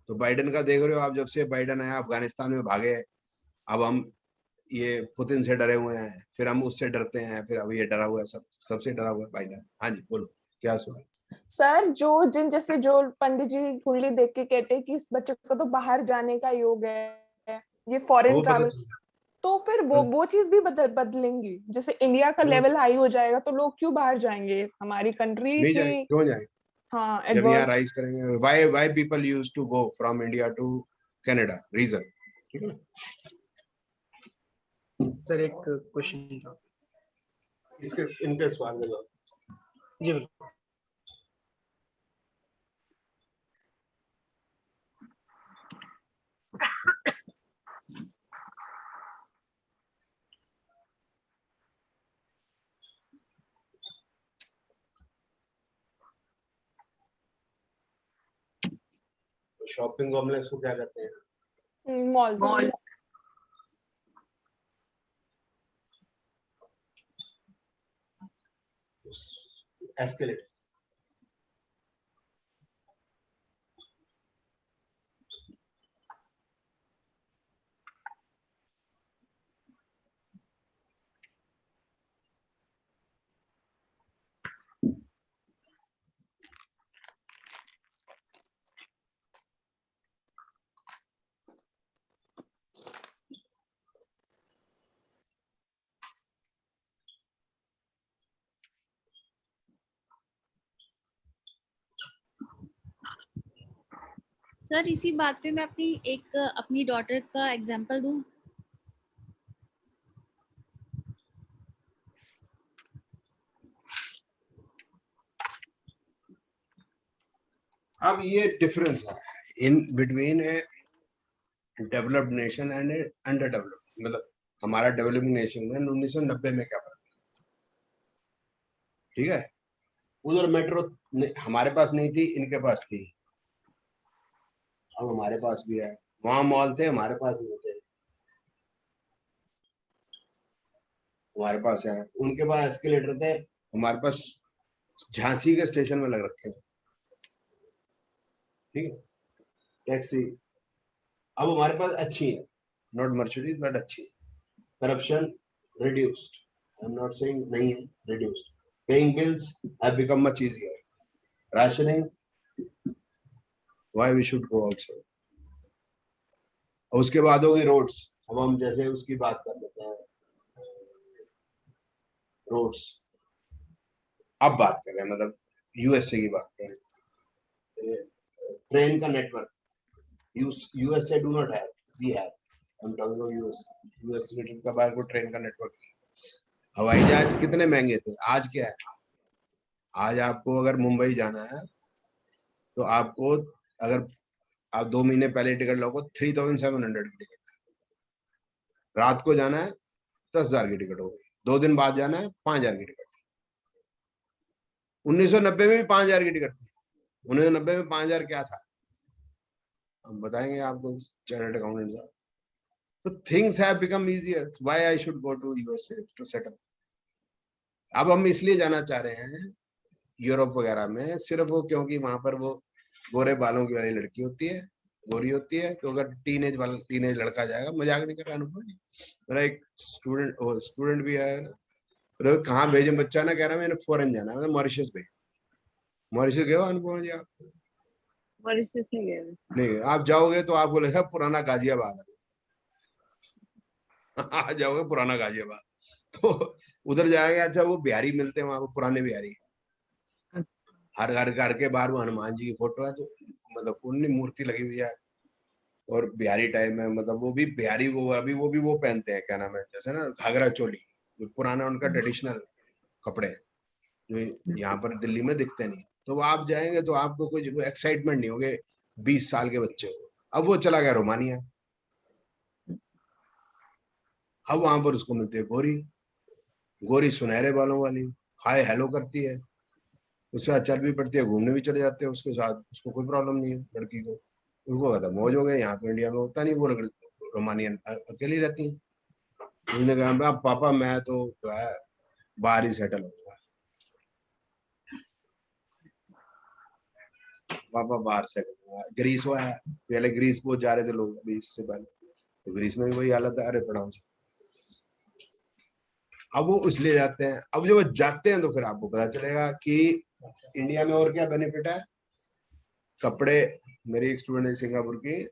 B: तो बाइडन का देख रहे हो आप, जब से बाइडन आया अफगानिस्तान में भागे, अब हम ये पुतिन से डरे हुए हैं, फिर हम उससे डरते हैं, फिर अब ये डरा हुआ है, सबसे डरा हुआ है बाइडन। हाँ जी बोलो, क्या सवाल?
C: सर जैसे जो पंडित जी कुंडली देख के कहते हैं कि इस बच्चे को तो बाहर जाने का योग है, ये फॉरेन ट्रैवल, तो फिर वो चीज भी बदलेंगी। जैसे इंडिया का लेवल हाई हो जाएगा तो लोग क्यों बाहर जाएंगे, हमारी कंट्री
B: नहीं
C: की।
B: जाएंगे, क्यों जाएंगे?
C: हाँ,
B: जब यहाँ
C: एडवर्स।
B: राइज करेंगे, why people used to go from India to Canada, reason.
H: Sir एक क्वेश्चन था,
B: इसके इनके सवाल में
H: जी बिल्कुल।
B: शॉपिंग कॉम्प्लेक्स को क्या कहते हैं?
C: मॉल।
B: एस्केलेटर्स।
A: सर इसी बात पे मैं अपनी डॉटर का एग्जांपल दूं।
B: अब ये डिफरेंस है in between A developed nation and A under developed. मतलब हमारा डेवलपिंग नेशन में 1990 में क्या फर्क, ठीक है? उधर मेट्रो हमारे पास नहीं थी, इनके पास थी, अब हमारे पास भी है। वहां मॉल थे, हमारे पास नहीं थे, हमारे पास है। उनके पास एस्केलेटर थे, हमारे पास झांसी के स्टेशन में लग रखे हैं, ठीक है, टैक्सी। अब हमारे पास अच्छी है, नॉट मर्सिडीज बट अच्छी है, corruption reduced, I'm not saying नहीं है, reduced, paying bills have become much easier, rationing, why we should go outside। और उसके बाद होगी रोड्स। अब हम जैसे उसकी बात कर लेते हैं, रोड्स। अब बात करें मतलब यूएसए की बात करें, ट्रेन का network USA do not have, we have, हम टॉकिंग अबाउट यूएसए का बाहर को ट्रेन का नेटवर्क। हवाई जहाज कितने महंगे थे, आज क्या है? आज आपको अगर मुंबई जाना है तो आपको, अगर आप 2 महीने पहले टिकट लोगे 3700 की टिकट, रात को जाना है 10,000 की टिकट होगी, 2 दिन बाद जाना है 5,000 की टिकट। 1990 में भी 5,000 की टिकट थी। 1990 में 5,000 क्या था, हम बताएंगे आपको चार्टर्ड अकाउंटेंट साहब। तो things have become easier, why I should go to USA to set up. अब हम इसलिए जाना चाह रहे हैं यूरोप वगैरह में, सिर्फ वो क्योंकि वहां पर वो गोरे बालों की वाली लड़की होती है, गोरी होती है, तो अगर टीनेज लड़का जाएगा, मजाक नहीं कर रहा अनुभव। मेरा एक स्टूडेंट भी है, तो कहाँ भेजे बच्चा ना, कह रहा मैंने फॉरेन जाना है, मतलब मॉरिशस भेज। मॉरिशस गए हो अनुभव जी आप?
F: मॉरिशस नहीं गए।
B: नहीं, आप जाओगे तो आपको लगेगा पुराना गाजियाबाद है। आ जाओगे पुराना गाजियाबाद, तो उधर जाएगा। अच्छा, वो बिहारी मिलते हैं वहां, वो पुराने बिहारी, हर घर के बाहर वो हनुमान जी की फोटो है, तो मतलब उनकी मूर्ति लगी हुई है, और बिहारी टाइप में, मतलब वो भी बिहारी, वो अभी वो भी वो पहनते हैं, क्या नाम है, जैसे ना घाघरा चोली, जो पुराना उनका ट्रेडिशनल कपड़े जो यहाँ पर दिल्ली में दिखते नहीं। तो आप जाएंगे तो आपको कुछ एक्साइटमेंट नहीं होगे 20 साल के बच्चे को। अब वो चला गया रोमानिया, अब वहां पर उसको मिलती है गोरी, गोरी सुनहरे बालों वाली, हाय हेलो करती है, उससे चल भी पड़ती है, घूमने भी चले जाते हैं उसके साथ, उसको कोई प्रॉब्लम नहीं है लड़की को, उसको कहता मौज हो गए। यहाँ तो इंडिया में होता नहीं, वो रोमानियन अकेली रहती है। उसने कहा पापा मैं तो जो है बाहर ही सेटल होगा, पापा बाहर सेटल होगा। ग्रीस हुआ है, पहले ग्रीस बहुत जा रहे थे लोग, अभी इससे पहले तो ग्रीस में भी वही हालत है, अरे प्रणाम से। अब वो इसलिए जाते हैं। अब जब वो जाते हैं तो फिर आपको पता चलेगा कि इंडिया में और क्या बेनिफिट है। कपड़े, मेरी एक स्टूडेंट है सिंगापुर की,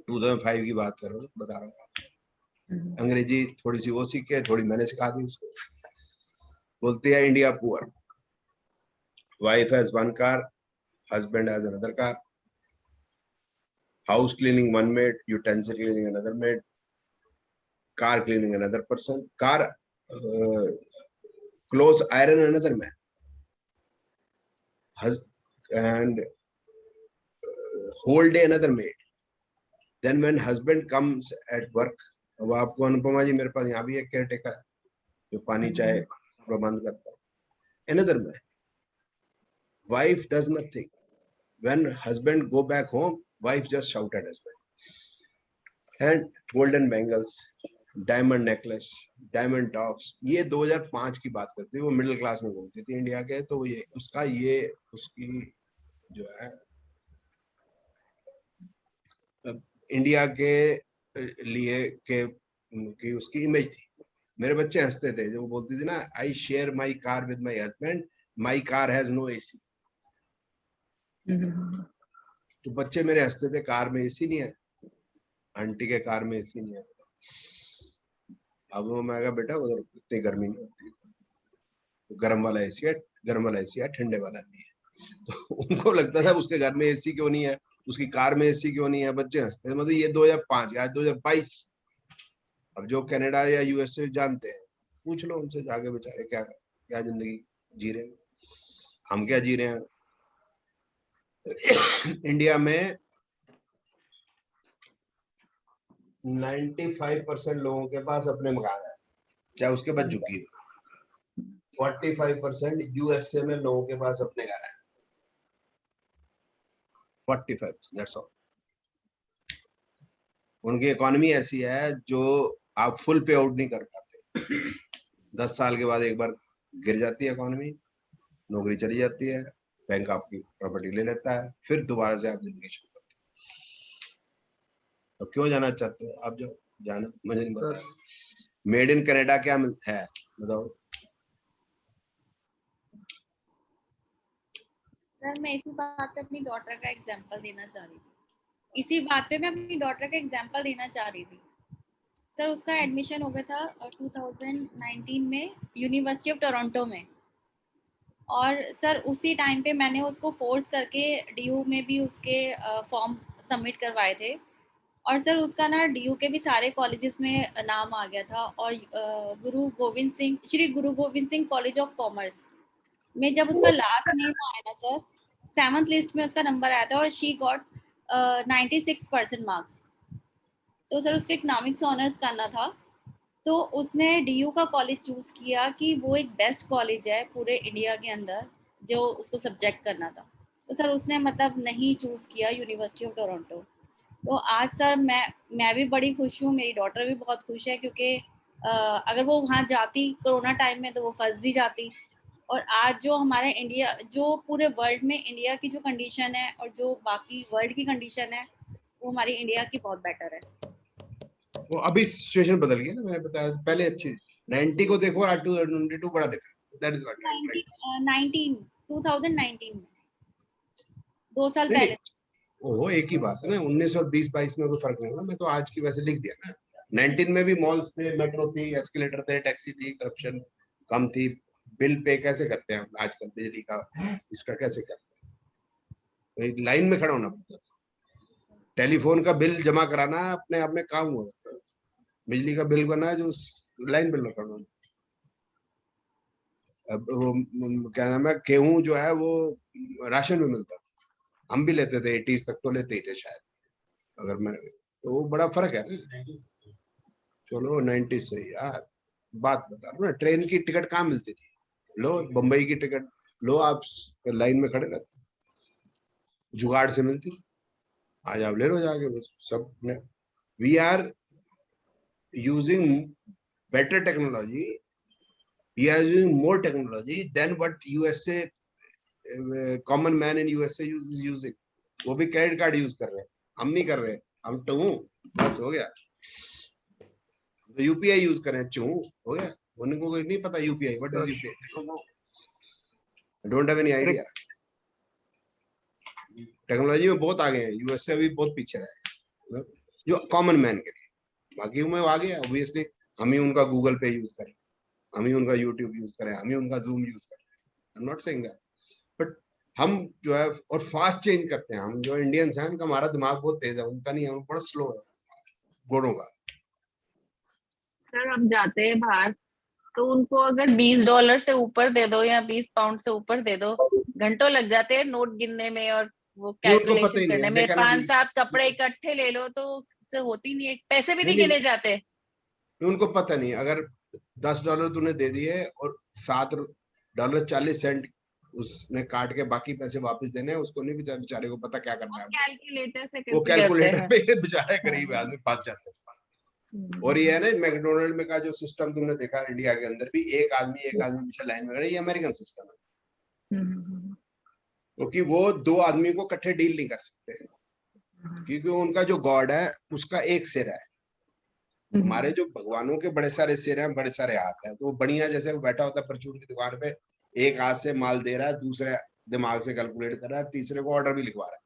B: 2005 की बात कर रहा हूँ, बता रहा हूँ, अंग्रेजी थोड़ी सी वो सीख के, थोड़ी मैंने सिखा दी उसको। बोलती है India poor, wife has 1 car, husband has another car, house cleaning 1 maid, utensil cleaning another maid, car cleaning another person, car clothes iron another man, and whole day another maid. Then when husband comes at work, अब आपको अनुपमा जी, मेरे पास यहाँ भी एक care taker है जो पानी चाय प्रबंध करता है, another man. Wife does nothing. When husband go back home, wife just shout at husband. And golden bangles, diamond necklace, diamond tops, ये 2005 की बात करती है। वो मिडिल क्लास में घूमती थी इंडिया के, तो ये उसका, ये उसकी जो है इंडिया के लिए कि उसकी इमेज थी। मेरे बच्चे हंसते थे जब वो बोलती थी ना, I share my car with my husband, my car has no AC. तो बच्चे मेरे हंसते थे, कार में एसी नहीं है, आंटी के कार में एसी नहीं है। अब मैं कहा बेटा उधर इतनी गर्मी नहीं होती, तो गर्म वाला एसी है, गर्म वाला एसी है, ठंडे वाला नहीं है। तो उनको लगता था उसके घर में एसी क्यों नहीं है, उसकी कार में एसी क्यों नहीं है, बच्चे हंसते थे। मतलब ये 2005, आज 2022। अब जो कनाडा या यूएसए जानते हैं, पूछ लो उनसे जाके, बेचारे क्या क्या जिंदगी जी रहे हैं, हम क्या जी रहे हैं। इंडिया में 95% लोगों के पास अपने मकान है, चाहे उसके पास झुकी हो। 45% यूएसए में लोगों के पास अपने घर है, 45%, दैट्स ऑल। उनकी इकोनॉमी ऐसी है जो आप फुल पे आउट नहीं कर पाते। 10 साल के बाद एक बार गिर जाती है इकोनॉमी, नौकरी चली जाती है, बैंक आपकी प्रॉपर्टी ले लेता है, फिर दोबारा से आप जिंदगी शुरू करते हैं। तो क्यों जाना चाहते हो आप? जो जाना मुझे नहीं पता। मेड इन कनाडा क्या है बताओ?
A: सर मैं इसी बात पे अपनी डॉटर का एग्जांपल देना चाह रही थी। इसी बात पे मैं अपनी डॉटर का एग्जांपल देना चाह रही थी। सर उसका एडमिशन हो गया था 2019 में यूनिवर्सिटी ऑफ टोरंटो में, और सर उसी टाइम पे मैंने उसको फोर्स करके डीयू में भी उसके फॉर्म सबमिट करवाए थे, और सर उसका ना डीयू के भी सारे कॉलेजेस में नाम आ गया था, और श्री गुरु Govind Singh college of commerce में जब उसका लास्ट नेम आया ना सर, 7th लिस्ट में उसका नंबर आया था और शी गॉट 96% मार्क्स। तो सर उसको इकोनॉमिक्स ऑनर्स करना था, तो उसने डीयू का कॉलेज चूज किया कि वो एक बेस्ट कॉलेज है पूरे इंडिया के अंदर जो उसको सब्जेक्ट करना था। तो सर उसने मतलब नहीं चूज किया यूनिवर्सिटी ऑफ टोरंटो। तो आज सर मैं भी बड़ी खुश हूँ, मेरी डॉटर भी बहुत खुश है, क्योंकि अगर वो वहाँ जाती कोरोना टाइम में तो वो फंस भी जाती। और आज जो हमारे इंडिया, जो पूरे वर्ल्ड में इंडिया की जो कंडीशन है और जो बाकी वर्ल्ड की कंडीशन है, वो हमारी इंडिया की बहुत बेटर है।
B: वो अभी सिचुएशन बदल गई ना, मैंने बताया पहले अच्छी 90 को देखो और 2022 बड़ा डिफरेंस। दैट इज व्हाट
A: 2019 में 2 साल
B: नहीं,
A: पहले।
B: ओहो एक ही बात है ना, 19 और 20-22 में कोई फर्क नहीं होगा। मैं तो आज की वैसे लिख दिया ना। 19 में भी मॉल्स थे, मेट्रो थी, एस्केलेटर थे, टैक्सी थी, करप्शन कम थी। बिल पे कैसे करते हैं आजकल, बिजली का इसका कैसे करते हैं? लाइन में खड़ा होना पड़ता है। टेलीफोन का बिल जमा कराना अपने आप में काम हुआ, बिजली का बिल करना है जो लाइन बिल करना। अब वो क्या नाम है, गेहूं जो है वो राशन में मिलता था, हम भी लेते थे, 80s तक तो लेते ही थे शायद, अगर मैं, तो वो बड़ा फर्क है ना। चलो 90 से यार बात बता रहा हूँ ना, ट्रेन की टिकट कहाँ मिलती थी? लो बम्बई की टिकट लो, आप लाइन में खड़े रहते, जुगाड़ से मिलती। आज आप ले लो जाके, बस सब ने। We are using better technology, we are using more technology than what USA common man in USA using. वो भी क्रेडिट कार्ड यूज कर रहे हैं, हम नहीं कर रहे, हम टू बस हो गया। तो यूपीआई यूज करें, चू हो गया। उनको कोई नहीं पता UPI, what is UPI, don't have any idea. Technology में बहुत आगे हैं, यूएसए अभी बहुत पीछे है जो कॉमन मैन के लिए। बाकी में आ गया ऑब्वियसली, हम ही उनका गूगल पे यूज करें, हम ही उनका यूट्यूब यूज करें, हम ही उनका जूम यूज करें। I am not saying that, but हम जो है और फास्ट चेंज करते हैं। हम जो इंडियंस हैं उनका, हमारा दिमाग बहुत तेज है, उनका नहीं है, बड़ा स्लो है गोड़ों का।
F: सर हम जाते हैं बाहर तो उनको अगर $20 से ऊपर दे दो या 20 पाउंड से ऊपर दे दो, घंटों लग जाते हैं नोट गिनने में और वो
B: उनको पता
F: कैलकुलेशन
B: ही नहीं
F: करने
B: है,
F: में।
B: देखा ना
F: 5-7 कपड़े इकट्ठे ले लो तो से होती नहीं है, पैसे भी नहीं
B: नहीं,
F: गिने जाते।
B: उनको पता नहीं। अगर $10 तूने दे दिए और $7.40 उसने काट के बाकी पैसे वापस देने हैं, उसको नहीं, बेचारे को पता क्या करना है।
F: कैलकुलेटर से
B: वो
F: कैसे करते
B: कैलकुलेटर
F: हैं।
B: पे बेचारे गरीब आदमी फंस जाते हैं। और ये है ना मैकडोनल्ड में का जो सिस्टम तुमने देखा, इंडिया के अंदर भी एक आदमी पीछे लाइन में खड़ा है, ये अमेरिकन सिस्टम है। क्योंकि वो 2 आदमी को इकट्ठे डील नहीं कर सकते, क्योंकि उनका जो गॉड है उसका एक सिर है। हमारे जो भगवानों के बड़े सारे सिर हैं, बड़े सारे हाथ हैं। तो वो बढ़िया, जैसे वो बैठा होता है परचून की दुकान पे, एक हाथ से माल दे रहा है, दूसरे दिमाग से कैलकुलेट कर रहा है, तीसरे को ऑर्डर भी लिखवा रहा है,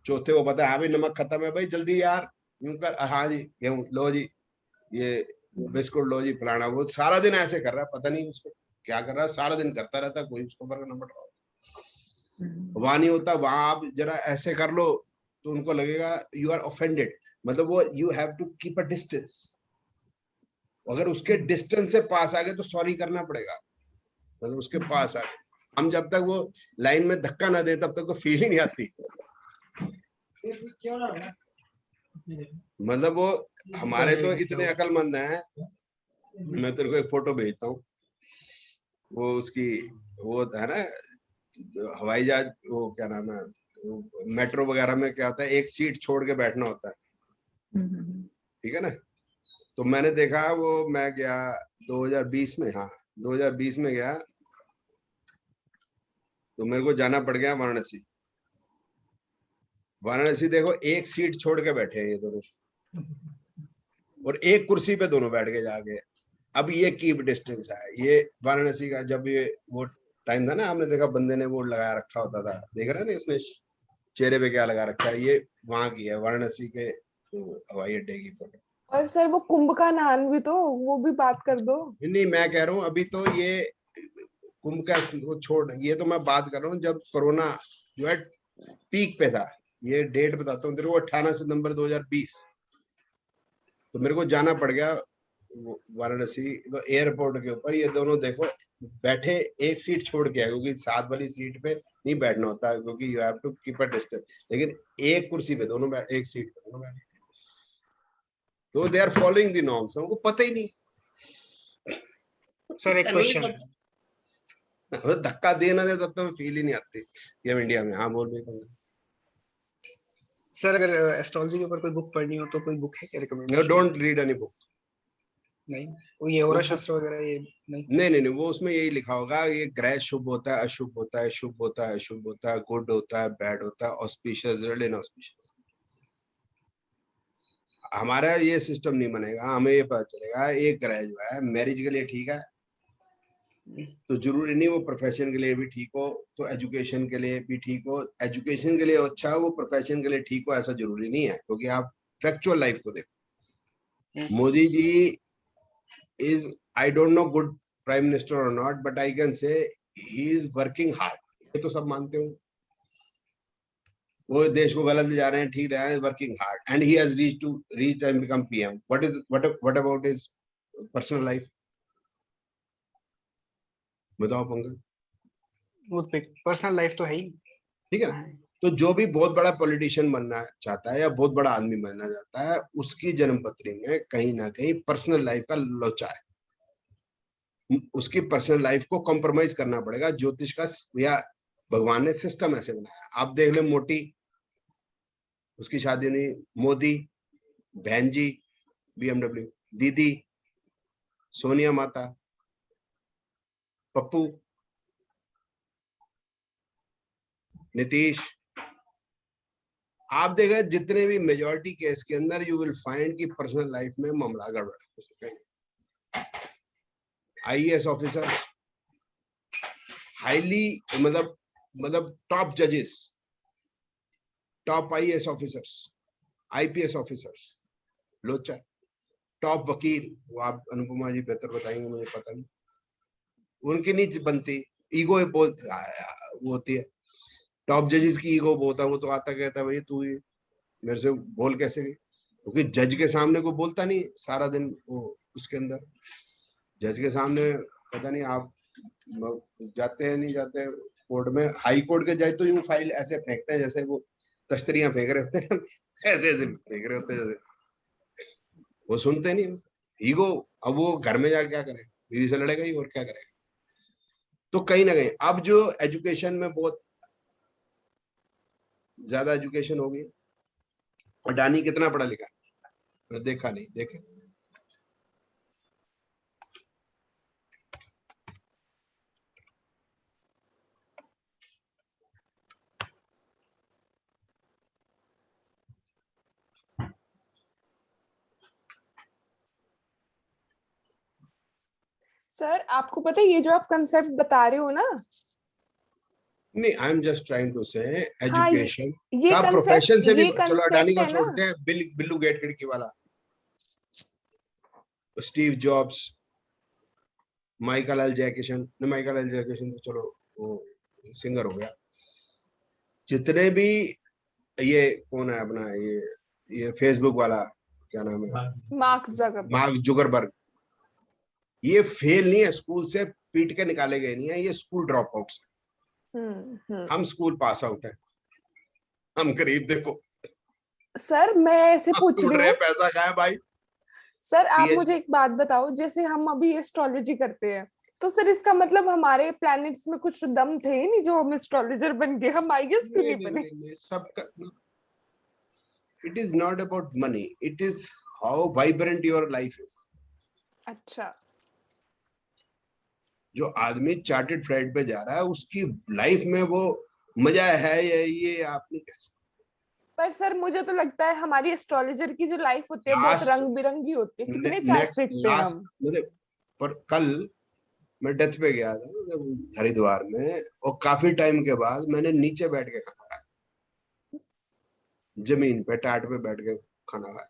B: चौथे को पता है हाँ भाई नमक खत्म है भाई जल्दी यार, यूं कर, हाँ जी गेहूं लो जी, ये बिस्कुट लो जी, फलाना। वो सारा दिन ऐसे कर रहा है, पता नहीं उसको क्या कर रहा है, सारा दिन करता रहता है, कोई उसको फर्क न पड़ रहा। वहां नहीं होता, वहां आप जरा ऐसे कर लो तो उनको लगेगा यू आर ऑफेंडेड, मतलब वो you have to keep a distance. अगर उसके डिस्टेंस से पास आ गए तो सॉरी करना पड़ेगा, मतलब उसके पास आ गए। हम जब तक वो लाइन में धक्का ना दे तब तक तो फील ही नहीं आती। मतलब वो हमारे तो इतने अकलमंद हैं, मैं तेरे को एक फोटो भेजता हूँ, वो उसकी, वो है ना हवाई जहाज, वो क्या नाम है, मेट्रो वगैरह में क्या होता है, एक सीट छोड़ के बैठना होता है, ठीक है ना। तो मैंने देखा, वो मैं गया 2020 में, हाँ 2020 में गया, तो मेरे को जाना पड़ गया वाराणसी। वाराणसी देखो, एक सीट छोड़ के बैठे हैं ये दोनों, और एक कुर्सी पे दोनों बैठ के जाके। अब ये कीप डिस्टेंस है। ये वाराणसी का जब ये वो टाइम था ना, आपने देखा बंदे ने वो लगा रखा होता था, देख रहे ना इसने चेहरे पे क्या लगा रखा है, ये वहां की है, वाराणसी के हवाई अड्डे की फोटो।
C: और सर वो कुंभ का नान भी तो, वो भी बात कर दो।
B: नहीं, मैं कह रहा हूँ अभी तो ये कुंभ का वो छोड़, ये तो मैं बात कर रहा हूँ जब कोरोना जो है पीक पे था। ये डेट बताता हूँ तेरे को, 18 सितंबर 2020। तो मेरे को जाना पड़ गया वाराणसी, तो एयरपोर्ट के ऊपर ये दोनों देखो बैठे, एक सीट छोड़ के आए, क्योंकि साथ वाली सीट पे नहीं बैठना होता, क्योंकि you have to keep a distance. लेकिन एक कुर्सी पे दोनों बैठ, एक सीट पे दोनों बैठे, तो they are following the norms. उनको पता ही नहीं।
H: सर एक क्वेश्चन,
B: धक्का देना दे तब तो फील ही नहीं आती कि हम इंडिया में। हाँ बोल रही।
H: सर अगर एस्ट्रोलॉजी के ऊपर कोई बुक पढ़नी हो तो कोई बुक है क्या recommend?
B: No, don't read any book.
H: नहीं, वो ये होरा शास्त्र वगैरह ये नहीं?
B: नहीं, वो उसमें यही लिखा होगा, ये ग्रह शुभ होता है, अशुभ होता है, शुभ होता है, अशुभ होता है, गुड होता है, बैड होता है, ऑस्पिशियस, इनऑस्पिशियस। हमारा ये सिस्टम नहीं बनेगा। हमें ये पता चलेगा एक ग्रह जो है मैरिज के लिए ठीक है, तो जरूरी नहीं वो प्रोफेशन के लिए भी ठीक हो, तो एजुकेशन के लिए भी ठीक हो। एजुकेशन के लिए अच्छा हो, वो प्रोफेशन के लिए ठीक हो, ऐसा जरूरी नहीं है। क्योंकि आप फैक्चुअल लाइफ को देखो, Modi ji is, I don't know good prime minister or not, but I can say he is working hard. ये तो सब मानते हो। वो देश को गलत ले जा रहे हैं, ठीक है, working hard and he has reached and become PM. What about his personal life? बताओ पंकज।
H: वो पर्सनल लाइफ तो है ही,
B: ठीक है। तो जो भी बहुत बड़ा पॉलिटिशियन बनना चाहता है या बहुत बड़ा आदमी बनना चाहता है, उसकी जन्मपत्री में कहीं ना कहीं पर्सनल लाइफ का लोचा है। उसकी पर्सनल लाइफ को कॉम्प्रोमाइज करना पड़ेगा। ज्योतिष का या भगवान ने सिस्टम ऐसे बनाया। आप देख ले, मोटी, उसकी शादी नहीं, मोदी, बहन जी BMW, दीदी सोनिया माता, पप्पू, नीतीश, आप देखें जितने भी मेजॉरिटी केस के अंदर यू विल फाइंड कि पर्सनल लाइफ में मामला गड़बड़ है। IAS ऑफिसर, हाईली मतलब टॉप जजेस, top IAS officers, IPS officers, लोचा। टॉप वकील, वो आप अनुपमा जी बेहतर बताएंगे, मुझे पता नहीं, उनकी नहीं बनती, ईगो बहुत वो होती है। टॉप जजेस की ईगो बहुत है, वो तो आता कहता है भाई तू मेरे से बोल कैसे गई, क्योंकि जज के सामने को बोलता नहीं सारा दिन। वो उसके अंदर जज के सामने पता नहीं आप जाते हैं नहीं जाते कोर्ट में, हाई कोर्ट के जज तो यूं फाइल ऐसे फेंकते हैं जैसे वो तश्तरियां फेंक रहे होते हैं, ऐसे ऐसे फेंक रहे होते हैं जैसे। वो सुनते नहीं, ईगो। अब वो घर में जाके क्या करे, बीवी से लड़ेगा ही और क्या करेगा। तो कहीं ना कहीं अब जो एजुकेशन में बहुत ज्यादा एजुकेशन हो गई। अडानी कितना पढ़ा लिखा, मैंने देखा नहीं, देखे।
C: सर आपको पता है ये जो आप कंसेप्ट बता रहे हो ना,
B: नहीं, I am just trying to say
C: हाँ,
B: एजुकेशन
C: ये
B: का प्रोफेशन से भी।
C: ये
B: चलो अडानी को
C: है ना,
B: छोड़ते हैं, बिल्लू गेट खिड़की वाला, Steve jobs, Michael L Jackson तो चलो वो सिंगर हो गया। जितने भी ये कौन है अपना ये फेसबुक वाला, क्या नाम है, मार्क जुकरबर्ग, ये फेल नहीं है, स्कूल से पीट के निकाले गए नहीं है, ये स्कूल ड्रॉप आउट्स हैं। हम स्कूल पास आउट है, हम गरीब देखो।
C: सर मैं ऐसे पूछ रही हूँ,
B: पैसा खाया भाई।
C: सर आप मुझे एक बात बताओ, जैसे हम अभी एस्ट्रोलॉजी करते हैं, तो सर इसका मतलब हमारे प्लैनेट्स में कुछ दम थे ही नहीं जो हम एस्ट्रोलॉजर बन गए, हम आईएएस क्यों नहीं बने?
B: सबका, it is not about money, it is how vibrant your life is.
C: अच्छा,
B: जो आदमी चार्टेड फ्लाइट पे जा रहा है उसकी लाइफ में वो मजा है या ये आप नहीं कह सकते।
C: पर सर मुझे तो लगता है हमारी एस्ट्रोलॉजर की जो लाइफ होती है बहुत रंग बिरंगी होती है, कितने चार्ट देखते हैं हम।
B: पर कल मैं डेथ पे गया था हरिद्वार में और काफी टाइम के बाद मैंने नीचे बैठ के खाना खाया, जमीन पे टाट पे बैठ के खाना खाया।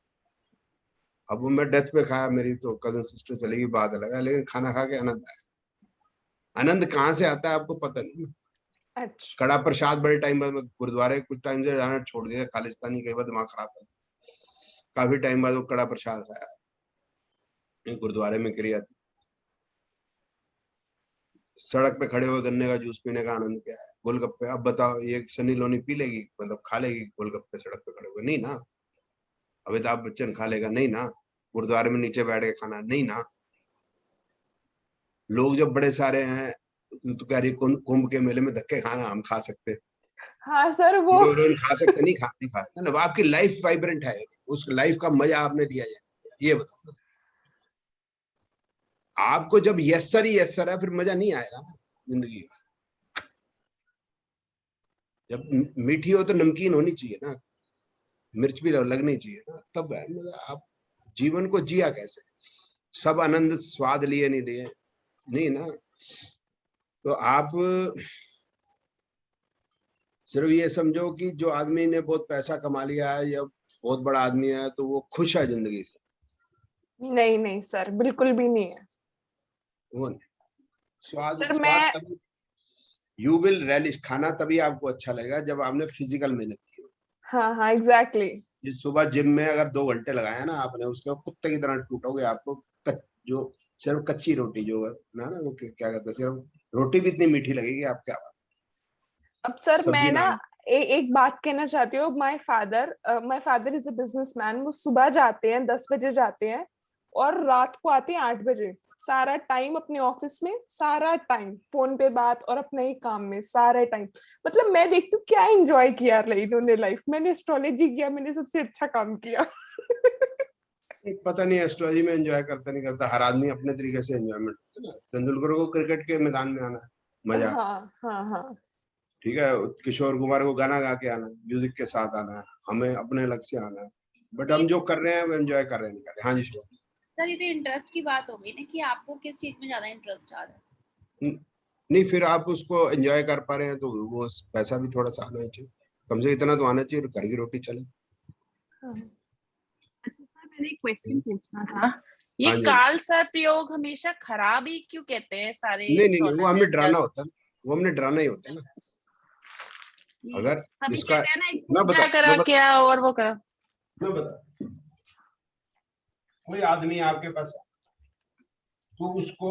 B: अब मैं डेथ पे खाया, मेरी तो कजन सिस्टर चलेगी बात अलग है, लेकिन खाना खा के आनंद आया। आनंद कहाँ से आता है आपको पता नहीं।
C: अच्छा।
B: कड़ा प्रसाद बड़े टाइम बाद गुरुद्वारे कुछ टाइम से जाना छोड़ दिया, खालिस्तानी कई बार दिमाग खराब कर, काफी टाइम बाद वो कड़ा प्रसाद खाया गुरुद्वारे में क्रिया थी। सड़क पे खड़े हुए गन्ने का जूस पीने का आनंद क्या है। गोलगप्पे, अब बताओ ये सनी लोनी पी लेगी, मतलब खा लेगी गोलगप्पे सड़क पे खड़े हुए? नहीं ना। अमिताभ बच्चन खा लेगा? नहीं ना। गुरुद्वारे में नीचे बैठ के खाना? नहीं ना। लोग जब बड़े सारे हैं तो कह रही कुंभ के मेले में धक्के खाना हम खा सकते,
C: हाँ सर वो
B: खा सकते? नहीं खा सकते ना। आपकी लाइफ वाइब्रेंट है, उस लाइफ का मजा आपने लिया है, ये बताओ। आपको जब यस सर ही यस सर है फिर मजा नहीं आएगा ना जिंदगी का। जब मीठी हो तो नमकीन होनी चाहिए ना, मिर्च भी लगनी चाहिए ना, तब है मजा। आप जीवन को जिया कैसे? सब आनंद स्वाद लिए नहीं लिए, नहीं ना। तो आप सिर्फ ये समझो कि जो आदमी ने बहुत पैसा कमा लिया है या बहुत बड़ा आदमी है तो वो खुश है जिंदगी से।
C: नहीं नहीं सर, बिल्कुल भी नहीं है
B: वो नहीं। स्वाद
C: सर।
B: स्वाद तभी यू विल relish, खाना तभी आपको अच्छा लगेगा जब आपने फिजिकल मेहनत की।
C: हाँ हाँ एग्जैक्टली।
B: जिस सुबह जिम में अगर 2 घंटे लगाया ना आपने, उसके बाद कुत्ते की तरह टूटोगे। आपको जो सिर्फ कच्ची रोटी जो है ना वो क्या कहते हैं, सिर्फ रोटी भी इतनी मीठी लगेगी आप क्या बात।
C: अब सर मैं
B: सब्जी
C: ना
B: नाम
C: एक बात कहना चाहती हूँ। My father is a businessman. वो सुबह जाते हैं 10 बजे जाते हैं और रात को आते हैं 8 बजे। सारा टाइम अपने ऑफिस में, सारा टाइम फोन पे बात और अपने ही काम में, सारा टाइम। मतलब मैं देखती हूँ क्या एंजॉय किया इन्होंने लाइफ। मैंने एस्ट्रोलॉजी किया, मैंने सबसे अच्छा काम किया।
B: पता नहीं एस्ट्रोलॉजी में एंजॉय करता नहीं करता, हर आदमी अपने तरीके से एंजॉयमेंट करता है ना। तेंदुलकर को क्रिकेट के मैदान में आना है मजा,
C: हाँ हाँ हाँ।
B: ठीक है। किशोर कुमार को गाना गा के आना है, म्यूजिक के साथ आना है, हमें अपने अलग से आना है। बट हम जो कर रहे हैं वो एंजॉय कर रहे हैं, नहीं कर रहे। हाँ जी
A: सर ये तो इंटरेस्ट की बात हो गई ना कि आपको किस चीज में ज्यादा इंटरेस्ट आ रहा है।
B: नहीं, फिर आप उसको एंजॉय कर पा रहे हैं तो वो पैसा भी थोड़ा सा आना चाहिए, कम से इतना तो आना चाहिए घर की रोटी चले।
F: अच्छा सर, मैंने एक क्वेश्चन पूछना था। ये
B: हाँ जी।
F: काल सर्प योग हमेशा खराब ही क्यों कहते हैं सारे
B: नहीं, वो हमने
F: astrologers?
B: डराना होता है, वो हमने डराना ही होता है ना। अगर
F: सभी
B: इसका
F: कहते हैं ना, एक
B: मैं
F: पूजा करा क्या और वो करा।
B: मैं बता, कोई आदमी आपके पास तो उसको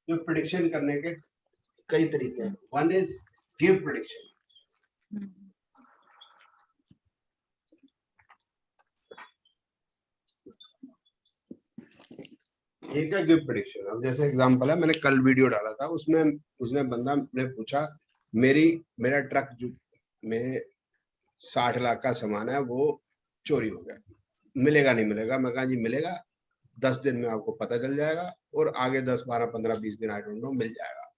B: जो प्रेडिक्शन करने के कई तरीके हैं। One is give prediction. एक है गिव प्रेडिक्शन। अब जैसे एग्जांपल है, मैंने कल वीडियो डाला था, उसमें उसने बंदा ने पूछा मेरा ट्रक जो में 60 लाख का सामान है वो चोरी हो गया, मिलेगा नहीं मिलेगा? मैं कहा जी मिलेगा, 10 दिन में आपको पता चल जाएगा और आगे 10, 12, 15, 20 दिन आई डोंट नो मिल जाएगा,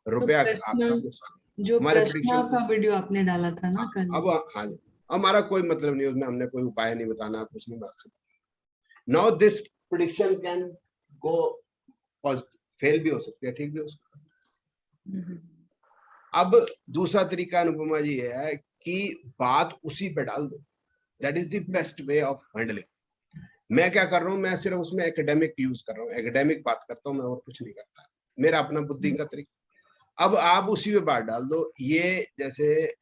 B: रुपया आपका नुकसान।
I: जो
B: हमारे
I: प्रश्न का वीडियो आपने डाला था ना कल।
B: अब हाँ जी, हमारा कोई मतलब नहीं उसमें, हमने कोई उपाय नहीं बताना, कुछ नहीं बात। Now this prediction can go fail भी हो सकती है, ठीक भी हो सकता है। अब दूसरा तरीका अनुपमा जी है कि बात उसी पे डाल दो। That is the best way of handling. मैं क्या कर रहा हूं, मैं सिर्फ उसमें एकेडमिक यूज कर रहा हूँ, एकेडमिक बात करता हूँ मैं, और कुछ नहीं करता, मेरा अपना बुद्धि का तरीका। अब आप उसी पे बात डाल दो। ये जैसे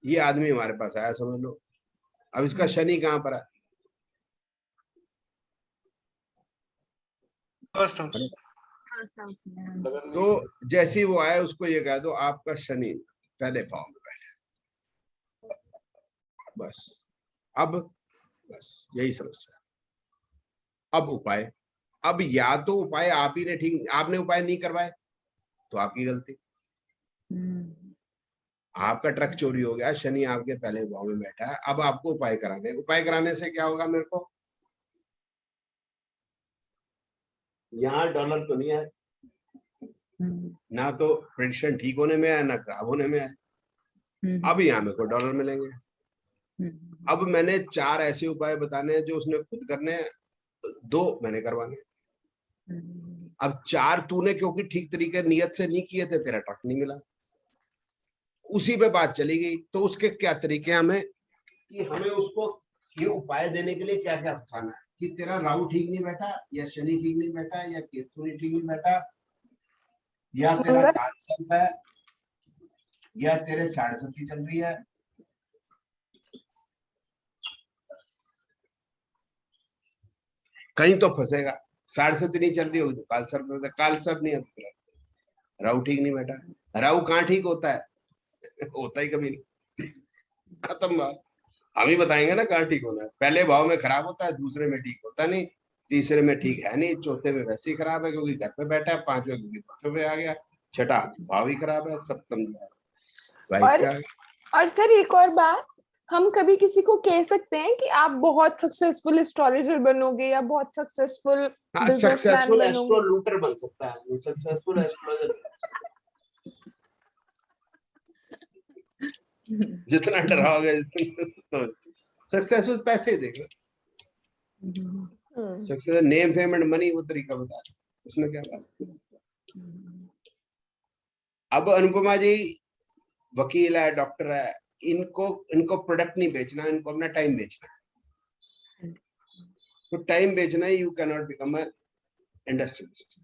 B: ये आदमी हमारे पास आया समझ लो, अब इसका शनि कहाँ पर है? तो जैसे ही वो आया उसको ये कह दो आपका शनि पहले भाव में बैठे, बस। अब बस यही समस्या। अब उपाय, अब या तो उपाय आप ही ने ठीक, आपने उपाय नहीं करवाए तो आपकी गलती। आपका ट्रक चोरी हो गया, शनि आपके पहले भाव में बैठा है, अब आपको उपाय कराने से क्या होगा? मेरे को यहाँ डॉलर तो नहीं है, ना तो प्रेडिक्शन ठीक होने में है ना खराब होने में है। अब यहाँ मेरे को डॉलर मिलेंगे। अब मैंने 4 ऐसे उपाय बताने हैं जो उसने खुद करने हैं, 2 मैंने करवाने। अब 4 तूने क्योंकि ठीक तरीके नियत से नहीं किए थे, तेरा ट्रक नहीं मिला, उसी पे बात चली गई। तो उसके क्या तरीके हमें कि हमें उसको ये उपाय देने के लिए क्या क्या फंसाना है कि तेरा राहु ठीक नहीं बैठा, या शनि ठीक नहीं बैठा, या केतु ठीक नहीं बैठा, या तेरा काल सर्प है, या तेरे 7.5 चल रही है। कहीं तो फंसेगा। 7.5 नहीं चल रही होगी तो काल सर्प में, काल सर्प नहीं है, राहु ठीक नहीं बैठा। राहु कहाँ ठीक होता है? होता ही कभी नहीं। खत्म बात। हम ही बताएंगे ना कहाँ ठीक होना है। पहले भाव में खराब होता है, दूसरे में ठीक होता नहीं, तीसरे में ठीक है नहीं, चौथे में वैसे ही खराब है क्योंकि घर पे बैठा है, 5वें क्योंकि बच्चों पे आ गया, छठा भाव ही खराब है, सप्तम
C: और सर एक और बात, हम कभी किसी को कह सकते हैं कि आप बहुत सक्सेसफुल एस्ट्रोलॉजर बनोगे या बहुत सक्सेसफुल
B: सक्सेसफुल एस्ट्रोलूटर बन सकता है, सक्सेसफुल एस्ट्रोलॉजर जितना डराओगे तो सक्सेसफुल पैसे देगा। Success name fame and money वो तरीका बता, उसमें क्या बात। अब अनुपमा जी वकील है, डॉक्टर है, इनको प्रोडक्ट नहीं बेचना, इनको अपना टाइम बेचना है। तो टाइम बेचना है, you can not become a industrialist.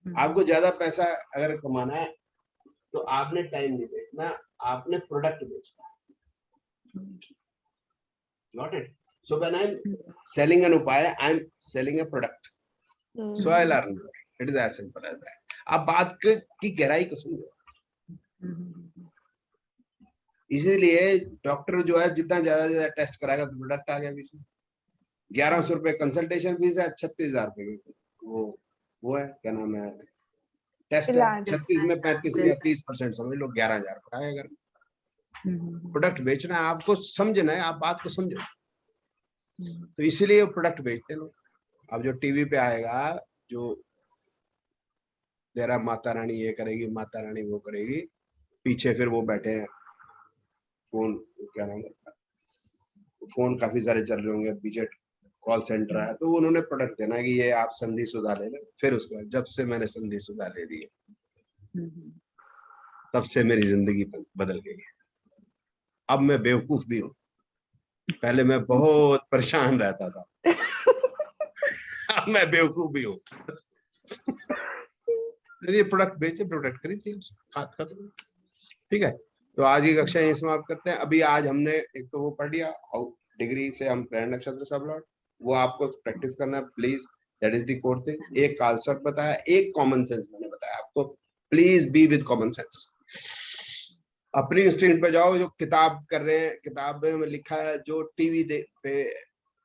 B: आपको ज्यादा पैसा अगर कमाना है तो आपने टाइम नहीं बेचना, आपने प्रोडक्ट बेचना है। Got it? So when I'm selling an upaya, I'm selling a product. So I learn. It is as simple as that. आप बात की गहराई को समझो। इसीलिए डॉक्टर जो है जितना ज्यादा टेस्ट कराएगा तो प्रोडक्ट आ गया बीच में। 1100 रुपए कंसल्टेशन फीस है, 36,000 रुपए वो है क्या नाम है टेस्ट है। 36 में 35 या 30% समझ लो, 11,000 रुपए आएगा। प्रोडक्ट बेचना है, आपको समझना है, आप बात को समझो। तो इसीलिए प्रोडक्ट बेचते लोग। अब जो टीवी पे आएगा, जो तेरा माता रानी ये करेगी, माता रानी वो करेगी, पीछे फिर वो बैठे हैं, फोन क्या नाम है, फोन काफी सारे चल रहे होंगे, पीछे कॉल सेंटर है, तो उन्होंने प्रोडक्ट देना है कि ये आप संधि सुधा ले लें। फिर उसके बाद जब से मैंने संधि सुधा ले ली तब से मेरी जिंदगी बदल गई है। अब मैं बेवकूफ भी हूँ, पहले मैं बहुत परेशान रहता था। अब मैं बेवकूफ भी हूँ। ये प्रोडक्ट बेचे, प्रोडक्ट खरीदिए, खत्म। ठीक है, तो आज की कक्षा यहीं समाप्त करते हैं। अभी आज हमने एक तो वो पढ़ लिया, डिग्री से हम प्रेरण नक्षत्र सब लॉट, वो आपको प्रैक्टिस करना है please, that is the core thing. एक कालसर्प बताया, एक कॉमन सेंस मैंने बताया आपको, please be with common sense. अपनी इंस्टीट्यूट पे जाओ, जो किताब कर रहे हैं, किताब में लिखा है, जो टीवी पे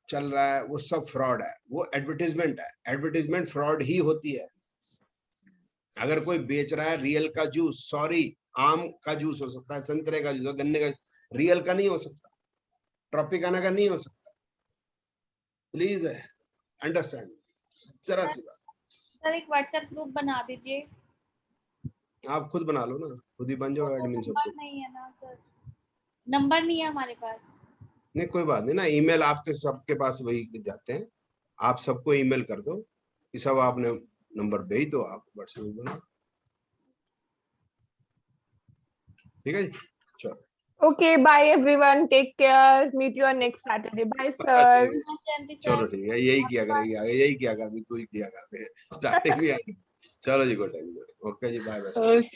B: चल रहा है वो सब फ्रॉड है, वो एडवर्टीजमेंट है। एडवर्टीजमेंट फ्रॉड ही होती है। अगर कोई बेच रहा है रियल का जूस, सॉरी, आम का जूस हो सकता है, संतरे का जूस, गन्ने का, रियल का नहीं हो सकता, ट्रॉपिकाना का नहीं हो सकता। प्लीज अंडरस्टैंड, जरा सी बात।
A: सर एक व्हाट्सएप ग्रुप बना दीजिए।
B: आप खुद बना लो ना, खुद ही बन जाओ एडमिन।
A: नंबर नहीं है ना सर, नंबर नहीं है हमारे पास।
B: नहीं कोई बात नहीं ना, ईमेल आपके सबके पास वही जाते हैं, आप सबको ईमेल कर दो कि सब आपने नंबर भेज दो, आप व्हाट्सएप में बनाओ। ठीक है जी, चलो।
C: Okay, bye everyone. Take care. Meet you on next Saturday. Bye, sir.
B: चलो ठीक है, यही किया करेंगे आगे, यही किया कर, तू ही किया करते हैं स्टार्टिंग में। चलो जी, गुड टाइम, ओके जी, बाय बाय।